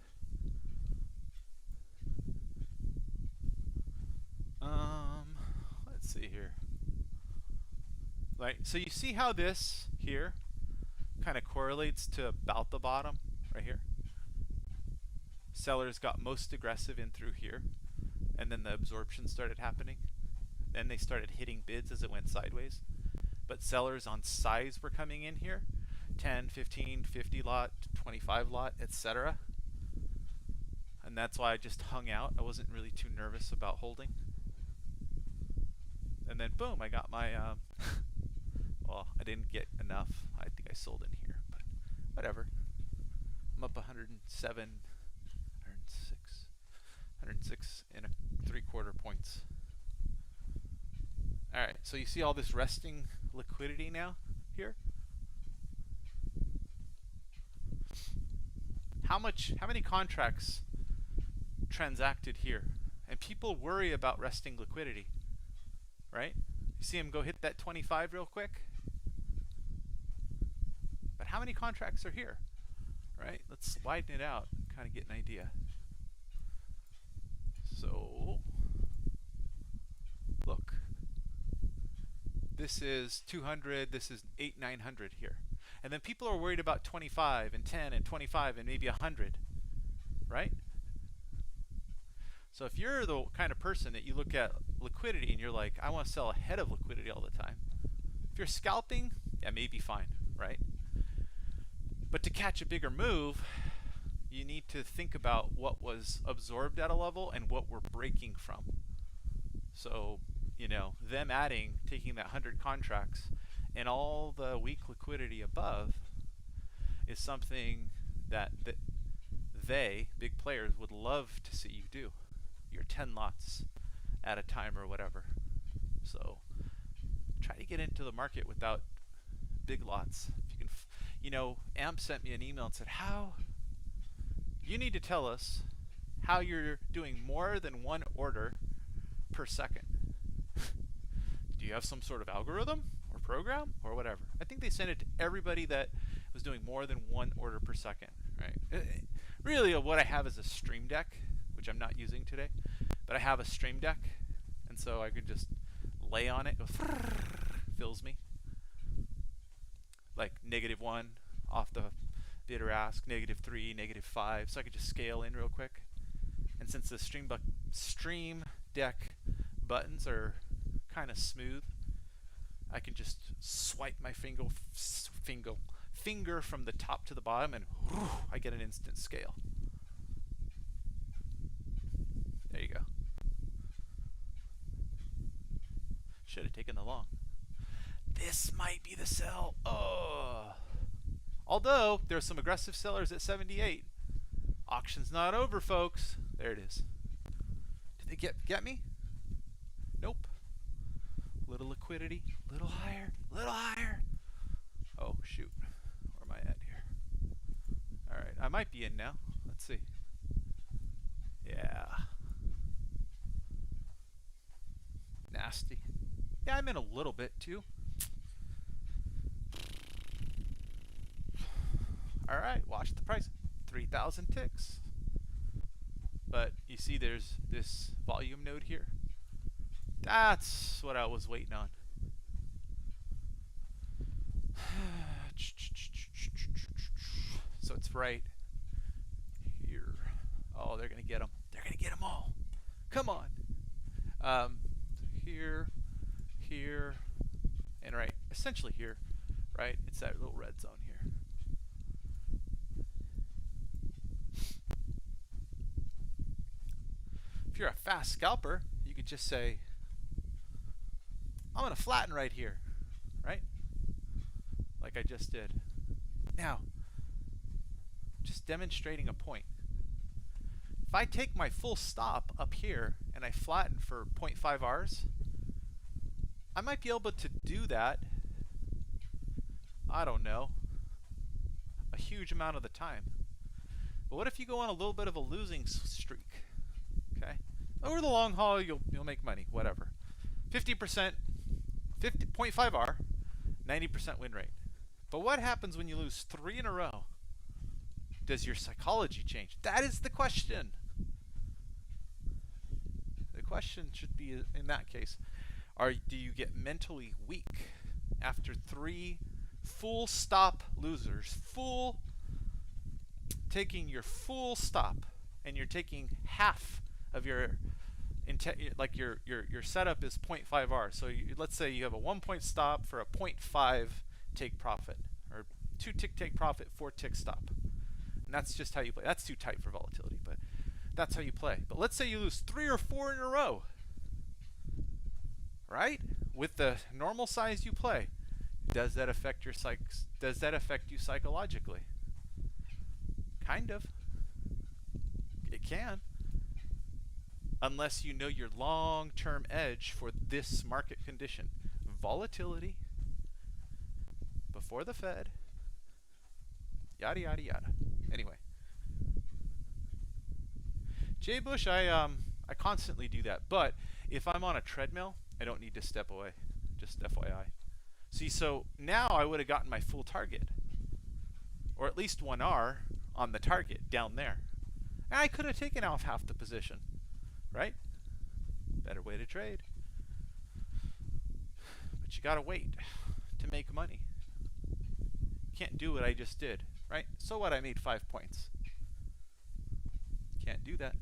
Let's see here. Right, so you see how this here kind of correlates to about the bottom right here. Sellers got most aggressive in through here, and then the absorption started happening. Then they started hitting bids as it went sideways. But sellers on size were coming in here, 10, 15, 50 lot, 25 lot, etc. And that's why I just hung out. I wasn't really too nervous about holding. And then boom, I got my, well, I didn't get enough. I think I sold in here, but whatever. I'm up 107, 106 and 3/4 points. All right, so you see all this resting liquidity now here? How many contracts transacted here? And people worry about resting liquidity, right? You see them go hit that 25 real quick? But how many contracts are here, right? Let's widen it out and kind of get an idea. So, look. This is 200, this is 800, 900 here. And then people are worried about 25 and 10 and 25 and maybe 100, right? So if you're the kind of person that you look at liquidity and you're like, I want to sell ahead of liquidity all the time. If you're scalping, yeah, maybe fine, right? But to catch a bigger move, you need to think about what was absorbed at a level and what we're breaking from. So, you know, them taking that 100 contracts and all the weak liquidity above is something that they, big players, would love to see you do. Your 10 lots at a time or whatever. So try to get into the market without big lots. If you can, you know, AMP sent me an email and said, you need to tell us how you're doing more than one order per second. Do you have some sort of algorithm or program or whatever? I think they sent it to everybody that was doing more than one order per second, right? Really what I have is a stream deck, which I'm not using today, but I have a stream deck, and so I could just lay on it, go fills me. Like -1 off the bid or ask, -3, -5, so I could just scale in real quick. And since the stream deck buttons are kind of smooth, I can just swipe my finger from the top to the bottom, and I get an instant scale. There you go. Should have taken the long. This might be the sell. Oh. Although there's some aggressive sellers at 78. Auction's not over, folks. There it is. Did they get me? Nope. Little liquidity, little higher, little higher. Oh shoot. Where am I at here? All right, I might be in now. Let's see. Yeah. Nasty. Yeah, I'm in a little bit too. All right, watch the price. 3,000 ticks. But you see there's this volume node here. That's what I was waiting on. So it's right here. Oh, they're going to get them. They're going to get them all. Come on. Here, here, and right. Essentially here, right? It's that little red zone here. If you're a fast scalper, you could just say, I'm going to flatten right here, right? Like I just did. Now, just demonstrating a point. If I take my full stop up here and I flatten for 0.5 Rs, I might be able to do that, I don't know, a huge amount of the time. But what if you go on a little bit of a losing streak? Okay, over the long haul, you'll make money, whatever. 50%, 0.5 R, 90% win rate. But what happens when you lose 3 in a row? Does your psychology change? That is the question. The question should be, in that case, do you get mentally weak after 3 full stop losers? Taking your full stop, and you're taking half of your like your setup is 0.5 R. So let's say you have a 1 point stop for a 0.5 take profit, or 2 tick take profit, 4 tick stop. And that's just how you play. That's too tight for volatility, but that's how you play. But let's say you lose 3 or 4 in a row, right? With the normal size you play, does that affect your does that affect you psychologically? Kind of. It can. Unless you know your long-term edge for this market condition. Volatility before the Fed. Yada yada yada. Anyway. Jay Bush, I constantly do that, but if I'm on a treadmill, I don't need to step away. Just FYI. See, so now I would have gotten my full target, or at least 1 R on the target down there. And I could have taken off half the position, right? Better way to trade. But you gotta wait to make money. Can't do what I just did, right? So what? I made 5 points. Can't do that.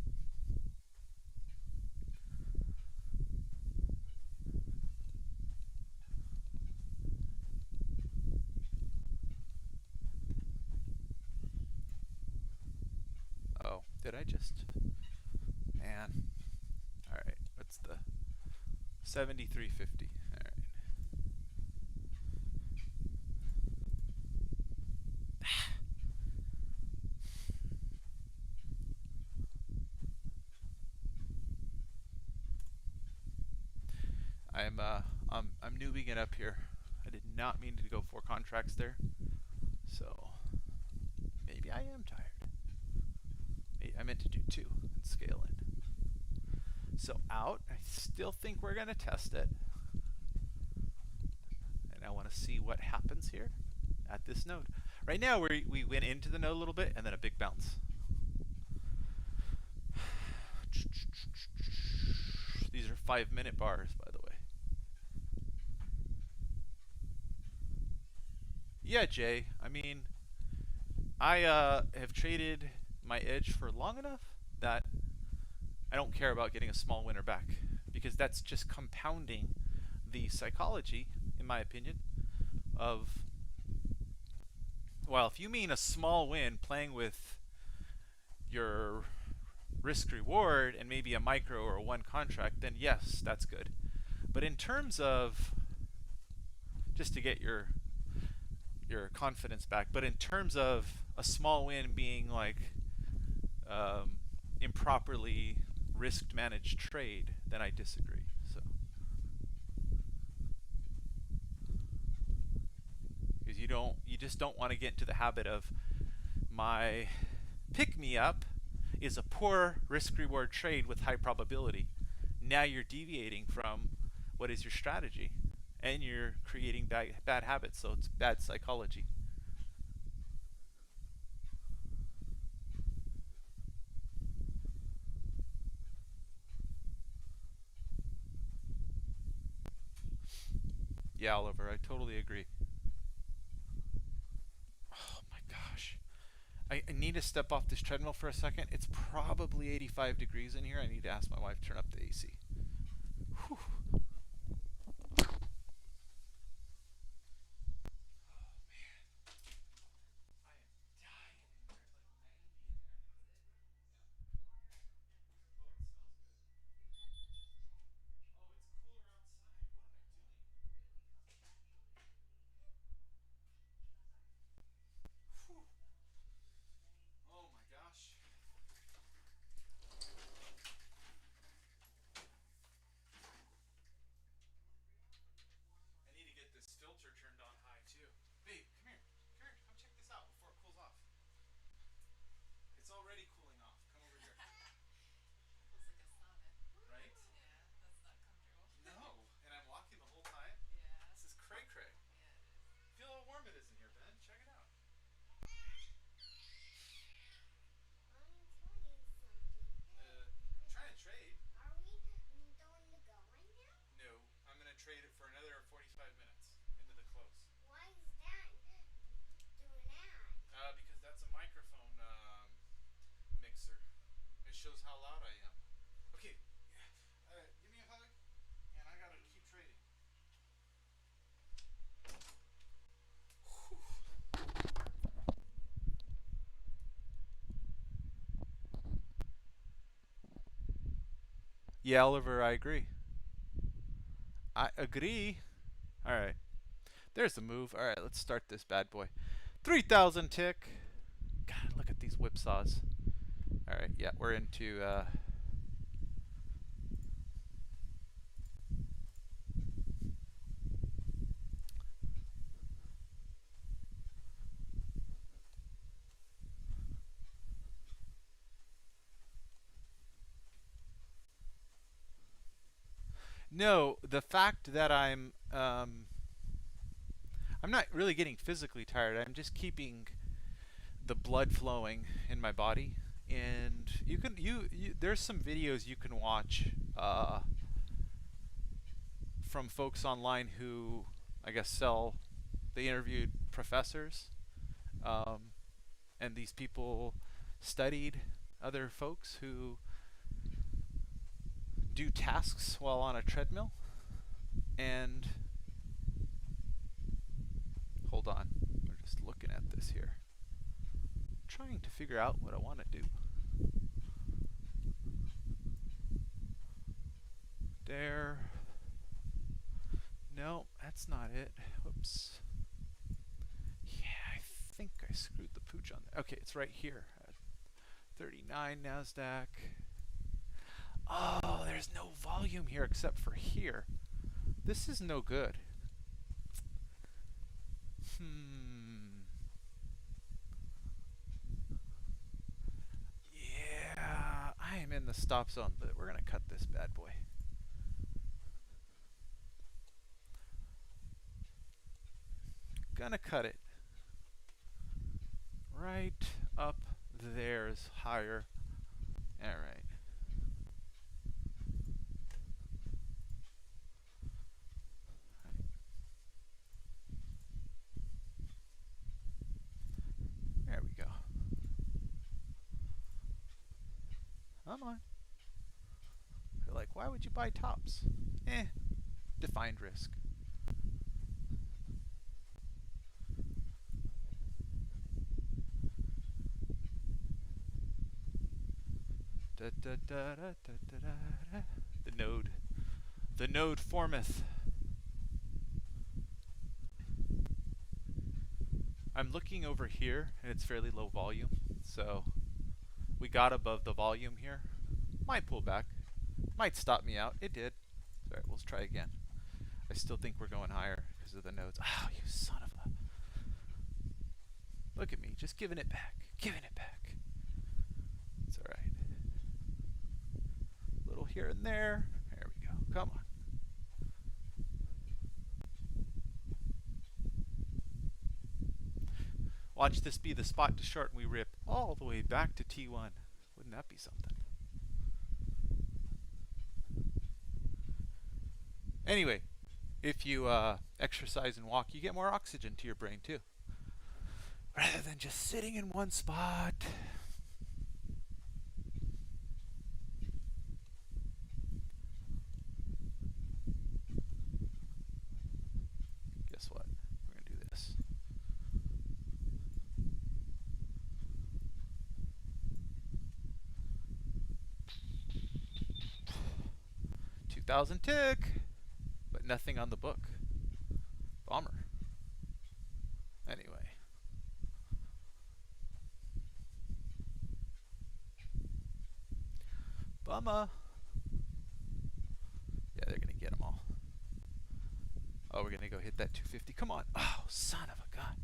Oh, did I just? Man. All right. What's the 73.50? All right. I'm noobing it up here. I did not mean to go 4 contracts there, so maybe I am tired. I meant to do 2 and scale in. So out. I still think we're gonna test it, and I want to see what happens here at this node. Right now we went into the node a little bit and then a big bounce. These are 5-minute bars, by the way. Yeah, Jay. I mean, I have traded my edge for long enough that I don't care about getting a small winner back, because that's just compounding the psychology, in my opinion, of, well, if you mean a small win playing with your risk reward and maybe a micro or a 1 contract, then yes, that's good. But in terms of just to get your confidence back. But in terms of a small win being like improperly risk managed trade, then I disagree. So because you just don't want to get into the habit of my pick me up is a poor risk reward trade with high probability. Now you're deviating from what is your strategy, and you're creating bad habits, so it's bad psychology. Yeah, Oliver, I totally agree. Oh my gosh. I need to step off this treadmill for a second. It's probably 85 degrees in here. I need to ask my wife to turn up the AC. Whew. Oh my gosh. I need to get this filter turned on high too. Babe, come here. Come here. Come check this out before it cools off. It's already cooling off. Come over here. Feels like a sauna. Right? Yeah, that's not comfortable. No. And I'm walking the whole time. Yeah. This is cray cray. Yeah, it is. Feel how warm it is in here, Ben. Check it out. Let me tell you something. I'm trying to trade. Are we going to go right now? No. I'm going to trade it for another 45 minutes into the close. Why is that doing that? Because that's a microphone mixer. It shows how loud I am. Okay. Give me a hug. And I got to keep trading. Yeah, Oliver, I agree. I agree. All right. There's the move. All right, let's start this bad boy. 3,000 tick. God, look at these whipsaws. All right, yeah, we're into no, the fact that I'm not really getting physically tired. I'm just keeping the blood flowing in my body. And there's some videos you can watch from folks online who I guess they interviewed professors, and these people studied other folks who do tasks while on a treadmill. And hold on, we're just looking at this here, trying to figure out what I want to do. There. No, that's not it. Whoops. Yeah, I think I screwed the pooch on there. Okay, it's right here. 39 NASDAQ. Oh, there's no volume here except for here. This is no good. Yeah, I am in the stop zone, but we're going to cut this bad boy. Gonna cut it. Right up there is higher. All right. There we go. Come on. They're like, why would you buy tops? Defined risk. Da, da, da, da, da, da, da. The node formeth. I'm looking over here, and it's fairly low volume. So we got above the volume here. Might pull back. Might stop me out. It did. All right, we'll try again. I still think we're going higher because of the nodes. Oh, you son of a... Look at me, just giving it back. Giving it back. It's all right. A little here and there. There we go. Come on. Watch this be the spot to short and we rip all the way back to T1. Wouldn't that be something? Anyway, if you exercise and walk, you get more oxygen to your brain too. Rather than just sitting in one spot. Guess what? We're going to do this. $2,000 tick, but nothing on the book. Bummer. Anyway. Bummer. Yeah, they're going to get them all. Oh, we're going to go hit that 250. Come on. Oh, son of a gun.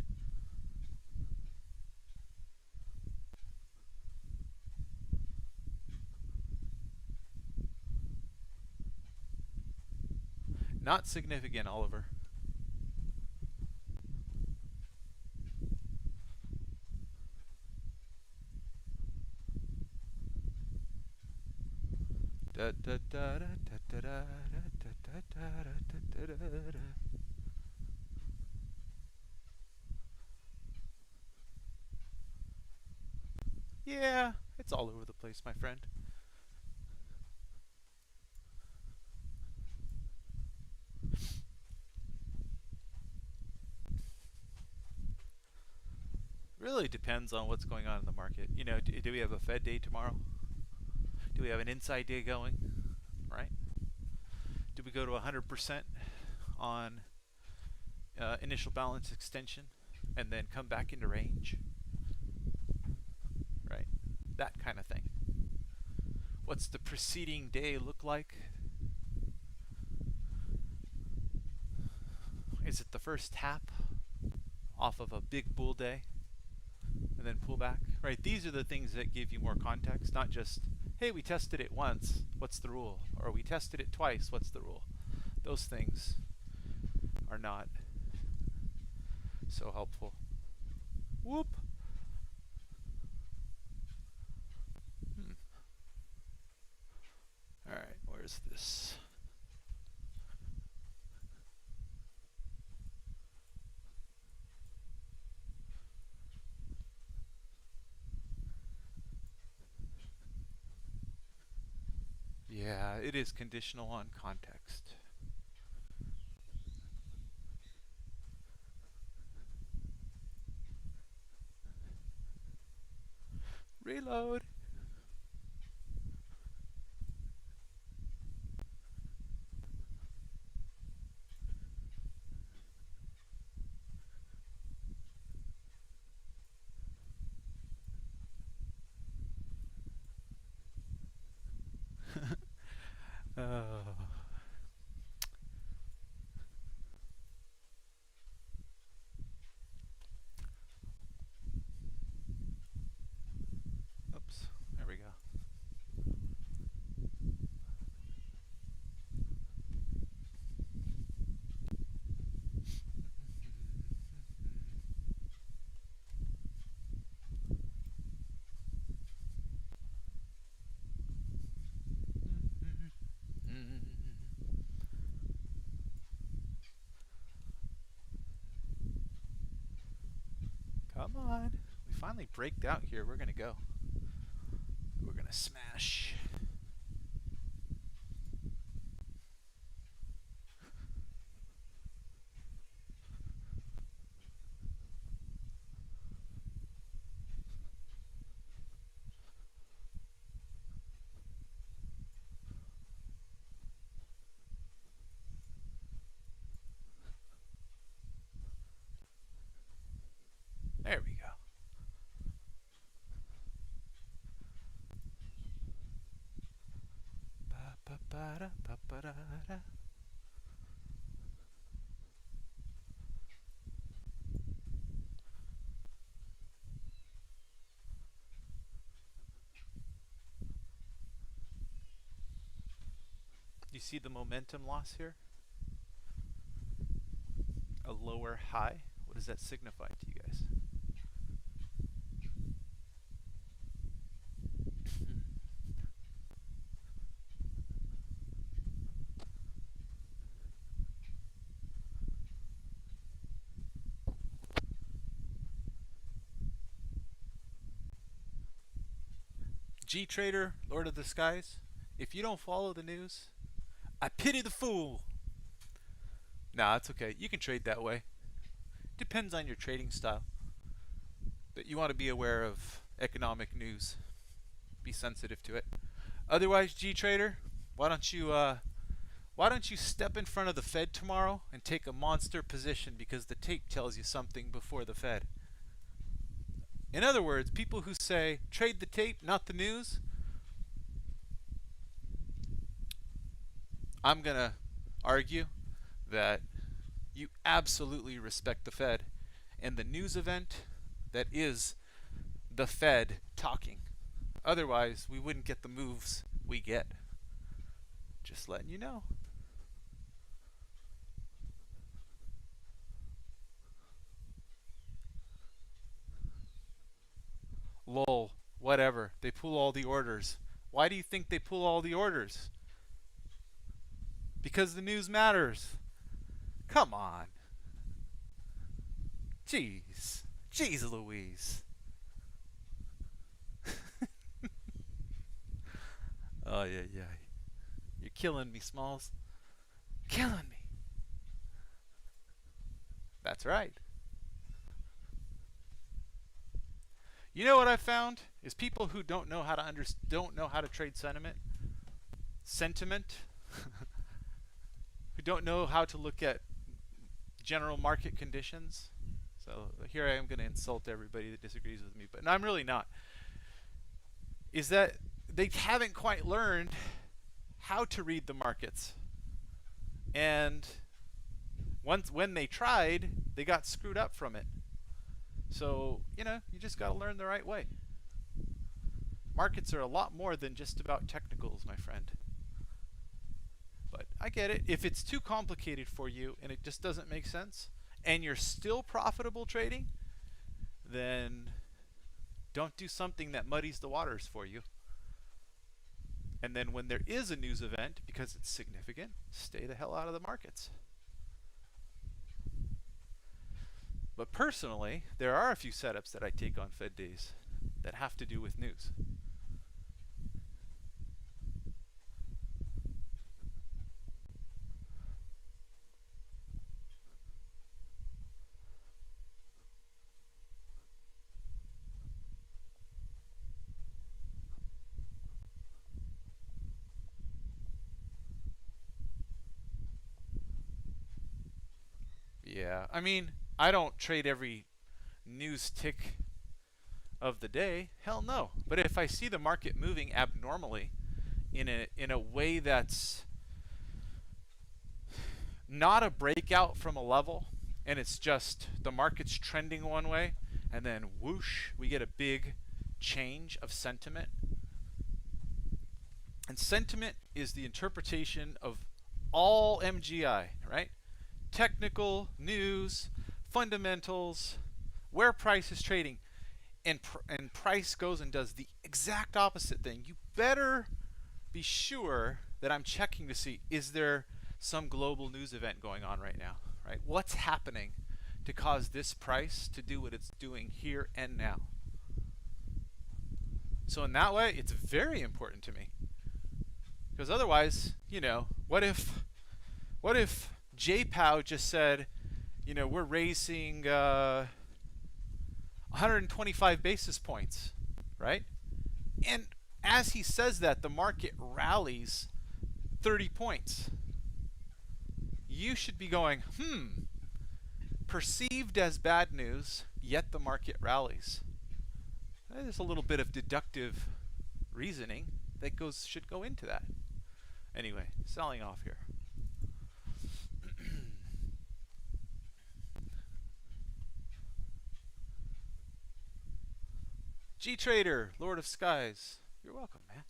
Not significant, Oliver. Yeah, it's all over the place, my friend. Really depends on what's going on in the market. You know, do we have a Fed day tomorrow? Do we have an inside day going? Right? Do we go to 100% on initial balance extension and then come back into range? Right? That kind of thing. What's the preceding day look like? Is it the first tap off of a big bull day and then pull back? Right? These are the things that give you more context, not just, hey, we tested it once, what's the rule? Or we tested it twice, what's the rule? Those things are not so helpful. Whoop! Alright, where's this? Yeah, it is conditional on context. Reload. Oh. Oops, there we go. Come on. We finally braked out here. We're going to go. We're going to smash. You see the momentum loss here? A lower high? What does that signify to you guys? G Trader, Lord of the Skies, if you don't follow the news, I pity the fool. Nah, it's okay. You can trade that way. Depends on your trading style. But you want to be aware of economic news. Be sensitive to it. Otherwise, G Trader, why don't you step in front of the Fed tomorrow and take a monster position because the tape tells you something before the Fed. In other words, people who say trade the tape, not the news, I'm going to argue that you absolutely respect the Fed and the news event that is the Fed talking. Otherwise, we wouldn't get the moves we get. Just letting you know. Lol, whatever. They pull all the orders. Why do you think they pull all the orders? Because the news matters. Come on. Jeez. Jeez Louise. Oh, yeah, yeah. You're killing me, Smalls. Killing me. That's right. You know what I've found is people who don't know how to trade sentiment, who don't know how to look at general market conditions. So here I am going to insult everybody that disagrees with me, but I'm really not. Is that they haven't quite learned how to read the markets, and when they tried, they got screwed up from it. So, you just got to learn the right way. Markets are a lot more than just about technicals, my friend. But I get it. If it's too complicated for you and it just doesn't make sense, and you're still profitable trading, then don't do something that muddies the waters for you. And then when there is a news event, because it's significant, stay the hell out of the markets. But personally, there are a few setups that I take on Fed days that have to do with news. Yeah, I mean, I don't trade every news tick of the day. Hell no. But if I see the market moving abnormally in a way that's not a breakout from a level, and it's just the market's trending one way, and then whoosh, we get a big change of sentiment. And sentiment is the interpretation of all MGI, right? Technical, news, fundamentals, where price is trading, and price goes and does the exact opposite thing. You better be sure that I'm checking to see, is there some global news event going on right now, right? What's happening to cause this price to do what it's doing here and now? So in that way, it's very important to me. Because otherwise, what if JPOW just said, we're raising 125 basis points, right? And as he says that, the market rallies 30 points. You should be going, perceived as bad news, yet the market rallies. There's a little bit of deductive reasoning that should go into that. Anyway, selling off here. G Trader, Lord of Skies. You're welcome, man.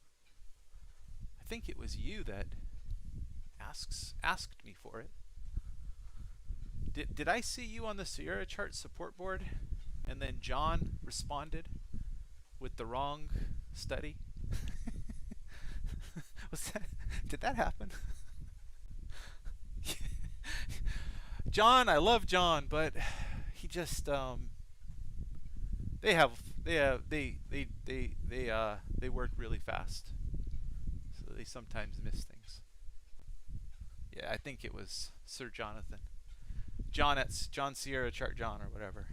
I think it was you that asked me for it. Did I see you on the Sierra chart support board, and then John responded with the wrong study? Did that happen? John, I love John, but he just they work really fast, so they sometimes miss things. Yeah, I think it was Sir Jonathan, John Sierra Chart John or whatever.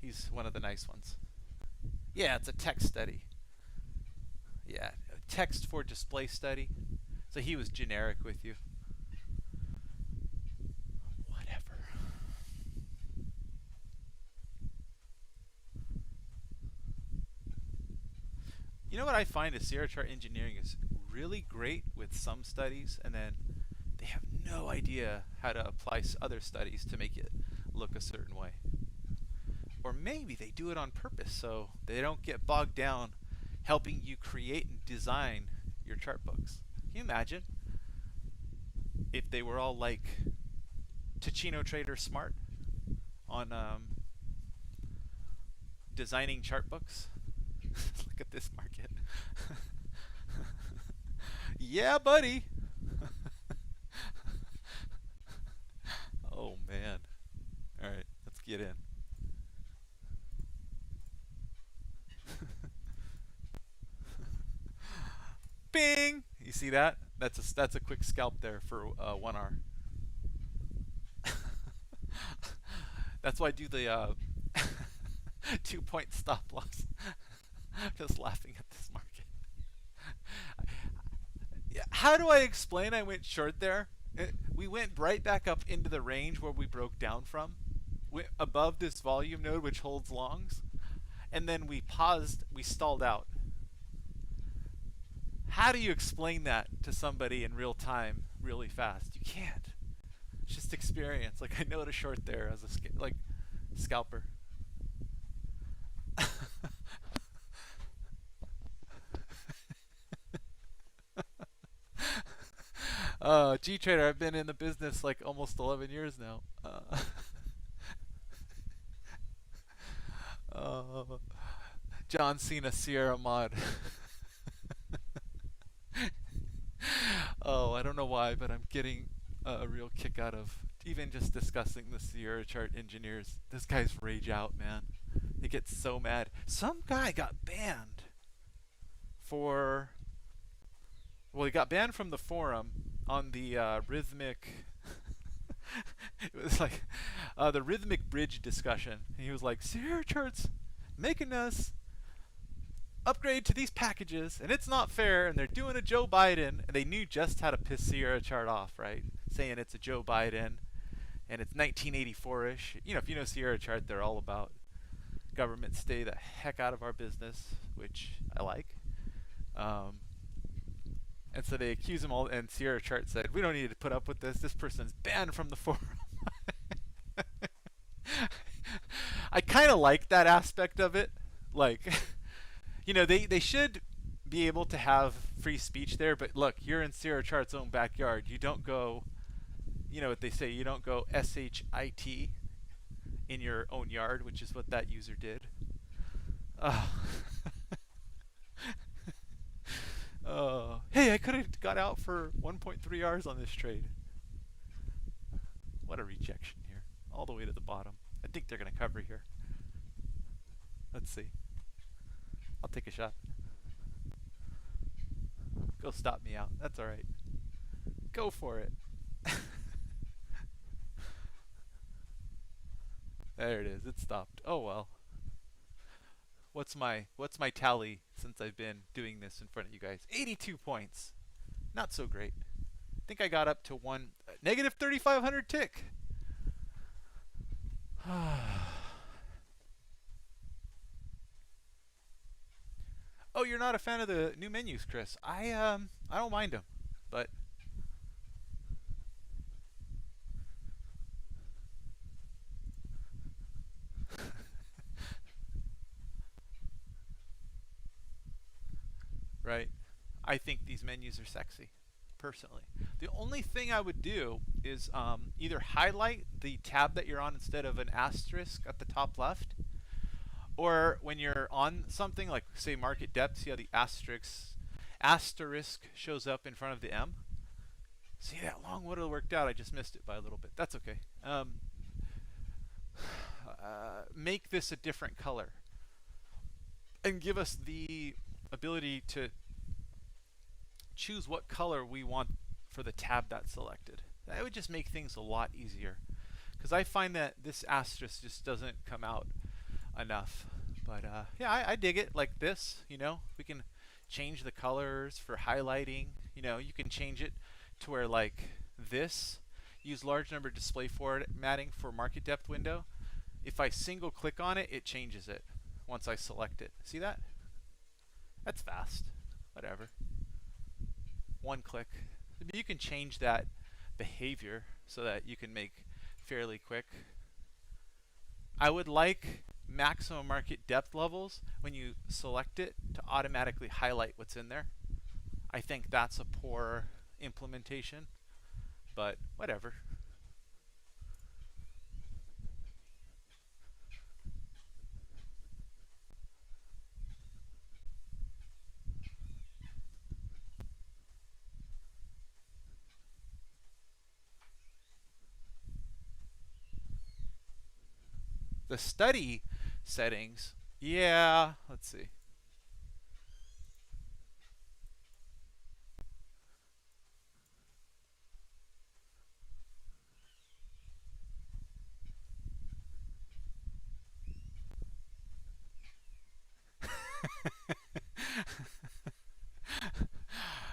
He's one of the nice ones. Yeah, it's a text study. Yeah, text for display study. So he was generic with you. Whatever. You know what I find is Sierra chart engineering is really great with some studies, and then they have no idea how to apply other studies to make it look a certain way. Or maybe they do it on purpose so they don't get bogged down helping you create and design your chart books. Can you imagine if they were all like Ticino Trader Smart on designing chart books? Look at this market. Yeah, buddy. Oh, man. All right, let's get in. Bing! You see that? That's a quick scalp there for 1R. That's why I do the 2-point stop loss. I'm just laughing at this market. Yeah, how do I explain I went short there? We went right back up into the range where we broke down from, above this volume node which holds longs, and then we paused, we stalled out. How do you explain that to somebody in real time really fast? You can't. It's just experience. Like, I know to short there as a scalper. G Trader, I've been in the business like almost 11 years now. John Cena Sierra mod. Oh, I don't know why, but I'm getting a real kick out of even just discussing the Sierra chart engineers. This guy's rage out, man. They get so mad. Some guy got banned for. Well, he got banned from the forum on the rhythmic. It was like the rhythmic bridge discussion. He was like, Sierra charts making us upgrade to these packages, and it's not fair, and they're doing a Joe Biden, and they knew just how to piss Sierra chart off, right? Saying it's a Joe Biden, and it's 1984-ish. You know, if you know Sierra chart, they're all about government stay the heck out of our business, which I like. And so they accuse him all, and Sierra chart said, we don't need to put up with this. This person's banned from the forum. I kind of like that aspect of it. Like, you know, they should be able to have free speech there, but look, you're in Sierra Chart's own backyard. You don't go, you know what they say, you don't go SHIT in your own yard, which is what that user did. Hey, I could have got out for 1.3 Rs on this trade. What a rejection here. All the way to the bottom. I think they're going to cover here. Let's see. I'll take a shot. Go stop me out. That's all right. Go for it. There it is. It stopped. Oh well. What's my tally since I've been doing this in front of you guys? 82 points. Not so great. I think I got up to negative 3,500 tick. Oh, you're not a fan of the new menus, Chris. I don't mind them. but right. I think these menus are sexy, personally. The only thing I would do is either highlight the tab that you're on instead of an asterisk at the top left, or when you're on something like, say, market depth, see how the asterisk shows up in front of the M? See, that long would have worked out. I just missed it by a little bit. That's okay. Make this a different color and give us the ability to choose what color we want for the tab that's selected. That would just make things a lot easier, because I find that this asterisk just doesn't come out enough. But yeah, I dig it like this. You know, we can change the colors for highlighting. You know, you can change it to where, like this, use large number display formatting for market depth window. If I single click on it, it changes it once I select it. See that? That's fast. Whatever. One click. You can change that behavior so that you can make fairly quick. I would like maximum market depth levels when you select it to automatically highlight what's in there. I think that's a poor implementation, but whatever. The study settings, yeah, let's see.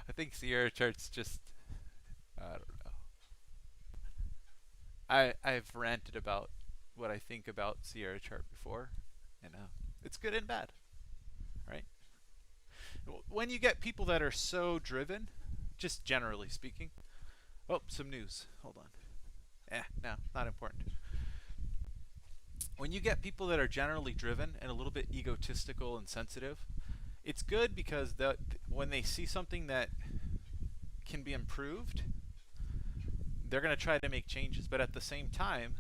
I think Sierra charts just, I don't know. I've ranted about what I think about Sierra chart before, and it's good and bad, right? When you get people that are so driven, just generally speaking. Oh, some news. Hold on. No, not important. When you get people that are generally driven and a little bit egotistical and sensitive, it's good because when they see something that can be improved, they're going to try to make changes. But at the same time,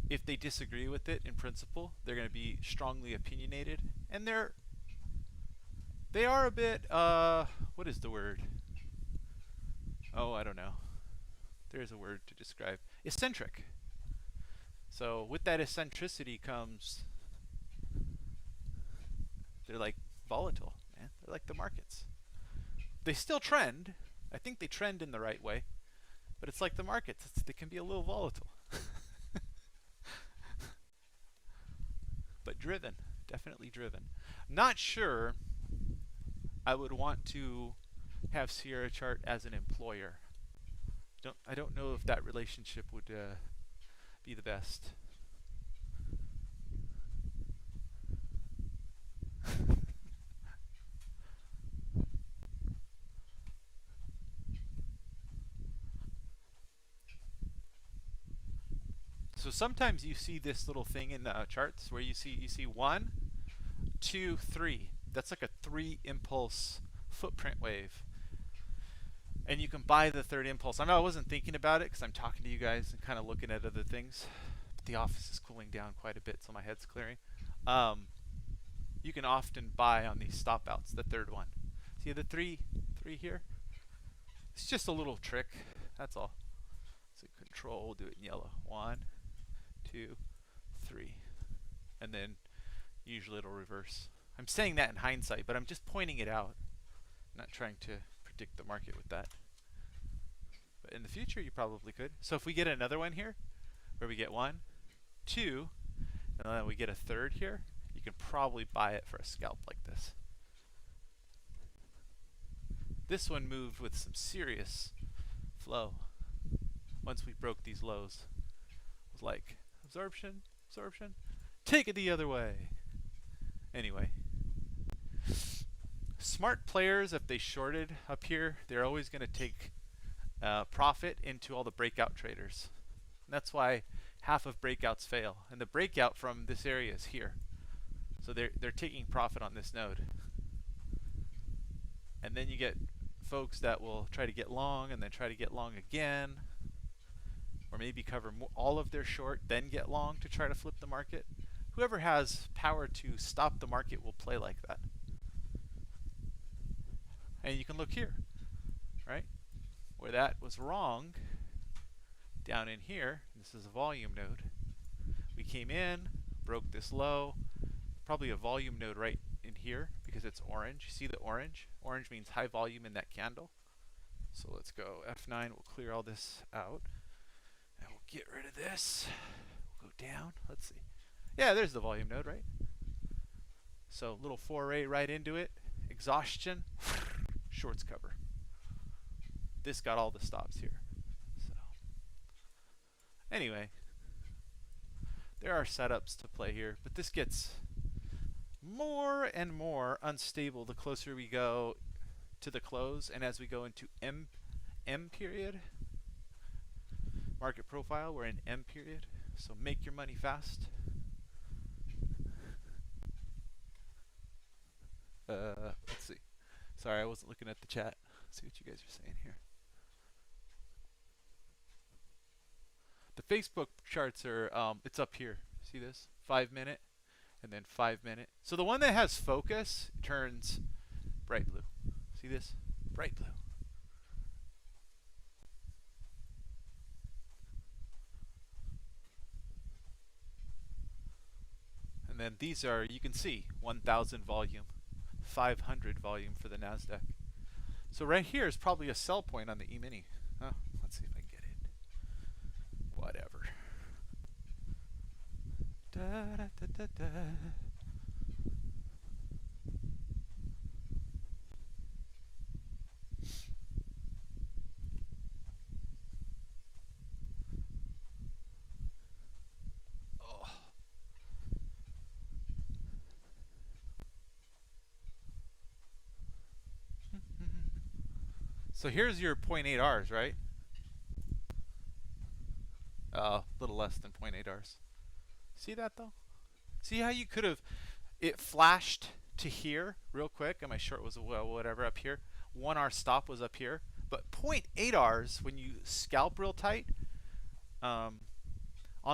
if they disagree with it in principle, they're going to be strongly opinionated, and they are a bit what is the word? Oh, I don't know. There's a word to describe. Eccentric. So with that eccentricity comes, they're like volatile, man. They're like the markets. They still trend. I think they trend in the right way, but it's like the markets. They can be a little volatile. But driven, definitely driven. Not sure I would want to have Sierra Chart as an employer. I don't know if that relationship would be the best. So sometimes you see this little thing in charts where you see 1, 2, 3. That's like a 3 impulse footprint wave. And you can buy the third impulse. I know I wasn't thinking about it because I'm talking to you guys and kind of looking at other things. But the office is cooling down quite a bit, so my head's clearing. You can often buy on these stop outs, the third one. See the three here? It's just a little trick. That's all. So control, we'll do it in yellow. 1, 2, 3. And then usually it'll reverse. I'm saying that in hindsight, but I'm just pointing it out. I'm not trying to predict the market with that. But in the future, you probably could. So if we get another one here, where we get 1, 2, and then we get a third here, you can probably buy it for a scalp like this. This one moved with some serious flow. Once we broke these lows, it was like absorption, absorption, take it the other way. Anyway, Smart players, if they shorted up here, they're always going to take profit into all the breakout traders. And that's why half of breakouts fail. And the breakout from this area is here. So they're taking profit on this node. And then you get folks that will try to get long and then try to get long again. Or maybe cover all of their short, then get long to try to flip the market. Whoever has power to stop the market will play like that. And you can look here, right? Where that was wrong, down in here, this is a volume node. We came in, broke this low, probably a volume node right in here because it's orange. You see the orange? Orange means high volume in that candle. So let's go F9, we'll clear all this out. And we'll get rid of this. We'll go down, let's see. Yeah, there's the volume node, right? So little foray right into it, exhaustion, shorts cover. This got all the stops here. So anyway, there are setups to play here, but this gets more and more unstable the closer we go to the close and as we go into M period. Market profile, we're in M period, so make your money fast. Let's see. Sorry, I wasn't looking at the chat. Let's see what you guys are saying here. The Facebook charts are, it's up here. See this? 5 minute and then 5 minute. So the one that has focus turns bright blue. See this? Bright blue. And then these are, you can see, 1000 volume, 500 volume for the NASDAQ. So right here is probably a sell point on the E-mini. Oh, let's see if I can get it. Whatever. Da, da, da, da, da. So here's your 0.8 Rs, right? A little less than 0.8 Rs. See that though? See how you could have, it flashed to here real quick, and my short was whatever up here. 1 R stop was up here, but 0.8 Rs when you scalp real tight, on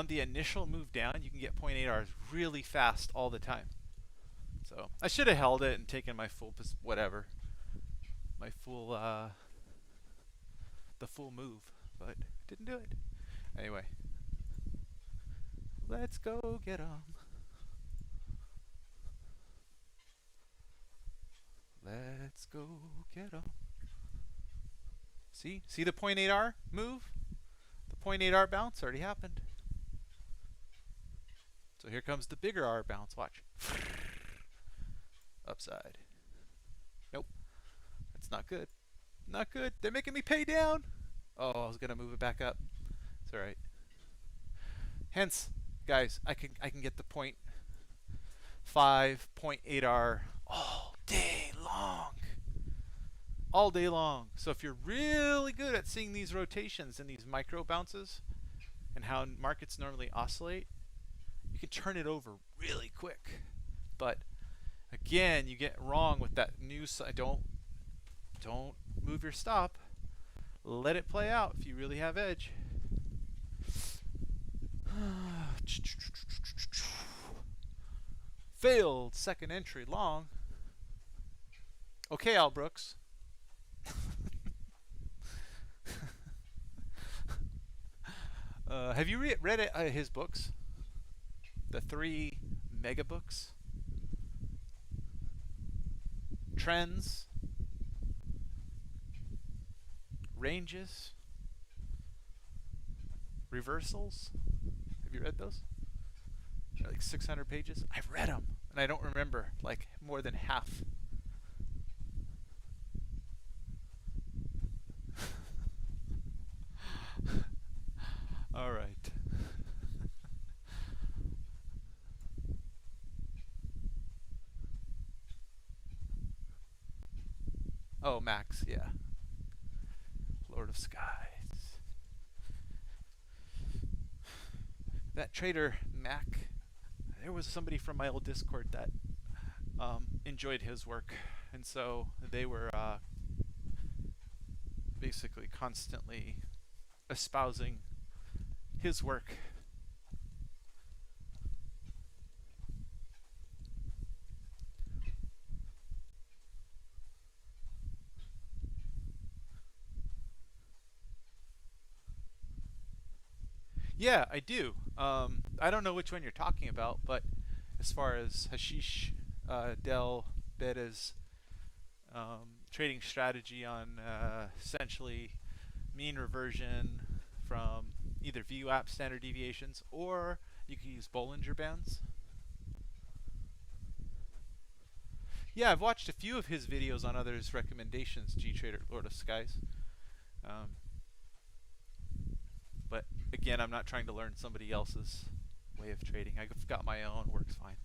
the initial move down, you can get 0.8 Rs really fast all the time. So I should have held it and taken my full, whatever, my full, the full move, but didn't do it. Anyway, let's go get 'em. Let's go get 'em. See the 0.8 R move? The 0.8 R bounce already happened. So here comes the bigger R bounce, watch. Upside. Nope, that's not good. Not good. They're making me pay down. Oh, I was gonna move it back up. It's all right. Hence, guys, I can get the 0.5, 0.8 R all day long. All day long. So if you're really good at seeing these rotations and these micro bounces and how markets normally oscillate, you can turn it over really quick. But again, you get wrong with that new side. Don't move your stop. Let it play out if you really have edge. Failed second entry long. Okay, Al Brooks. Have you read his books? The 3 mega books? Trends, ranges, reversals. Have you read those? They're like 600 pages. I've read them, and I don't remember like more than half. All right. Oh, Max, yeah. Lord of Skies. That trader, Mac, there was somebody from my old Discord that enjoyed his work. And so they were basically constantly espousing his work. Yeah, I do. I don't know which one you're talking about, but as far as Hashish Del Beda's trading strategy on essentially mean reversion from either VWAP standard deviations, or you can use Bollinger Bands. Yeah, I've watched a few of his videos on others' recommendations, GTrader Lord of Skies. Um, but again, I'm not trying to learn somebody else's way of trading. I've got my own, works fine.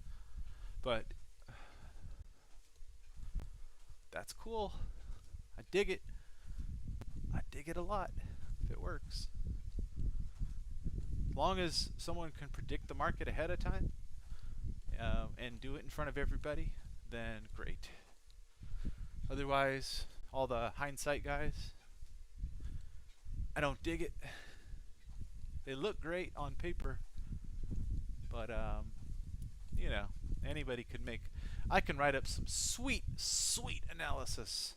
But that's cool. I dig it. I dig it a lot if it works. As long as someone can predict the market ahead of time and do it in front of everybody, then great. Otherwise, all the hindsight guys, I don't dig it. They look great on paper, but you know, anybody could make. I can write up some sweet analysis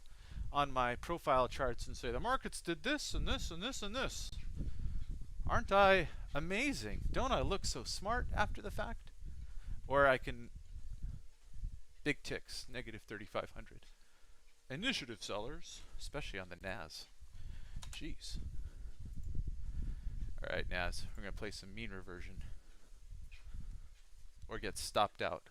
on my profile charts and say the markets did this and this and this and this. Aren't I amazing? Don't I look so smart after the fact? Or I can big ticks, negative 3,500. Initiative sellers, especially on the NAS. Jeez. All right, NAS, we're gonna play some mean reversion, or get stopped out.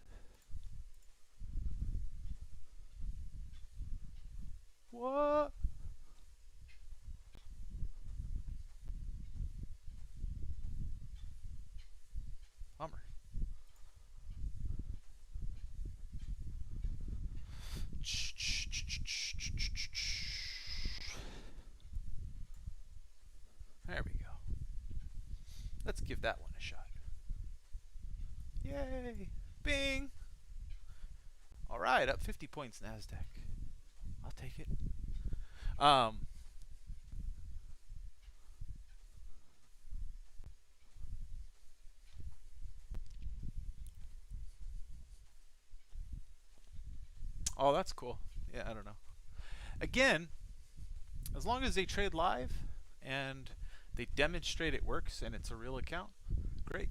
What? Bummer. There we go. Let's give that one a shot. Yay! Bing! All right, up 50 points, NASDAQ. I'll take it. Oh, that's cool. Yeah, I don't know. Again, as long as they trade live and they demonstrate it works and it's a real account, great.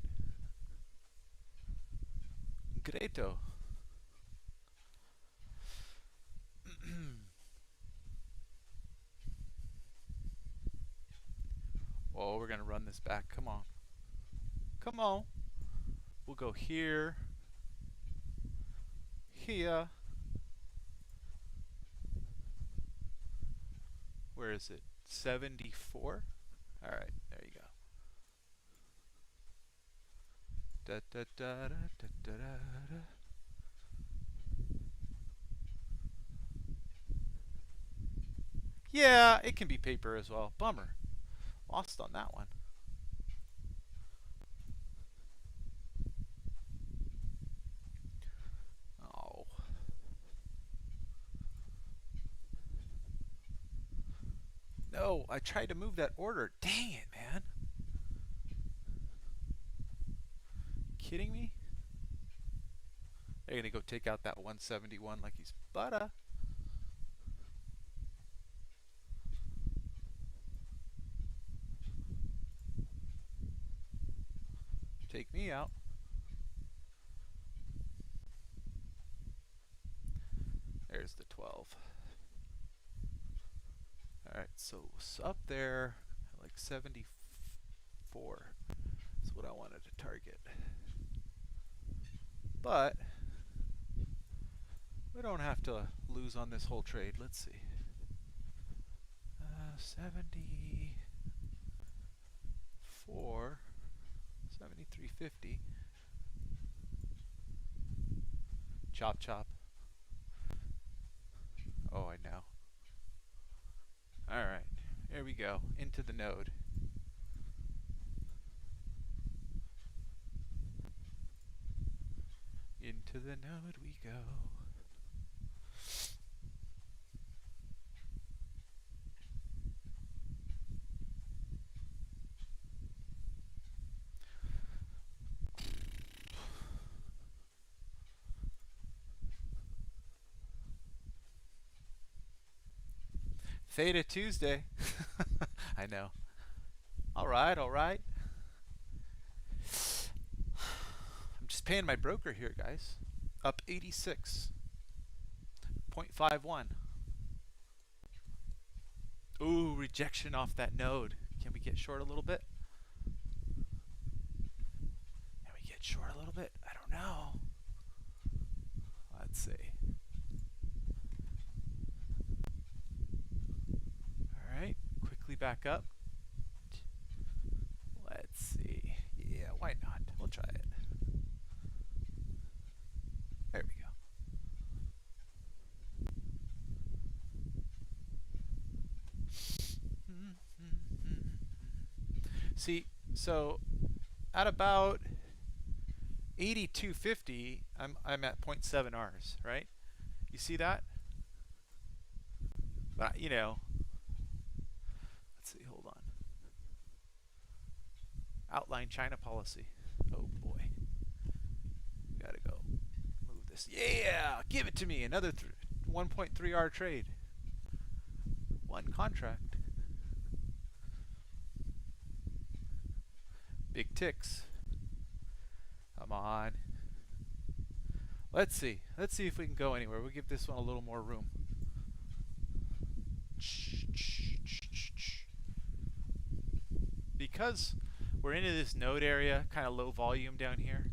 Greato. Oh, we're going to run this back. Come on. Come on. We'll go here. Here. Where is it? 74? All right, there you go. Da, da, da, da, da, da, da. Yeah, it can be paper as well. Bummer. Lost on that one. Oh. No, I tried to move that order. Dang it, man. Kidding me? They're going to go take out that 171 like he's butter. Take me out. There's the 12. Alright, so it's up there like 74. That's what I wanted to target. But we don't have to lose on this whole trade. Let's see. 74, 73.50. Chop chop. Oh, I know. we go. Into the node. Into the node we go. Theta Tuesday. I know. All right, all right. I'm just paying my broker here, guys. Up 86.51. Ooh, rejection off that node. Can we get short a little bit? Can we get short a little bit? I don't know. Let's see. All right, quickly back up. Let's see. Yeah, why not? We'll try it. There we go. See, so at about 82.50, I'm at 0.7 Rs, right? You see that? But you know, let's see. Hold on. Outline China policy. Oh boy, gotta go. Move this. Yeah, give it to me. Another 1.3 R trade. One contract. Big ticks. Come on. Let's see. Let's see if we can go anywhere. We'll give this one a little more room. Because we're into this node area, kind of low volume down here.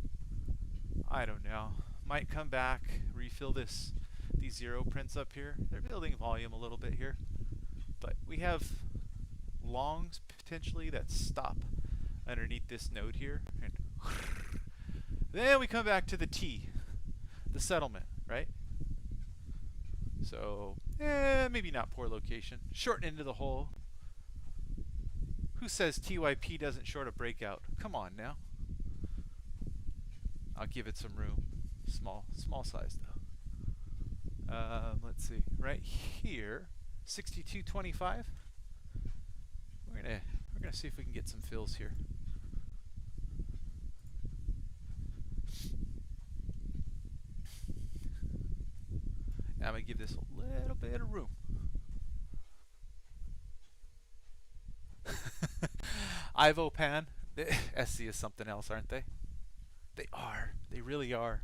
I don't know. Might come back, refill these zero prints up here. They're building volume a little bit here. But we have longs potentially that stop underneath this node here. And then we come back to the T, the settlement, right? So, maybe not poor location. Short into the hole. Who says TYP doesn't short a breakout? Come on now. I'll give it some room. Small size though. Let's see. Right here, 62.25. We're gonna see if we can get some fills here. Now I'm gonna give this a little bit of room. Ivopan, SC is something else, aren't they? They are. They really are.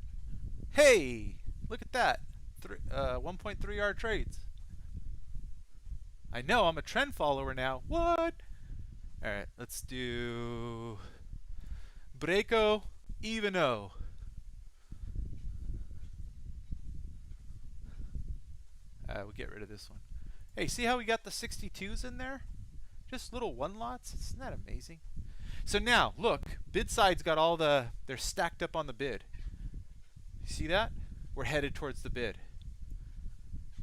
Hey, look at that. 1.3 R trades. I know, I'm a trend follower now. What? All right, let's do Breako Eveno. We'll get rid of this one. Hey, see how we got the 62s in there? Just little one lots. Isn't that amazing? So now, look, bid side's got all they're stacked up on the bid. You see that? We're headed towards the bid.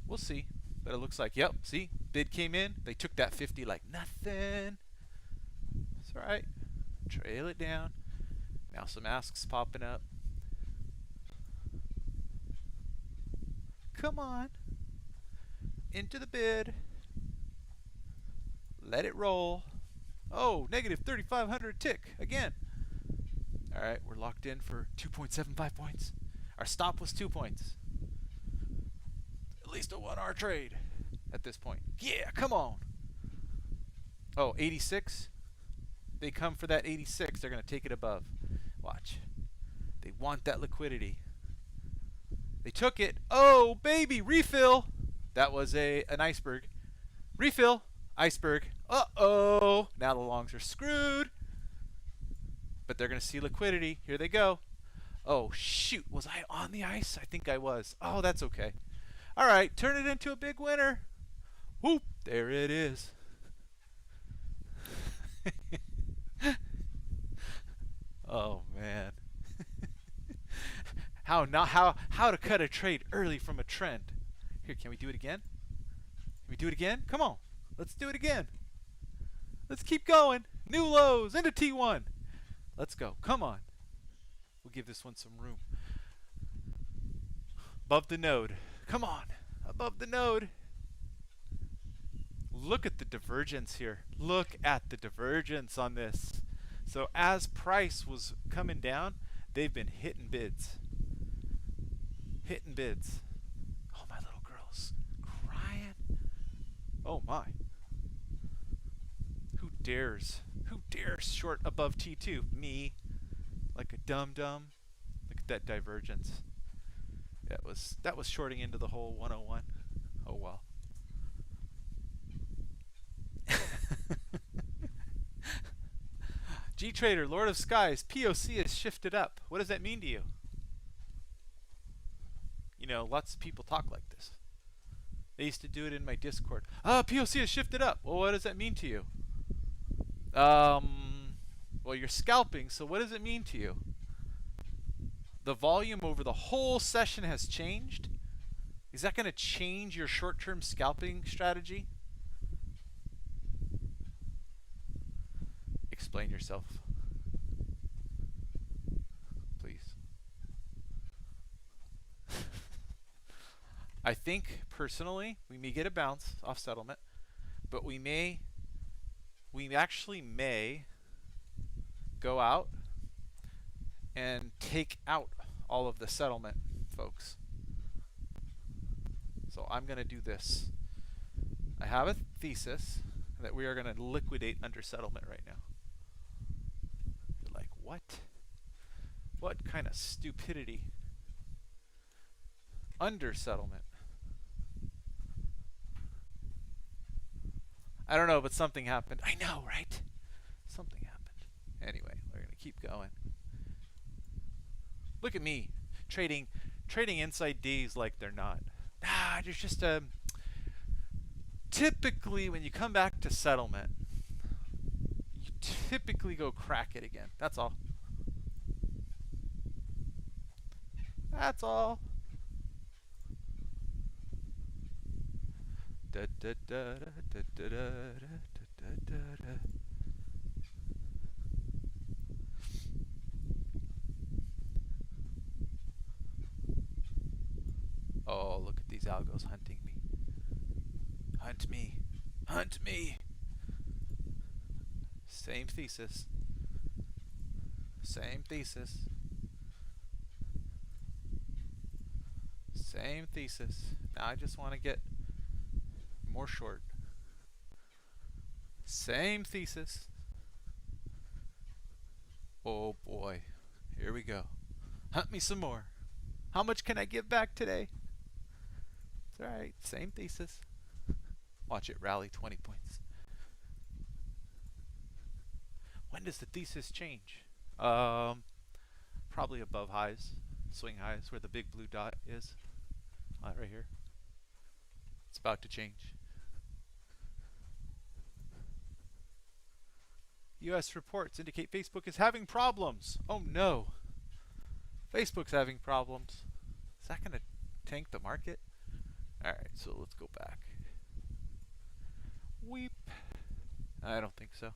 We'll see. But it looks like, yep, see? Bid came in. They took that 50 like nothing. It's all right. Trail it down. Now some asks popping up. Come on. Into the bid. Let it roll. Oh, negative 3,500 tick again. All right, we're locked in for 2.75 points. Our stop was 2 points. At least a 1R trade at this point. Yeah, come on. Oh, 86. They come for that 86. They're going to take it above. Watch. They want that liquidity. They took it. Oh, baby, refill. That was an iceberg. Refill. Iceberg. Uh-oh. Now the longs are screwed. But they're going to see liquidity. Here they go. Oh, shoot. Was I on the ice? I think I was. Oh, that's okay. All right. Turn it into a big winner. Whoop. There it is. Oh, man. How to cut a trade early from a trend. Here, can we do it again? Can we do it again? Come on. Let's do it again. Let's keep going. New lows into T1. Let's go. Come on. We'll give this one some room. Above the node. Come on. Above the node. Look at the divergence here. Look at the divergence on this. So as price was coming down, they've been hitting bids. Hitting bids. Oh, my little girl's crying. Oh my. Who dares? Who dares short above T2? Me. Like a dum-dum. Look at that divergence. That was shorting into the whole 101. Oh well. G-Trader, Lord of Skies, POC has shifted up. What does that mean to you? You know, lots of people talk like this. They used to do it in my Discord. POC has shifted up. Well, what does that mean to you? Well, you're scalping, so what does it mean to you? The volume over the whole session has changed. Is that going to change your short-term scalping strategy? Explain yourself, please. I think personally we may get a bounce off settlement, but we actually may go out and take out all of the settlement, folks. So I'm going to do this. I have a thesis that we are going to liquidate under settlement right now. You're like, what? What kind of stupidity? Under settlement. I don't know, but something happened. I know, right? Something happened. Anyway, we're going to keep going. Look at me, trading inside Ds like they're not. There's just a... Typically, when you come back to settlement, you typically go crack it again. That's all. That's all. Da, da, da, da, da, da, da, da, da. Oh, look at these algos hunting me. Hunt me. Hunt me. Same thesis. Same thesis. Same thesis. Now I just want to get more short. Same thesis. Oh boy. Here we go. Hunt me some more. How much can I give back today? It's alright. Same thesis. Watch it rally 20 points. When does the thesis change? Probably above highs. Swing highs where the big blue dot is. Right here. It's about to change. US reports indicate Facebook is having problems. Oh no. Facebook's having problems. Is that going to tank the market? Alright, so let's go back. Weep. I don't think so.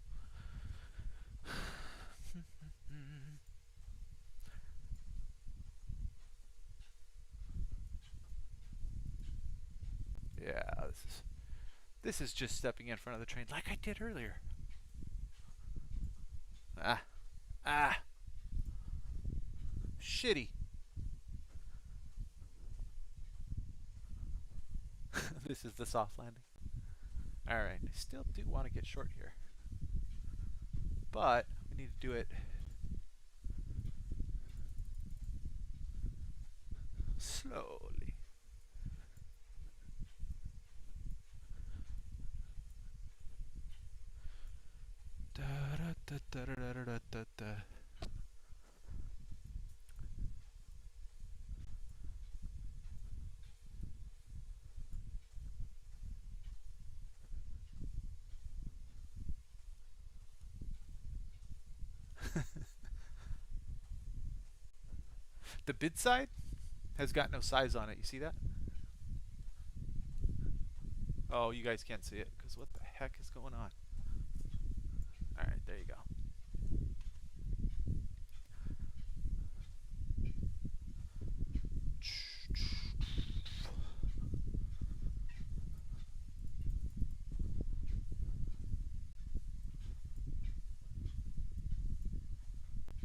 Yeah, this is just stepping in front of the train like I did earlier. Shitty. This is the soft landing. Alright, I still do want to get short here. But we need to do it slowly. Da, da, da, da, da, da, da, da. The bid side has got no size on it. You see that? Oh, you guys can't see it because what the heck is going on?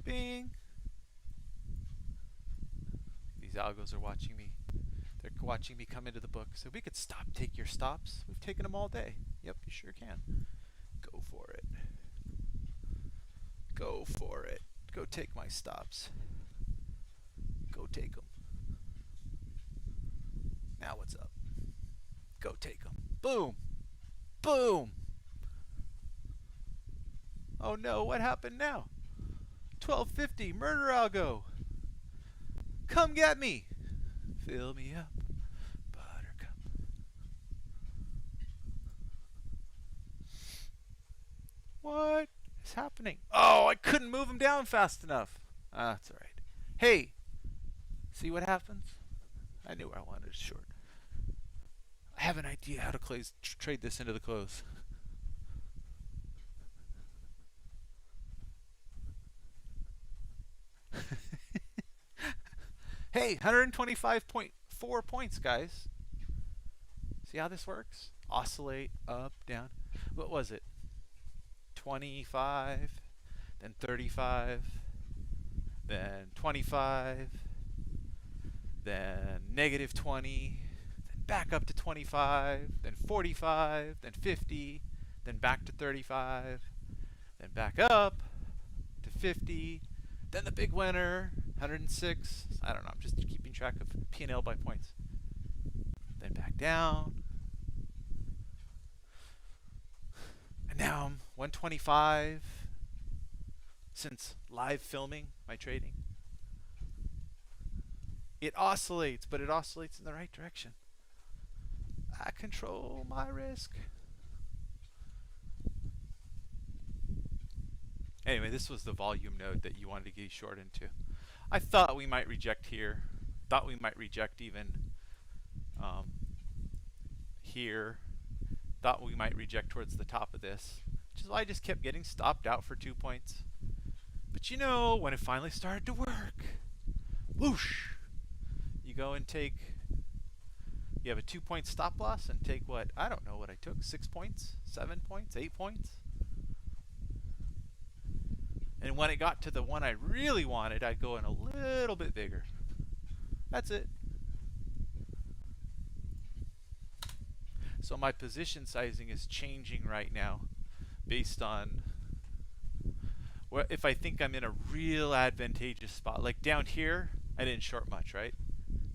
Bing. These algos are watching me. They're watching me come into the book. So we could stop, take your stops. We've taken them all day. Yep, you sure can. Go for it. Go for it. Go take my stops. Go take them. Now what's up? Go take them. Boom. Boom. Oh no, what happened now? 1250, murder algo. Come get me. Fill me up, buttercup. What is happening? Oh, I couldn't move him down fast enough. That's all right. Hey, see what happens? I knew I wanted a short. I have an idea how to trade this into the close. Hey, 125.4 points, guys. See how this works? Oscillate, up, down. What was it? 25, then 35, then 25, then negative 20, then back up to 25, then 45, then 50, then back to 35, then back up to 50, then the big winner, 106. I don't know, I'm just keeping track of P&L by points. Then back down. And now I'm 125 since live filming my trading. It oscillates, but it oscillates in the right direction. I control my risk. Anyway, this was the volume node that you wanted to get short into. I thought we might reject here. Thought we might reject even here. Thought we might reject towards the top of this. Which is why I just kept getting stopped out for 2 points. But you know, when it finally started to work, whoosh, you go and take, you have a 2-point stop loss and take what? I don't know what I took. 6 points? 7 points? 8 points? And when it got to the one I really wanted, I'd go in a little bit bigger. That's it. So my position sizing is changing right now based on if I think I'm in a real advantageous spot. Like down here, I didn't short much, right?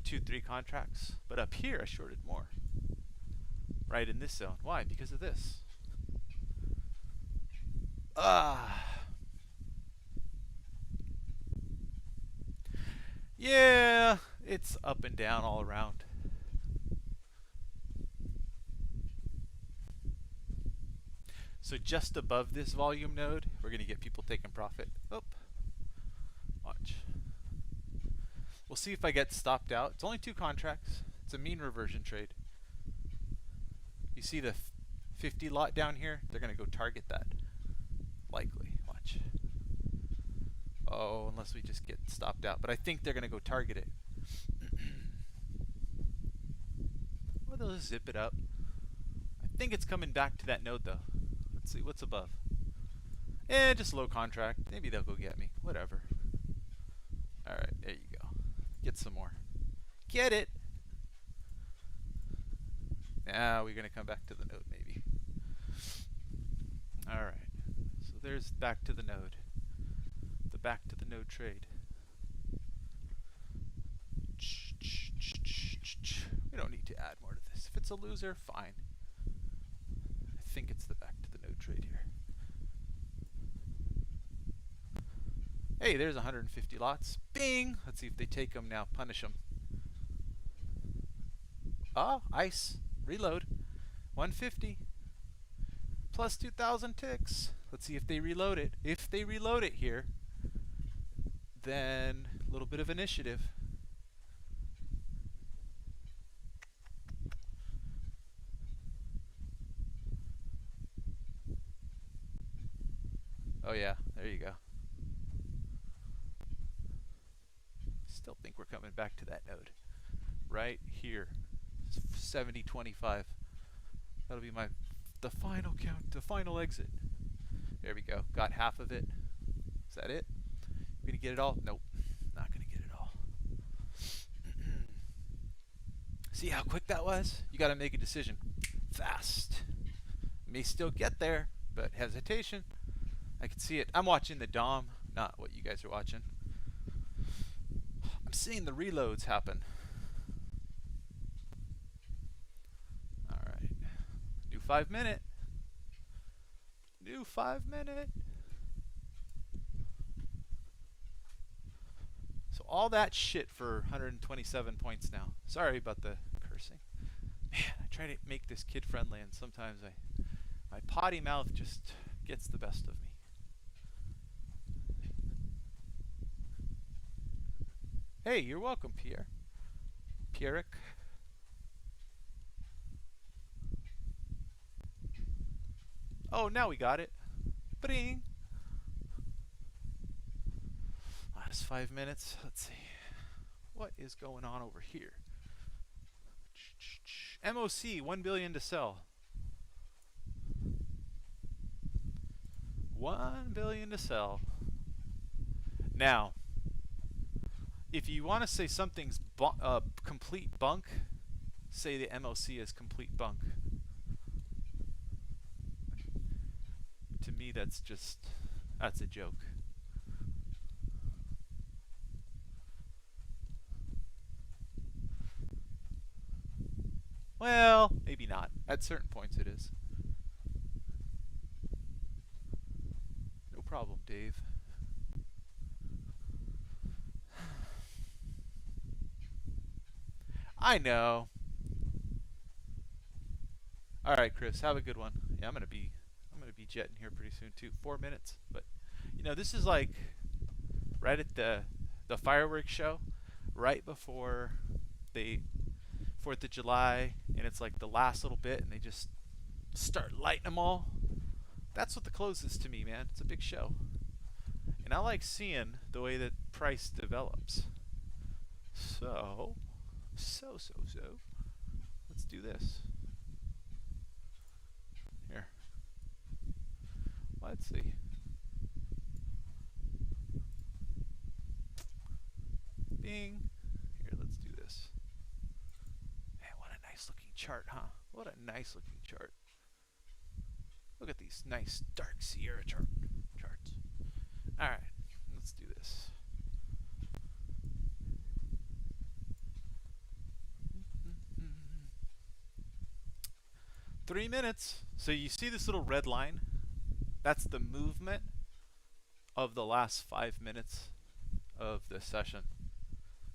2-3 contracts. But up here, I shorted more. Right in this zone. Why? Because of this. Yeah, it's up and down all around. So just above this volume node, we're going to get people taking profit. Oh, watch. We'll see if I get stopped out. It's only 2 contracts. It's a mean reversion trade. You see the 50 lot down here? They're going to go target that. Likely. Watch. Oh, unless we just get stopped out. But I think they're going to go target it. Or they'll just zip it up. I think it's coming back to that node though. Let's see what's above. Just low contract. Maybe they'll go get me. Whatever. Alright, there you go. Get some more. Get it! Now we're going to come back to the node maybe. Alright. So there's back to the node. The back to the node trade. We don't need to add more to this. If it's a loser, fine. I think it's the back to the node trade here. Hey, there's 150 lots. Bing! Let's see if they take them now. Punish them. Ah, ice. Reload. 150. Plus 2,000 ticks. Let's see if they reload it. If they reload it here, then a little bit of initiative. Oh yeah, there you go. Still think we're coming back to that node. Right here. 70.25. That'll be the final count, the final exit. There we go. Got half of it. Is that it? Gonna get it all? Nope, not gonna get it all. See how quick that was? You gotta make a decision fast. May still get there, but hesitation. I can see it. I'm watching the DOM, not what you guys are watching. I'm seeing the reloads happen. Alright. New 5 minute. New 5 minute. So all that shit for 127 points now. Sorry about the cursing. Man, I try to make this kid friendly and sometimes my potty mouth just gets the best of me. Hey, you're welcome, Pierre. Pierrick. Oh, now we got it. Bring. Last 5 minutes. Let's see. What is going on over here? MOC, 1 billion to sell. 1 billion to sell. Now, if you want to say something's complete bunk, say the MOC is complete bunk. To me, that's a joke. Well, maybe not. At certain points it is. No problem, Dave. I know. All right, Chris, have a good one. Yeah, I'm gonna be jetting here pretty soon too. 4 minutes, but you know, this is like right at the fireworks show, right before the 4th of July, and it's like the last little bit, and they just start lighting them all. That's what the close is to me, man. It's a big show, and I like seeing the way that price develops. So. Let's do this. Here. Let's see. Bing. Here, let's do this. Man, what a nice looking chart, huh? What a nice looking chart. Look at these nice dark Sierra charts. Alright, let's do this. 3 minutes. So you see this little red line? That's the movement of the last 5 minutes of the session.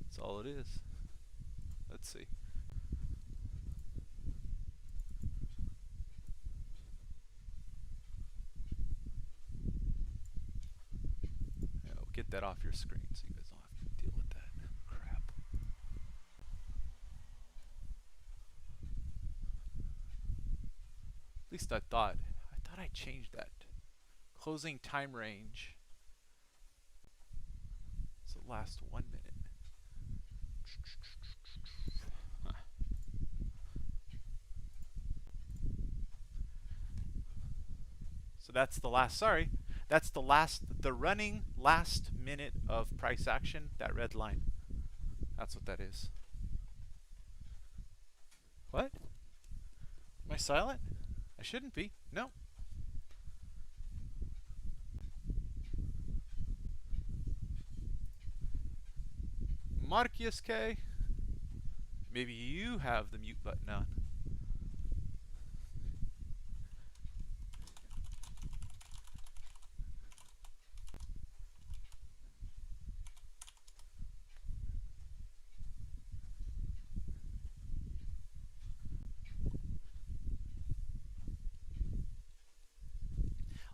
That's all it is. Let's see. Yeah, we'll get that off your screen so you guys don't have to deal with that crap. At least I thought I changed that. Closing time range. So last 1 minute. Huh. So that's the last, that's the running last minute of price action, that red line. That's what that is. What? Am I silent? I shouldn't be. No. Marcus K. Maybe you have the mute button on.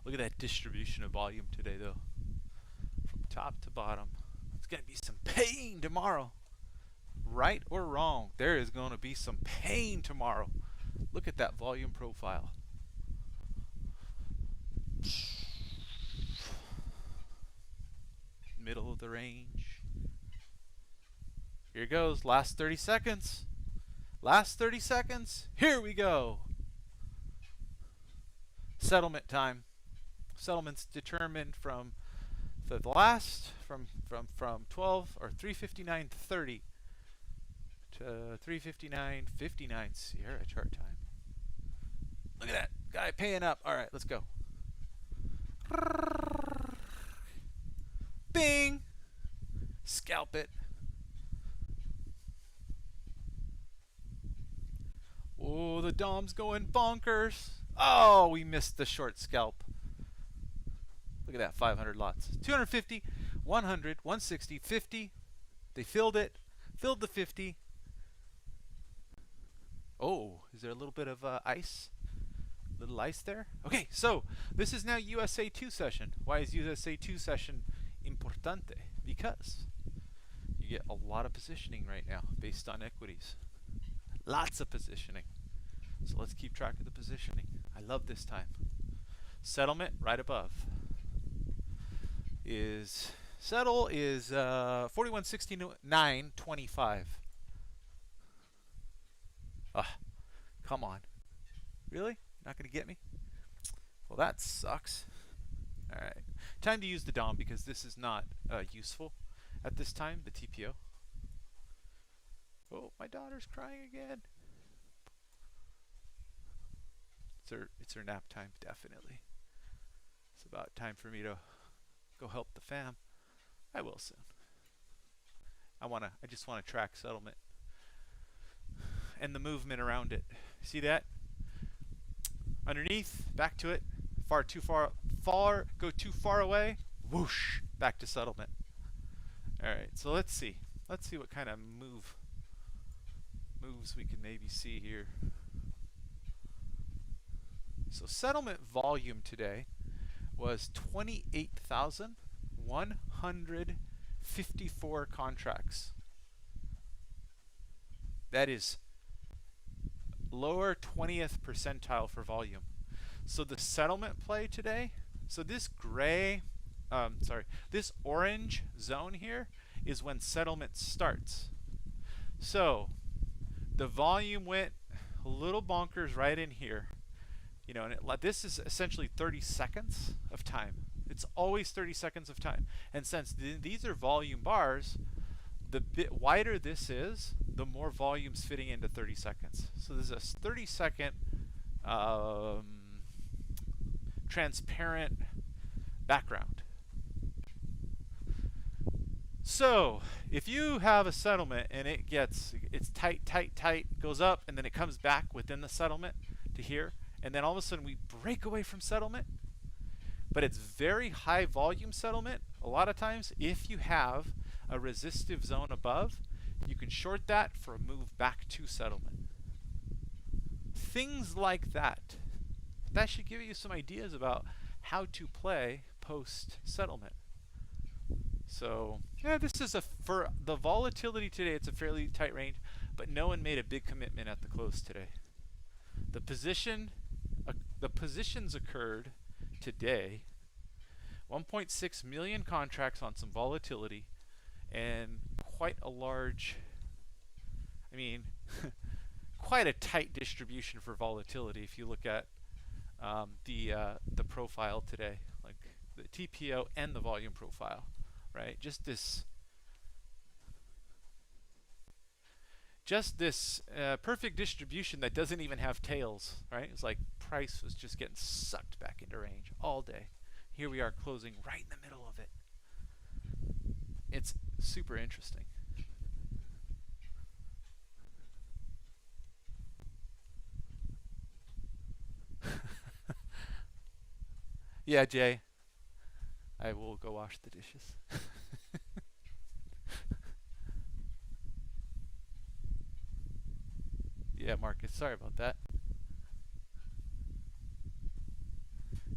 Look at that distribution of volume today, though. From top to bottom. It's going to be some pain tomorrow. Right or wrong, there is going to be some pain tomorrow. Look at that volume profile. Middle of the range. Here goes. Last 30 seconds. Last 30 seconds. Here we go. Settlement time. Settlement's determined from The last from 12 or 3:59:30 to 3:59:59 Sierra chart time. Look at that guy paying up. All right, let's go. Bing. Scalp it. Oh, the Dom's going bonkers. Oh, we missed the short scalp. Look at that, 500 lots. 250, 100, 160, 50. They filled it. Filled the 50. Oh, is there a little bit of ice? Little ice there? Okay, so this is now USA 2 session. Why is USA 2 session importante? Because you get a lot of positioning right now based on equities. Lots of positioning. So let's keep track of the positioning. I love this time. Settlement right above is 4169.25. Ah, come on. Really? Not going to get me? Well, that sucks. All right. Time to use the DOM because this is not useful at this time, the TPO. Oh, my daughter's crying again. It's her nap time, definitely. It's about time for me to go help the fam. I will soon. I just want to track settlement and the movement around it. See that? Underneath, back to it. Go too far away. Whoosh, back to settlement. All right, so let's see. Let's see what kind of moves we can maybe see here. So settlement volume today was 28,154 contracts. That is lower 20th percentile for volume. So the settlement play today, so this this orange zone here is when settlement starts. So the volume went a little bonkers right in here. You know, and this is essentially 30 seconds of time. It's always 30 seconds of time. And since these are volume bars, the bit wider this is, the more volume's fitting into 30 seconds. So there's a 30-second transparent background. So if you have a settlement and it's tight, goes up, and then it comes back within the settlement to here, and then all of a sudden we break away from settlement, but it's very high volume settlement. A lot of times, if you have a resistive zone above, you can short that for a move back to settlement. Things like that. That should give you some ideas about how to play post settlement. So yeah, this is for the volatility today, it's a fairly tight range, but no one made a big commitment at the close today. The positions occurred today. 1.6 million contracts on some volatility, and quite a large, quite a tight distribution for volatility. If you look at the profile today, like the TPO and the volume profile, right? Just this perfect distribution that doesn't even have tails, right? It's like price was just getting sucked back into range all day. Here we are closing right in the middle of it. It's super interesting. Yeah, Jay. I will go wash the dishes. Yeah, Marcus, sorry about that.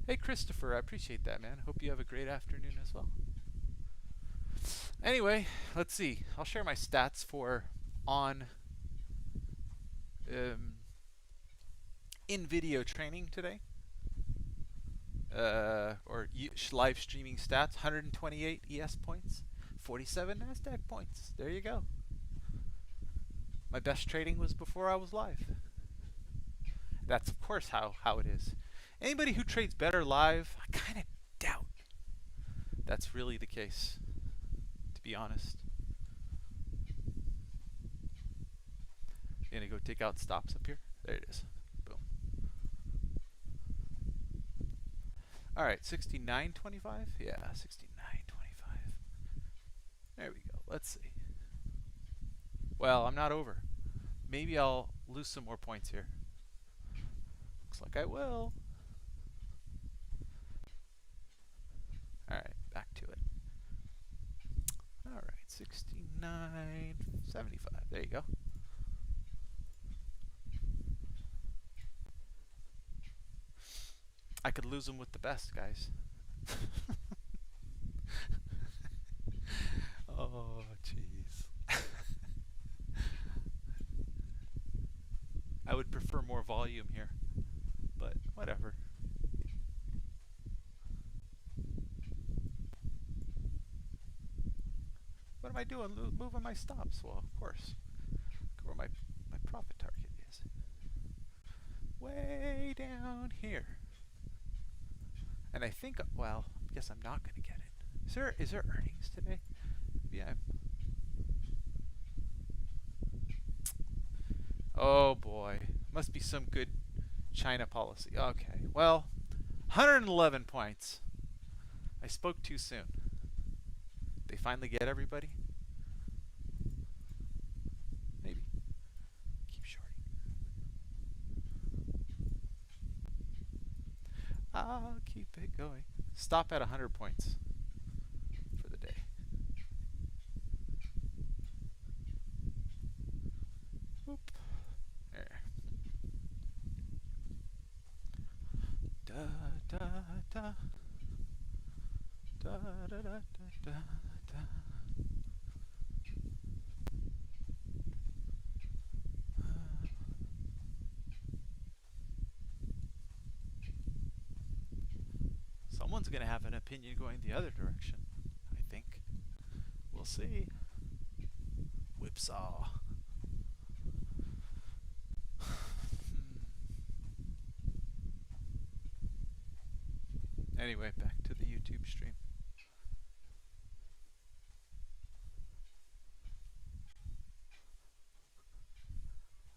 Hey, Christopher, I appreciate that, man. Hope you have a great afternoon as well. Anyway, let's see. I'll share my stats for on in-video training today. Or live streaming stats. 128 ES points, 47 NASDAQ points. There you go. My best trading was before I was live. That's of course how it is. Anybody who trades better live, I kind of doubt. That's really the case, to be honest. Gonna go take out stops up here. There it is. Boom. All right, 69.25. Yeah, 69.25. There we go. Let's see. Well, I'm not over. Maybe I'll lose some more points here. Looks like I will. All right, back to it. All right, 69.75. There you go. I could lose them with the best, guys. Oh, jeez. I would prefer more volume here, but whatever. What am I doing? Moving my stops? Well, of course. Look where my profit target is. Way down here. And I think, well, I guess I'm not going to get it. Is there earnings today? Yeah. Oh boy. Must be some good China policy. Okay. Well, 111 points. I spoke too soon. They finally get everybody? Maybe. Keep shorting. I'll keep it going. Stop at 100 points for the day. Whoop. There. Da da da. Da da da da da da. Someone's going to have an opinion going the other direction, I think. We'll see. Whipsaw. Anyway, back to the YouTube stream.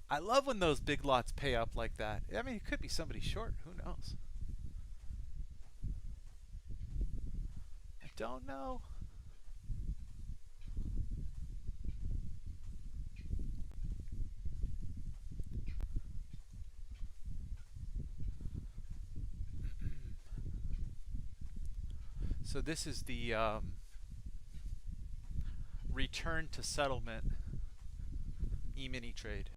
I love when those big lots pay up like that. I mean, it could be somebody short. Who knows? I don't know. So this is the return to settlement e-mini trade.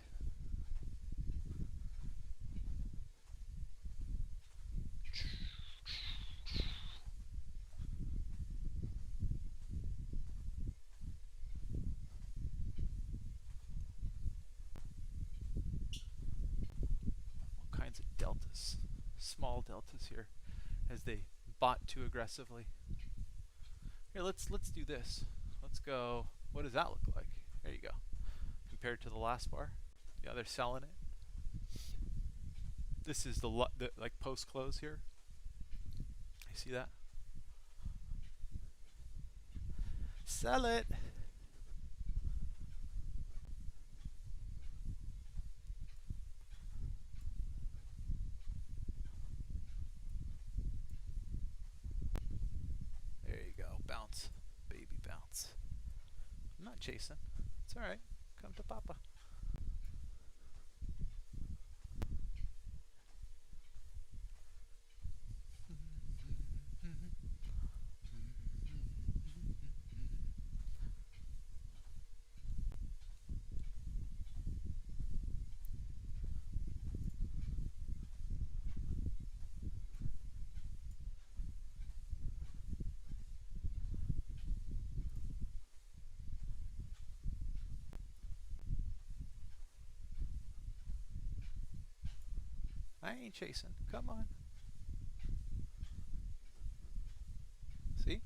All kinds of deltas, small deltas here, as they bought too aggressively. Here, let's do this. Let's go. What does that look like? There you go. Compared to the last bar. Yeah, they're selling it. This is the like post close here. You see that? Sell it. There you go. Bounce. Baby bounce. I'm not chasing. It's alright. Come to Papa. I ain't chasing. Come on. See?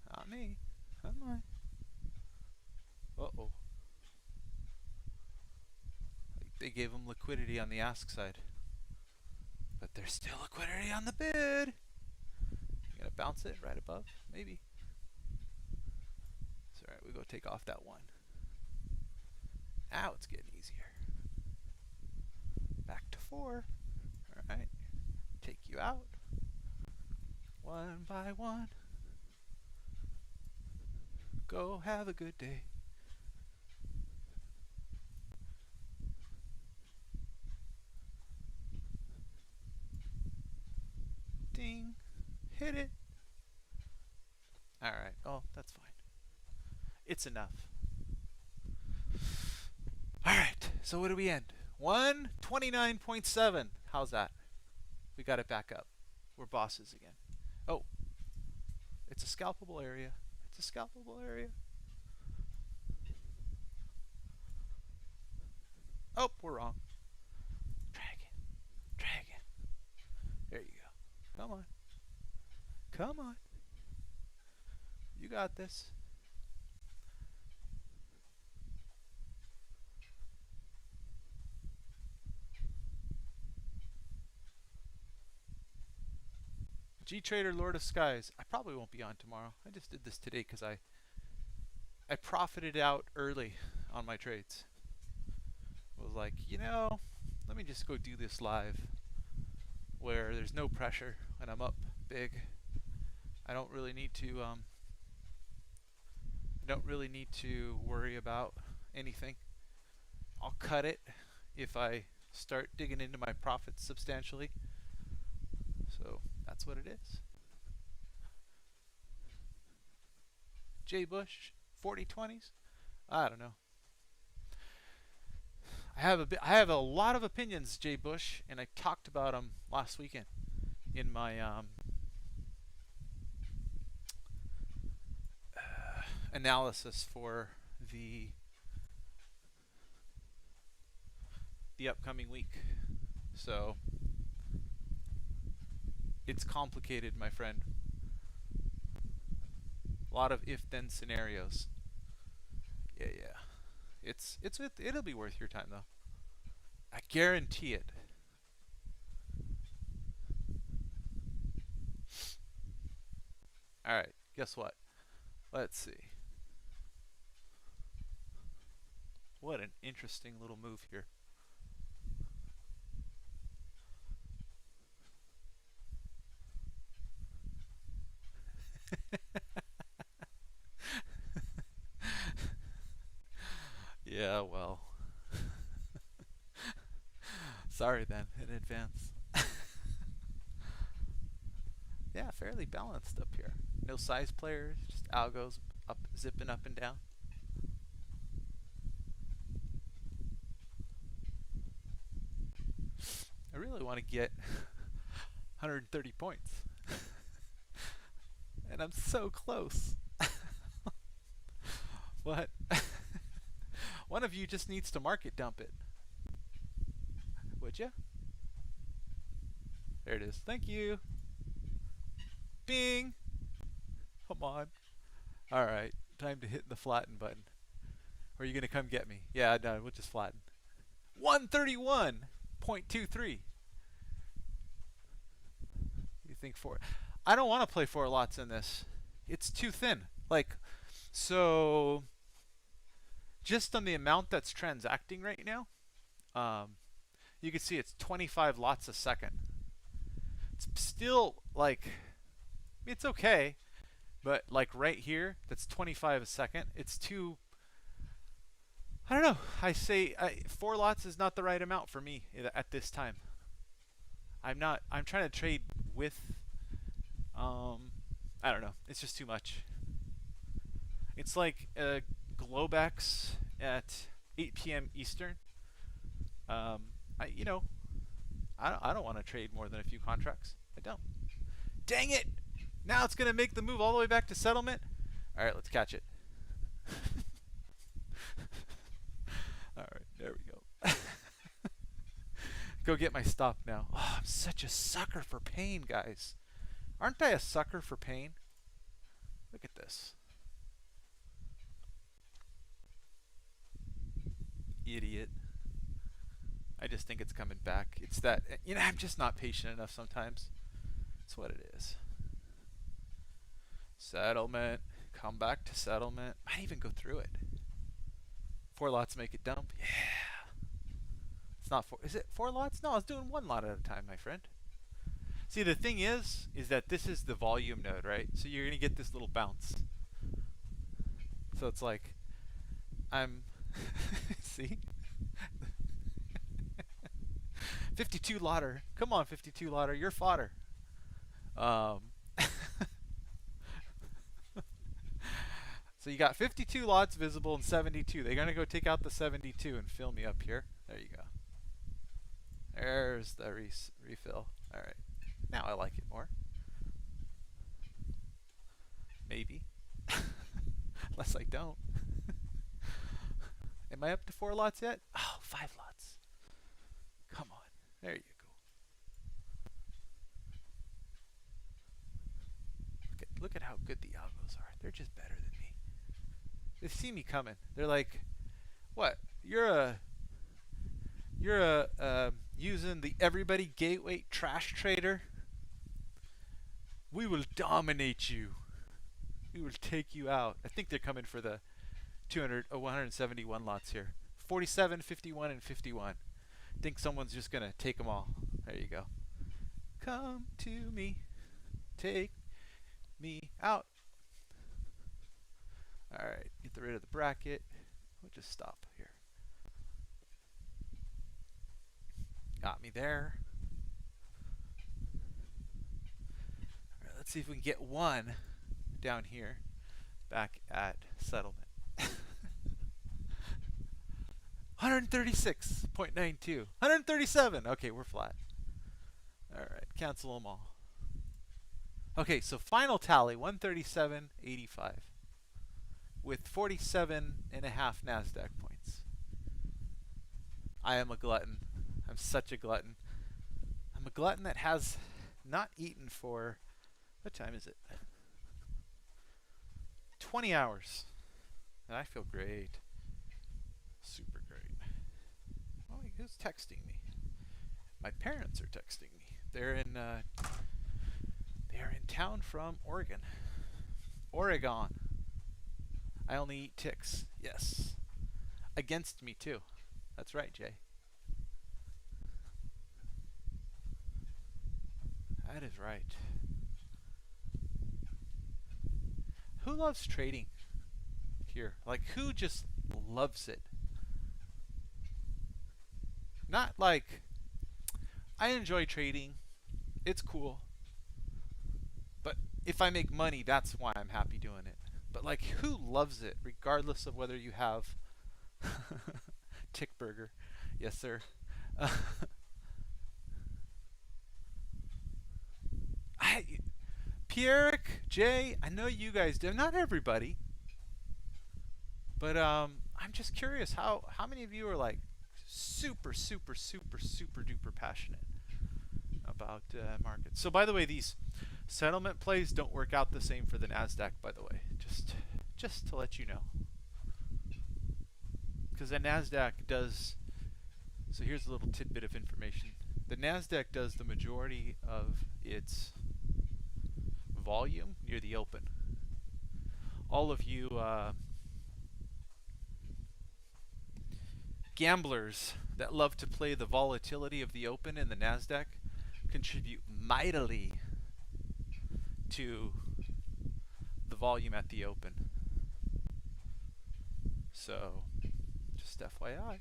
Not me. Come on. Uh-oh. They gave him liquidity on the ask side. But there's still liquidity on the bid. You Gonna bounce it right above, maybe. It's alright, we go take off that one. Now it's getting easier. Back to 4. Alright. Take you out. One by one. Go have a good day. Ding. Hit it. Alright. Oh, that's fine. It's enough. Alright. So what do we end? 129.7. How's that? We got it back up. We're bosses again. Oh. It's a scalpable area. It's a scalpable area. Oh, we're wrong. Dragon. Dragon. There you go. Come on. Come on. You got this. G-Trader Lord of Skies. I probably won't be on tomorrow. I just did this today because I profited out early on my trades. I was like, you know, let me just go do this live where there's no pressure and I'm up big. I don't really need to worry about anything. I'll cut it if I start digging into my profits substantially. So that's what it is. J Bush, 40/20s. I don't know. I have a lot of opinions, J Bush, and I talked about them last weekend in my analysis for the upcoming week. So it's complicated, my friend. A lot of if-then scenarios. Yeah. It'll be worth your time though. I guarantee it. All right, guess what? Let's see. What an interesting little move here. Yeah, well. Sorry then, in advance. Yeah, fairly balanced up here. No size players, just algos up, zipping up and down. I really want to get 130 points. And I'm so close. What? One of you just needs to market dump it. Would you? There it is. Thank you. Bing. Come on. All right. Time to hit the flatten button. Or are you going to come get me? Yeah, no, we'll just flatten. 131.23. You think four? I don't want to play 4 lots in this. It's too thin. Like, so just on the amount that's transacting right now, you can see it's 25 lots a second. It's still like, it's okay, but like right here, that's 25 a second. It's too, I don't know. I say 4 lots is not the right amount for me at this time. I'm trying to trade with, I don't know. It's just too much. It's like Globex at 8 p.m. Eastern. I don't want to trade more than a few contracts. I don't. Dang it! Now it's going to make the move all the way back to settlement. All right, let's catch it. All right, there we go. Go get my stop now. Oh, I'm such a sucker for pain, guys. Aren't I a sucker for pain? Look at this. Idiot. I just think it's coming back. It's that, I'm just not patient enough sometimes. That's what it is. Settlement. Come back to settlement. Might even go through it. 4 lots make it dump. Yeah. It's not 4. Is it 4 lots? No, I was doing 1 lot at a time, my friend. See, the thing is that this is the volume node, right? So you're going to get this little bounce. So it's like, I'm, see? 52 lotter. Come on, 52 lotter. You're fodder. So you got 52 lots visible and 72. They're going to go take out the 72 and fill me up here. There you go. There's the refill. All right. Now I like it more. Maybe. Unless I don't. Am I up to 4 lots yet? Oh, 5 lots. Come on. There you go. Look at how good the algos are. They're just better than me. They see me coming. They're like, what? You're using the everybody gateway trash trader? We will dominate you. We will take you out. I think they're coming for the 171 lots here. 47, 51, and 51. I think someone's just going to take them all. There you go. Come to me. Take me out. All right. Get rid of the bracket. We'll just stop here. Got me there. All right, let's see if we can get one down here back at settlement. 136.92. 137. Okay, we're flat. All right, cancel them all. Okay, so final tally 137.85 with 47.5 NASDAQ points. I am a glutton. I'm such a glutton. I'm a glutton that has not eaten for, what time is it? 20 hours. And I feel great. Super great. Oh, who's texting me? My parents are texting me. They're in town from Oregon. Oregon. I only eat ticks. Yes. Against me too. That's right, Jay. That is right. Who loves trading here? Like, who just loves it? Not like, I enjoy trading. It's cool. But if I make money, that's why I'm happy doing it. But like, who loves it, regardless of whether you have Tick Burger? Yes, sir. Pierrick, Jay, I know you guys do. Not everybody. But I'm just curious, how many of you are like super duper passionate about markets? So by the way, these settlement plays don't work out the same for the NASDAQ, by the way. Just to let you know. Because the NASDAQ does, so here's a little tidbit of information. The NASDAQ does the majority of its volume near the open. All of you gamblers that love to play the volatility of the open in the NASDAQ contribute mightily to the volume at the open. So, just FYI.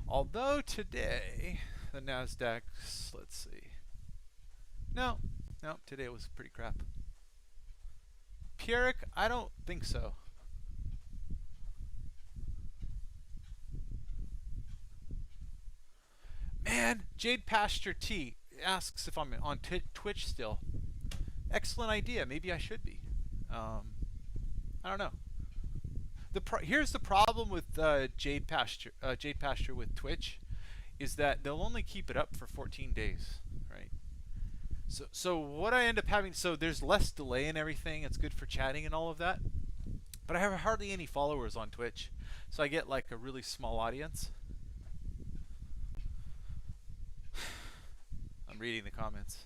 Although today, the NASDAQ's, let's see. No, today was pretty crap. Pierrick, I don't think so. Man, Jade Pasture T asks if I'm on Twitch still. Excellent idea. Maybe I should be. I don't know. Here's the problem with Jade Pasture with Twitch, is that they'll only keep it up for 14 days, right? So what I end up having, so there's less delay and everything. It's good for chatting and all of that. But I have hardly any followers on Twitch, so I get like a really small audience. I'm reading the comments.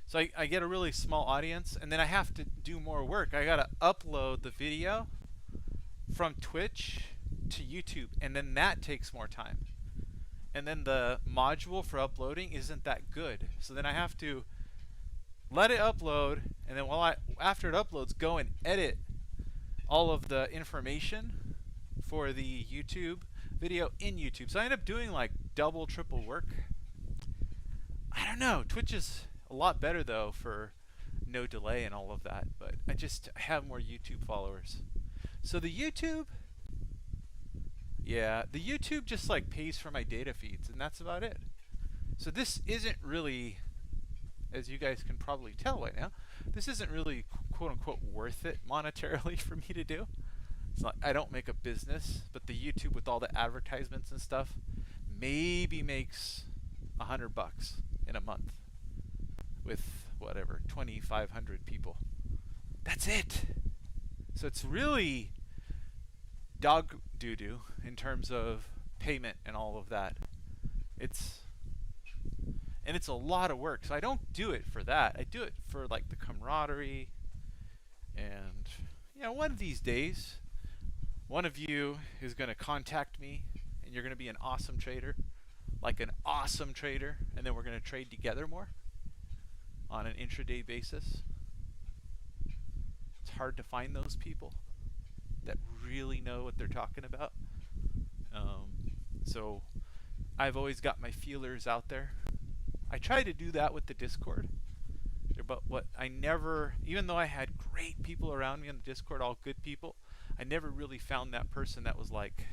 So I get a really small audience, and then I have to do more work. I gotta upload the video from Twitch to YouTube, and then that takes more time. And then the module for uploading isn't that good. So then I have to let it upload, and then after it uploads, go and edit all of the information for the YouTube video in YouTube. So I end up doing like double, triple work. I don't know. Twitch is a lot better though for no delay and all of that, but I just have more YouTube followers. So the YouTube, yeah, the YouTube just like pays for my data feeds, and that's about it. So this isn't really, as you guys can probably tell right now, this isn't really quote unquote worth it monetarily for me to do. It's not, I don't make a business, but the YouTube with all the advertisements and stuff maybe makes $100 in a month with whatever 2,500 people. That's it. So it's really dog doo-doo in terms of payment and all of that. It's a lot of work. So I don't do it for that. I do it for like the camaraderie, and you know, one of these days one of you is going to contact me, and you're going to be an awesome trader, like an awesome trader, and then we're going to trade together more on an intraday basis. It's hard to find those people that really know what they're talking about. So I've always got my feelers out there. I try to do that with the Discord. But what I never, even though I had great people around me on the Discord, all good people, I never really found that person that was like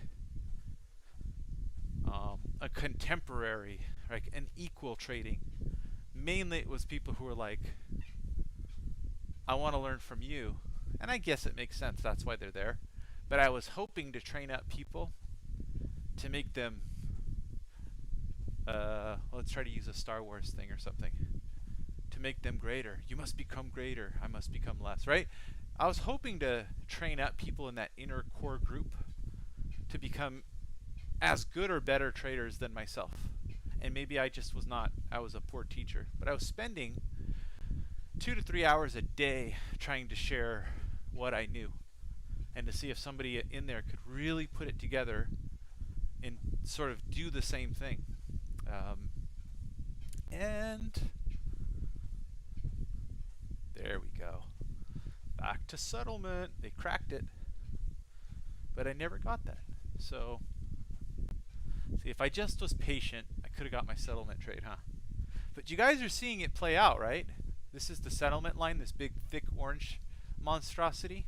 a contemporary, like an equal trading. Mainly it was people who were like, I want to learn from you. And I guess it makes sense, that's why they're there. But I was hoping to train up people to make them, let's try to use a Star Wars thing or something. To make them greater. You must become greater, I must become less, right? I was hoping to train up people in that inner core group to become as good or better traders than myself. And maybe I just was not, I was a poor teacher. But I was spending 2 to 3 hours a day trying to share what I knew, and to see if somebody in there could really put it together and sort of do the same thing. And there we go. Back to settlement. They cracked it. But I never got that. So, see, if I just was patient, I could have got my settlement trade, huh? But you guys are seeing it play out, right? This is the settlement line, this big, thick orange monstrosity.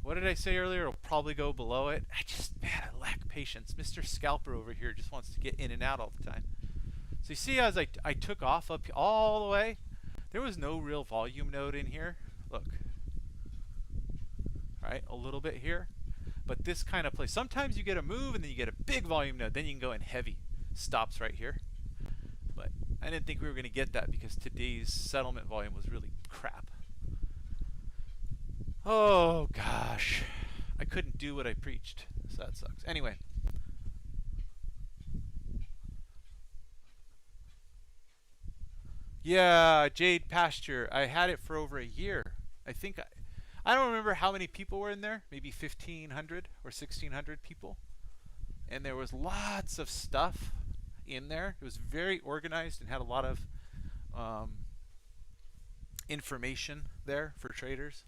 What did I say earlier? It'll probably go below it. Man, I lack patience. Mr. Scalper over here just wants to get in and out all the time. So you see, as I took off up all the way, there was no real volume node in here. Look. Alright, a little bit here. But this kind of place, sometimes you get a move and then you get a big volume node. Then you can go in heavy. Stops right here. But I didn't think we were going to get that because today's settlement volume was really crap. Oh, gosh. I couldn't do what I preached. So that sucks. Anyway. Yeah, Jade Pasture. I had it for over a year. I don't remember how many people were in there. Maybe 1,500 or 1,600 people. And there was lots of stuff in there. It was very organized and had a lot of information there for traders.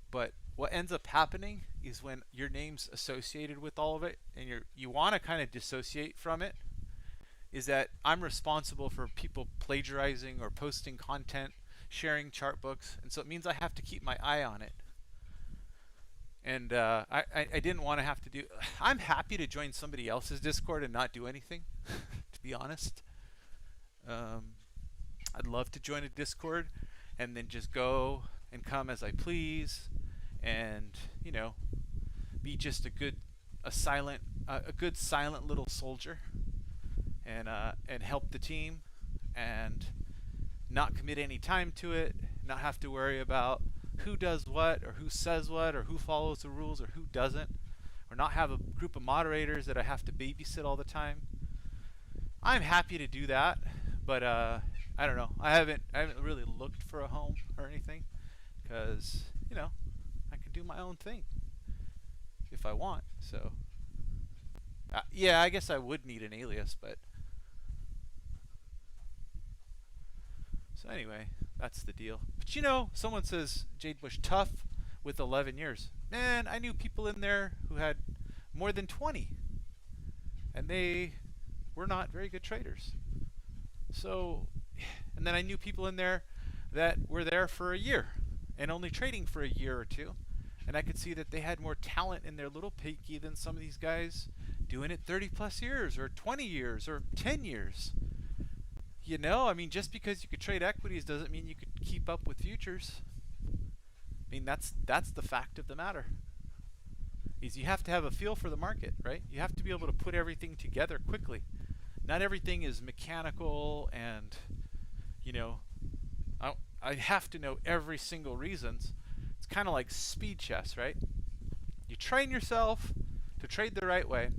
But what ends up happening is when your name's associated with all of it and you want to kind of dissociate from it, is that I'm responsible for people plagiarizing or posting content, sharing chart books, and so it means I have to keep my eye on it. And I didn't want to have to do. I'm happy to join somebody else's Discord and not do anything, to be honest. I'd love to join a Discord and then just go and come as I please, and you know, be just a good silent little soldier, and help the team, and not commit any time to it, not have to worry about who does what or who says what or who follows the rules or who doesn't, or not have a group of moderators that I have to babysit all the time. I'm happy to do that, but I I don't know. I haven't really looked for a home or anything, because I can do my own thing if I want. So yeah, I guess I would need an alias, but so anyway, that's the deal. But someone says Jade Bush tough with 11 years. Man, I knew people in there who had more than 20, and they were not very good traders. So, and then I knew people in there that were there for a year and only trading for a year or two. And I could see that they had more talent in their little piggy than some of these guys doing it 30 plus years or 20 years or 10 years. I mean, just because you could trade equities doesn't mean you could keep up with futures. I mean, that's the fact of the matter. Is you have to have a feel for the market, right? You have to be able to put everything together quickly. Not everything is mechanical, and I have to know every single reasons. It's kind of like speed chess, right? You train yourself to trade the right way,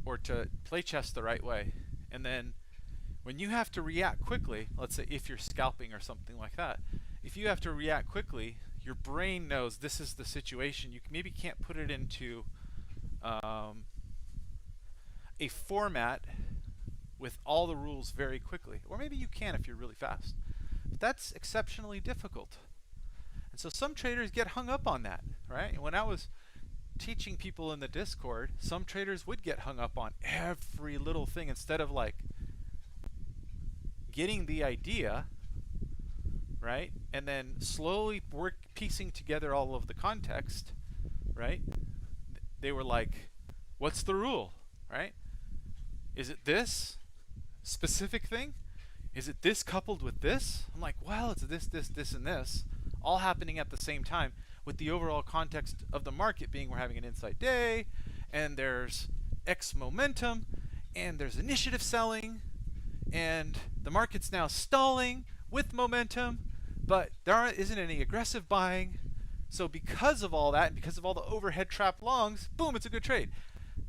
or to play chess the right way, and then when you have to react quickly, let's say if you're scalping or something like that, if you have to react quickly, your brain knows this is the situation. You maybe can't put it into a format with all the rules very quickly. Or maybe you can if you're really fast. But that's exceptionally difficult. And so some traders get hung up on that, right? And when I was teaching people in the Discord, some traders would get hung up on every little thing instead of like getting the idea, right? And then slowly piecing together all of the context, right? They were like, what's the rule, right? Is it this specific thing? Is it this coupled with this? I'm like, well, it's this, this, this, and this, all happening at the same time, with the overall context of the market being we're having an inside day, and there's X momentum, and there's initiative selling, and the market's now stalling with momentum, but there isn't any aggressive buying. So because of all that, and because of all the overhead trap longs, boom, it's a good trade.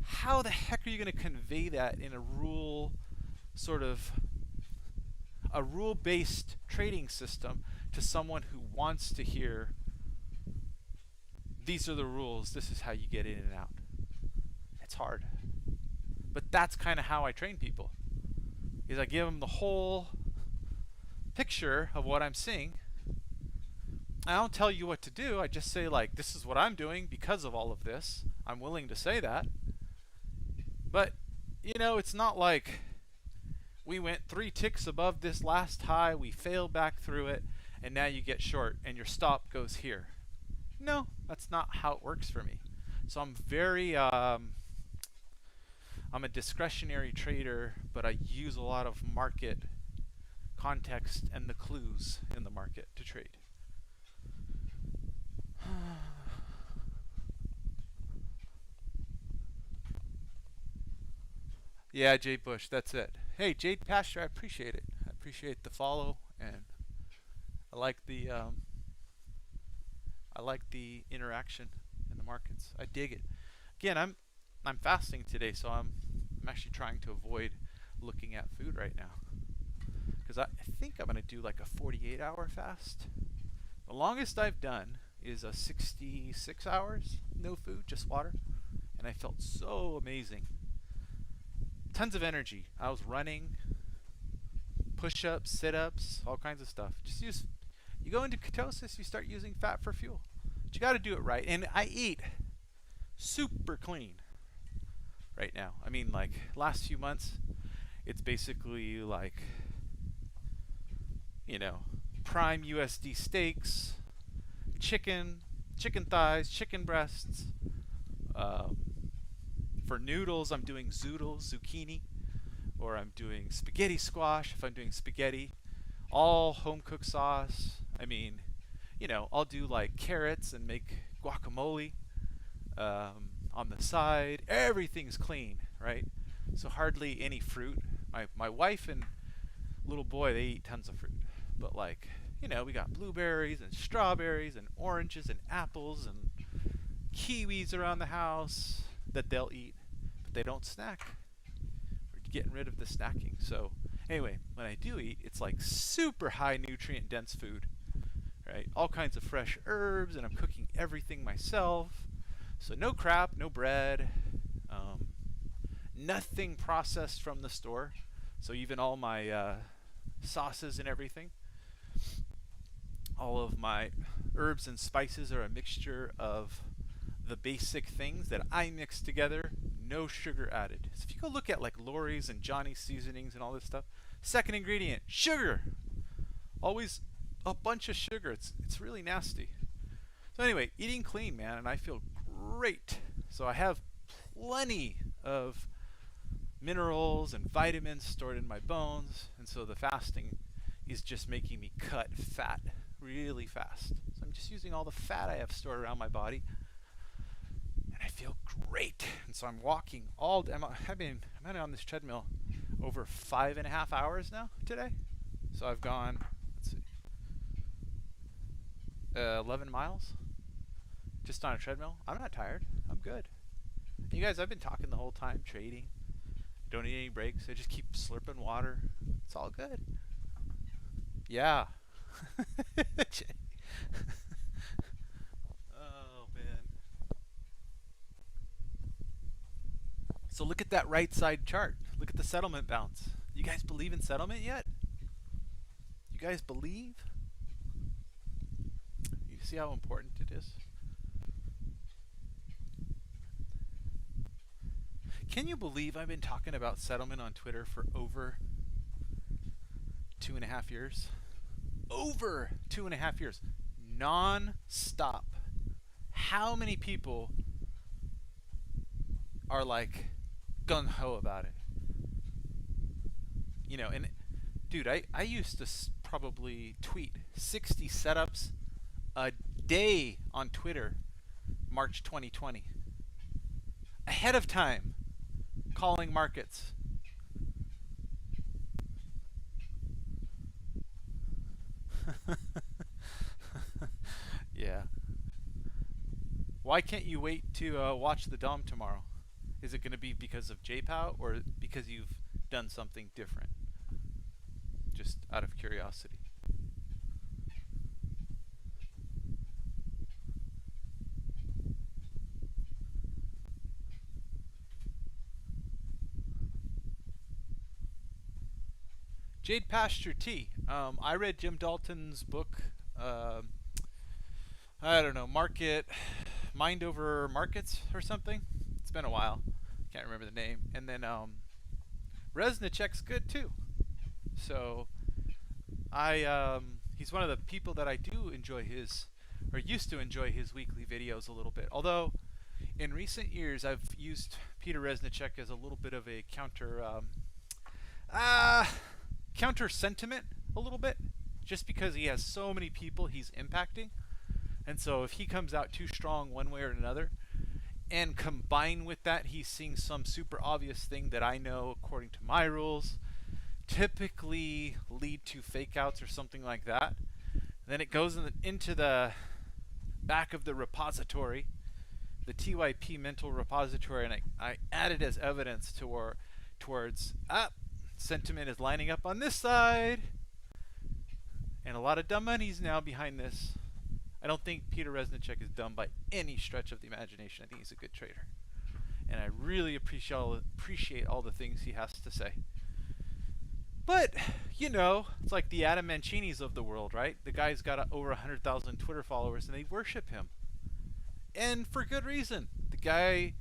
How the heck are you going to convey that in a rule-based trading system to someone who wants to hear, these are the rules, this is how you get in and out? It's hard. But that's kind of how I train people. Is I give them the whole picture of what I'm seeing. I don't tell you what to do. I just say, like, this is what I'm doing because of all of this. I'm willing to say that. But, it's not like we went 3 ticks above this last high, we failed back through it, and now you get short and your stop goes here. No, that's not how it works for me. So I'm I'm a discretionary trader, but I use a lot of market context and the clues in the market to trade. Yeah, Jade Bush, that's it. Hey, Jade Pasture, I appreciate it. I appreciate the follow, and I like the interaction in the markets. I dig it. Again, I'm fasting today, so I'm actually trying to avoid looking at food right now, because I think I'm gonna do like a 48-hour fast. The longest I've done is a 66 hours, no food, just water, and I felt so amazing. Tons of energy. I was running, push-ups, sit-ups, all kinds of stuff. You go into ketosis, you start using fat for fuel. But you got to do it right. And I eat super clean right now. I mean, like, last few months, it's basically like, prime USD steaks, chicken thighs, chicken breasts. For noodles, I'm doing zoodles, zucchini, or I'm doing spaghetti squash if I'm doing spaghetti. All home-cooked sauce. I mean, I'll do like carrots and make guacamole on the side. Everything's clean, right? So hardly any fruit. My wife and little boy, they eat tons of fruit. But like, we got blueberries and strawberries and oranges and apples and kiwis around the house that they'll eat, but they don't snack. We're getting rid of the snacking. So, Anyway, when I do eat, it's like super high nutrient dense food, right? All kinds of fresh herbs, and I'm cooking everything myself. So no crap, no bread, nothing processed from the store. So even all my sauces and everything, all of my herbs and spices are a mixture of the basic things that I mix together, no sugar added. So if you go look at like Lori's and Johnny's seasonings and all this stuff, second ingredient, sugar. Always a bunch of sugar. It's really nasty. So anyway, eating clean, man, and I feel great. So I have plenty of minerals and vitamins stored in my bones, and so the fasting is just making me cut fat really fast. So I'm just using all the fat I have stored around my body, and I feel great. And so I'm walking all day. I've been on this treadmill over 5.5 hours now today. So I've gone, let's see, 11 miles just on a treadmill. I'm not tired. I'm good. You guys, I've been talking the whole time, trading. Don't need any breaks. I just keep slurping water. It's all good. Yeah. Oh, man. So look at that right side chart. Look at the settlement bounce. You guys believe in settlement yet? You guys believe? You see how important it is? Can you believe I've been talking about settlement on Twitter for over 2.5 years? Over 2.5 years. Non-stop. How many people are like gung-ho about it? You know, and dude, I used to probably tweet 60 setups a day on Twitter March 2020. Ahead of time, calling markets. Yeah. Why can't you wait to watch the Dom tomorrow? Is it going to be because of JPOW or because you've done something different? Just out of curiosity. Jade Pasture Tea. I read Jim Dalton's book. I don't know, Mind Over Markets or something. It's been a while. Can't remember the name. And then Resnick's good too. So he's one of the people that I do enjoy or used to enjoy his weekly videos a little bit. Although in recent years I've used Peter Resnick as a little bit of a counter sentiment a little bit, just because he has so many people he's impacting. And so if he comes out too strong one way or another, and combine with that he's seeing some super obvious thing that I know according to my rules typically lead to fake outs or something like that, then it goes into the back of the repository, the TYP mental repository, and I add it as evidence towards sentiment is lining up on this side, and a lot of dumb money's now behind this. I don't think Peter Resnick is dumb by any stretch of the imagination. I think he's a good trader, and I really appreciate all the things he has to say. But you know, it's like the Adam Mancinis of the world, right? The guy's got over 100,000 Twitter followers, and they worship him, and for good reason. The guy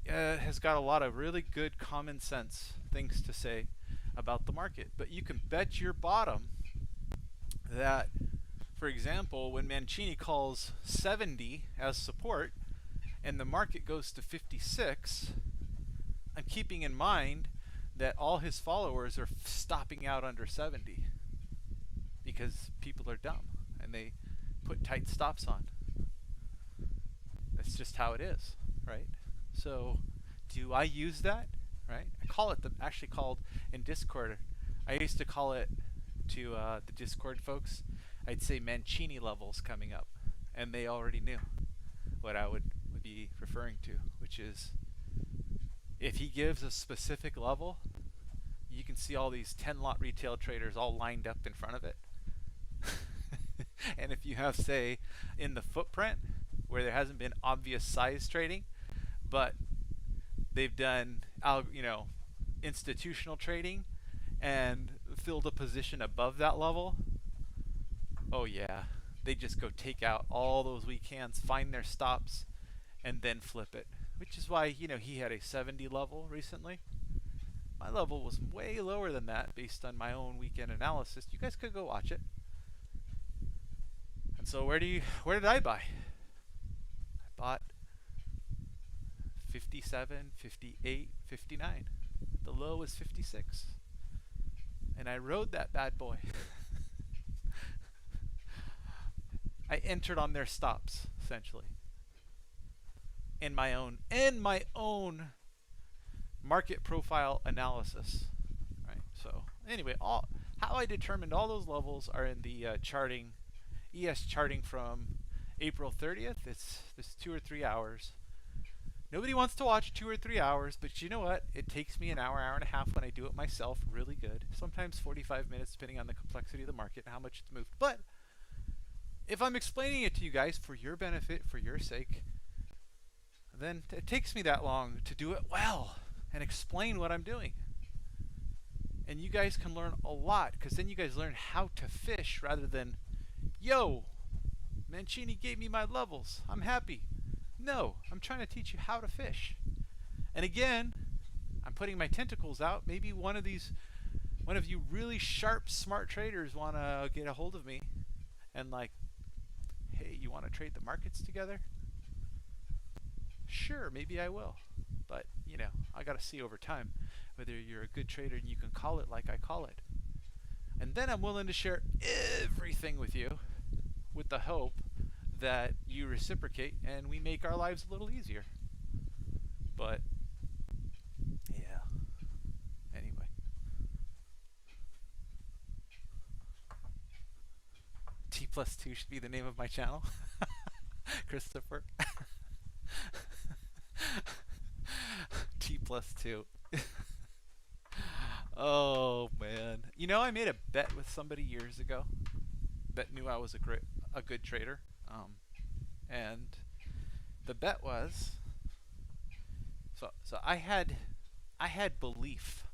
has got a lot of really good common sense things to say about the market. But you can bet your bottom that, for example, when Mancini calls 70 as support and the market goes to 56, I'm keeping in mind that all his followers are stopping out under 70 because people are dumb and they put tight stops on. That's just how it is, right? So do I use that? Right? I call it actually called in Discord. I used to call it to the Discord folks. I'd say Mancini levels coming up, and they already knew what I would be referring to, which is if he gives a specific level, you can see all these 10 lot retail traders all lined up in front of it. And if you have, say, in the footprint where there hasn't been obvious size trading, but they've done, institutional trading and filled a position above that level, oh yeah, they just go take out all those weak hands, find their stops, and then flip it. Which is why, he had a 70 level recently. My level was way lower than that based on my own weekend analysis. You guys could go watch it. And so where did I buy? I bought 57, 58, 59. The low was 56. And I rode that bad boy. I entered on their stops, essentially. In my own market profile analysis. Right? So anyway, how I determined all those levels are in the charting, ES charting from April 30th. It's 2 or 3 hours. Nobody wants to watch 2 or 3 hours, but you know what? It takes me an hour, hour and a half when I do it myself really good. Sometimes 45 minutes depending on the complexity of the market and how much it's moved. But if I'm explaining it to you guys for your benefit, for your sake, then it takes me that long to do it well and explain what I'm doing. And you guys can learn a lot, because then you guys learn how to fish rather than, yo, Mancini gave me my levels, I'm happy. No, I'm trying to teach you how to fish. And again, I'm putting my tentacles out. Maybe one of you really sharp, smart traders want to get a hold of me and like, hey, you want to trade the markets together? Sure, maybe I will. But, I got to see over time whether you're a good trader and you can call it like I call it. And then I'm willing to share everything with you with the hope that you reciprocate and we make our lives a little easier. But, yeah. Anyway. T+2 should be the name of my channel. Christopher. T+2. Oh man. I made a bet with somebody years ago that knew I was a good trader. And the bet was, so I had belief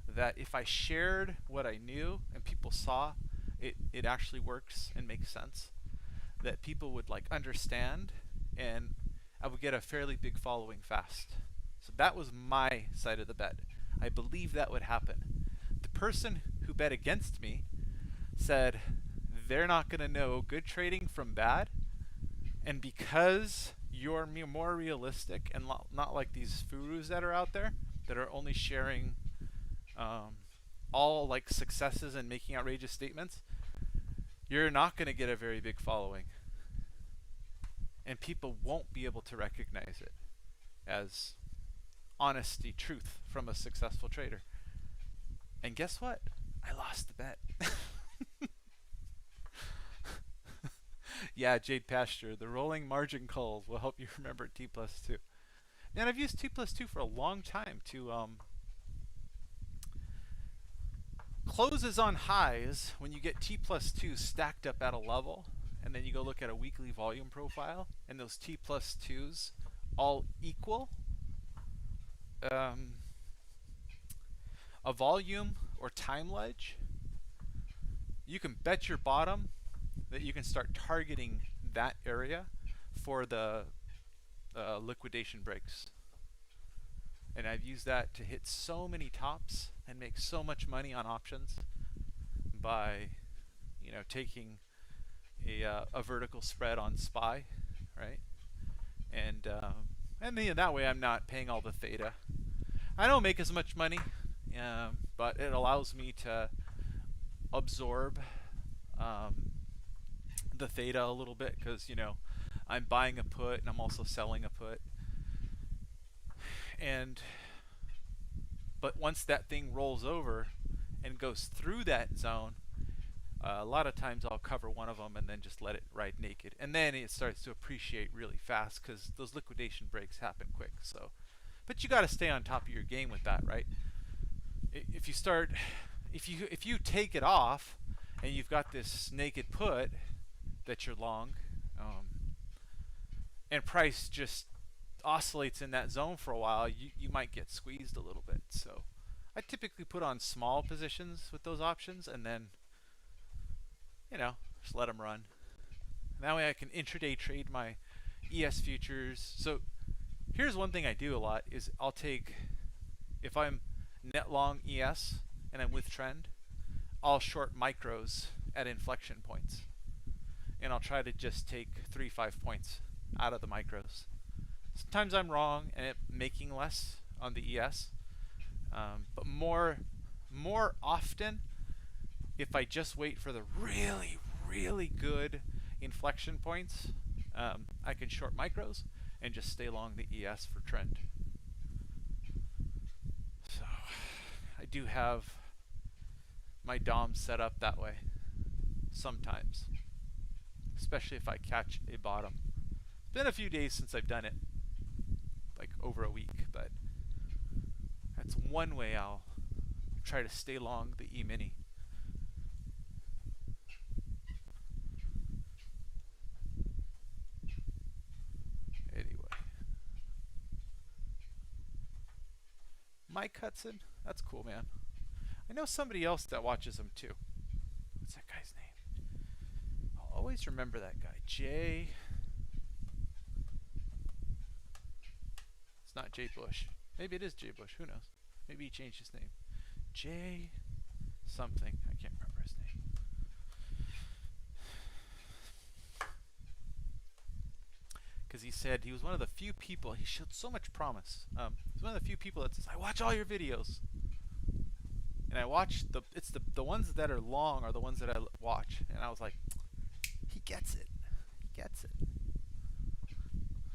that if I shared what I knew and people saw it actually works and makes sense, that people would like understand and I would get a fairly big following fast. So that was my side of the bet. I believe that would happen. The person who bet against me said they're not going to know good trading from bad, and because you're more realistic and not like these gurus that are out there that are only sharing all like successes and making outrageous statements, you're not going to get a very big following. And people won't be able to recognize it as honesty, truth from a successful trader. And guess what? I lost the bet. Yeah, Jade Pasture, the rolling margin calls will help you remember T+2. Man, I've used T+2 for a long time to closes on highs when you get T+2 stacked up at a level, and then you go look at a weekly volume profile, and those T+2s all equal a volume or time ledge. You can bet your bottom that you can start targeting that area for the liquidation breaks. And I've used that to hit so many tops and make so much money on options by, taking a vertical spread on SPY, right? And that way I'm not paying all the theta. I don't make as much money, but it allows me to absorb the theta a little bit because, I'm buying a put and I'm also selling a put. But once that thing rolls over and goes through that zone, a lot of times I'll cover one of them and then just let it ride naked. And then it starts to appreciate really fast because those liquidation breaks happen quick. So, but you got to stay on top of your game with that, right? if you start, if you take it off, and you've got this naked put that you're long, and price just oscillates in that zone for a while, you might get squeezed a little bit. So I typically put on small positions with those options, and then just let them run. And that way I can intraday trade my ES futures. So here's one thing I do a lot is I'll take, if I'm net long ES and I'm with trend, I'll short micros at inflection points. And I'll try to just take 3-5 points out of the micros. Sometimes I'm wrong and making less on the ES, but more often, if I just wait for the really, really good inflection points, I can short micros and just stay long the ES for trend. So I do have my DOM set up that way sometimes, especially if I catch a bottom. It's been a few days since I've done it, like over a week, but that's one way I'll try to stay long the E-mini. Anyway, Mike Hudson, that's cool, man. I know somebody else that watches him too. What's that guy's name? I'll always remember that guy. Jay. It's not Jay Bush. Maybe it is Jay Bush. Who knows? Maybe he changed his name. Jay something. I can't remember his name. Because he said he was one of the few people, he showed so much promise. He's one of the few people that says, I watch all your videos. And I watch the ones that are long are the ones that I watch. And I was like, he gets it. He gets it.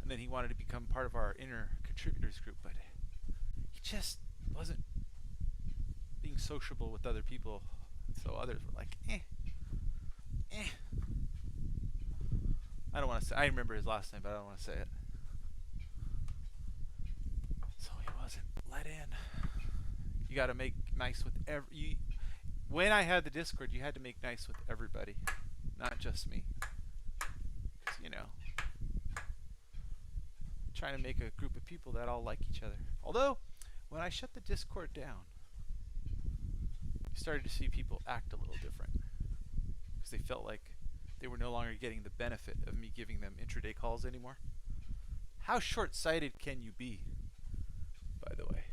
And then he wanted to become part of our inner contributors group, but he just wasn't being sociable with other people. So others were like, eh. I don't want to say, I remember his last name, but I don't want to say it. So he wasn't let in. You got to make nice with when I had the Discord, you had to make nice with everybody, not just me. 'Cause, trying to make a group of people that all like each other. Although, when I shut the Discord down, you started to see people act a little different because they felt like they were no longer getting the benefit of me giving them intraday calls anymore. How short-sighted can you be, by the way?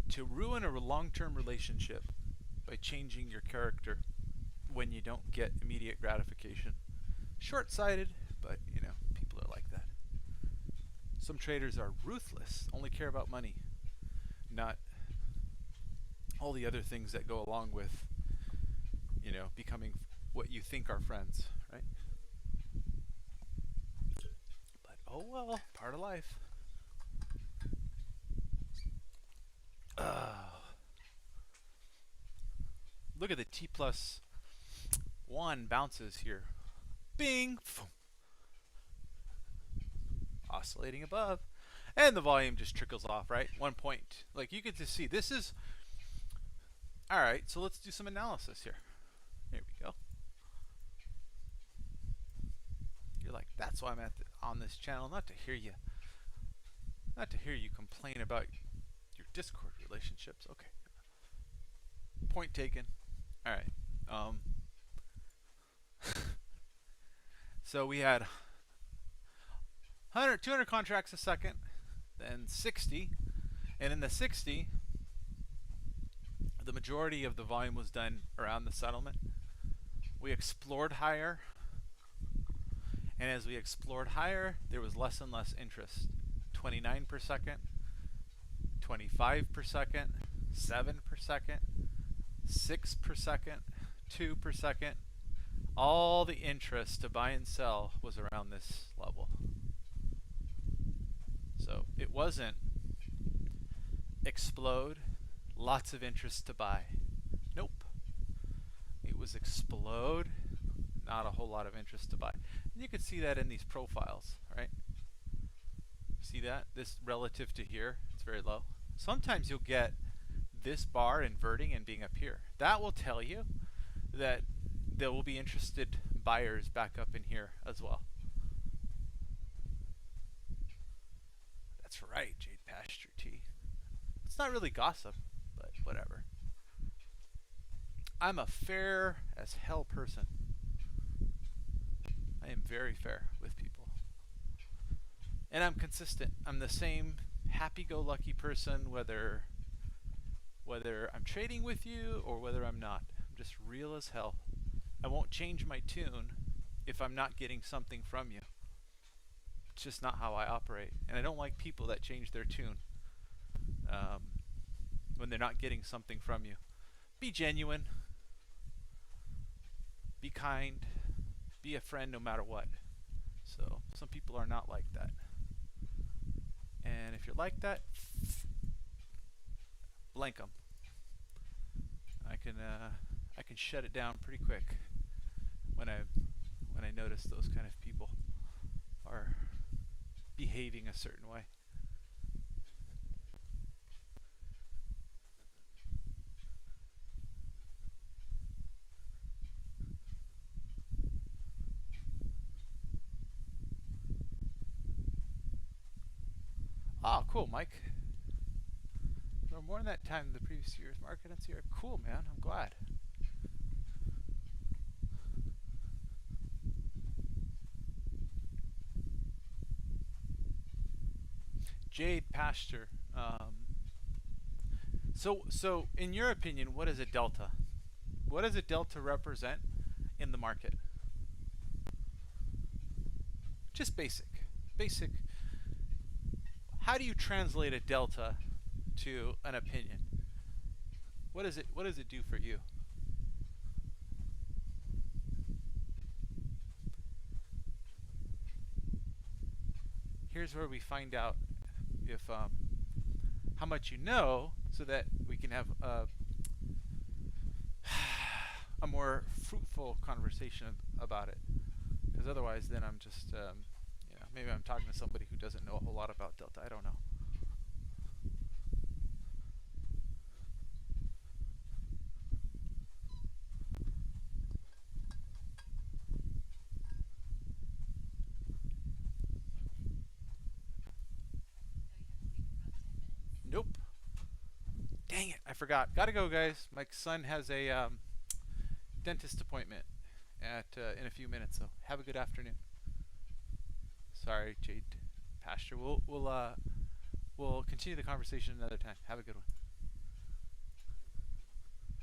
To ruin a long-term relationship by changing your character when you don't get immediate gratification. Short-sighted, but people are like that. Some traders are ruthless, only care about money, not all the other things that go along with, becoming what you think are friends, right? But oh well, part of life. Look at the T+1 bounces here. Bing! Oscillating above. And the volume just trickles off, right? 1 point. Like you get to see, this is... Alright, so let's do some analysis here. Here we go. You're like, that's why I'm on this channel, not to hear you complain about your Discord relationships. Okay. Point taken. Alright. So we had 200 contracts a second, then 60, and in the 60, the majority of the volume was done around the settlement. We explored higher, and as we explored higher, there was less and less interest. 29 per second, 25 per second, 7 per second, 6 per second, 2 per second. All the interest to buy and sell was around this level. So it wasn't explode, lots of interest to buy. Nope. It was explode, not a whole lot of interest to buy. And you can see that in these profiles, right? See that? This relative to here, it's very low. Sometimes you'll get this bar inverting and being up here. That will tell you that there will be interested buyers back up in here as well. That's right, Jade Pasture Tea. It's not really gossip, but whatever. I'm a fair as hell person. I am very fair with people. And I'm consistent. I'm the same happy-go-lucky person whether I'm trading with you or whether I'm not. I'm just real as hell. I won't change my tune if I'm not getting something from you. It's just not how I operate. And I don't like people that change their tune when they're not getting something from you. Be genuine. Be kind. Be a friend no matter what. So some people are not like that. And if you're like that, blank them. I can shut it down pretty quick when I notice those kind of people are behaving a certain way. Ah, cool, Mike. There were more in that time than the previous year's market and Sierra. Cool, man. I'm glad. Jade Pasture. So in your opinion, what is a delta? What does a delta represent in the market? Just basic. Basic. How do you translate a delta to an opinion? What does it do for you? Here's where we find out if how much you know, so that we can have a more fruitful conversation about it. Because otherwise, then I'm just maybe I'm talking to somebody who doesn't know a whole lot about delta. I don't know. Nope. Dang it, I forgot. Gotta go, guys. My son has a dentist appointment in a few minutes, so have a good afternoon. Sorry, Jade Pasture. We'll continue the conversation another time. Have a good one.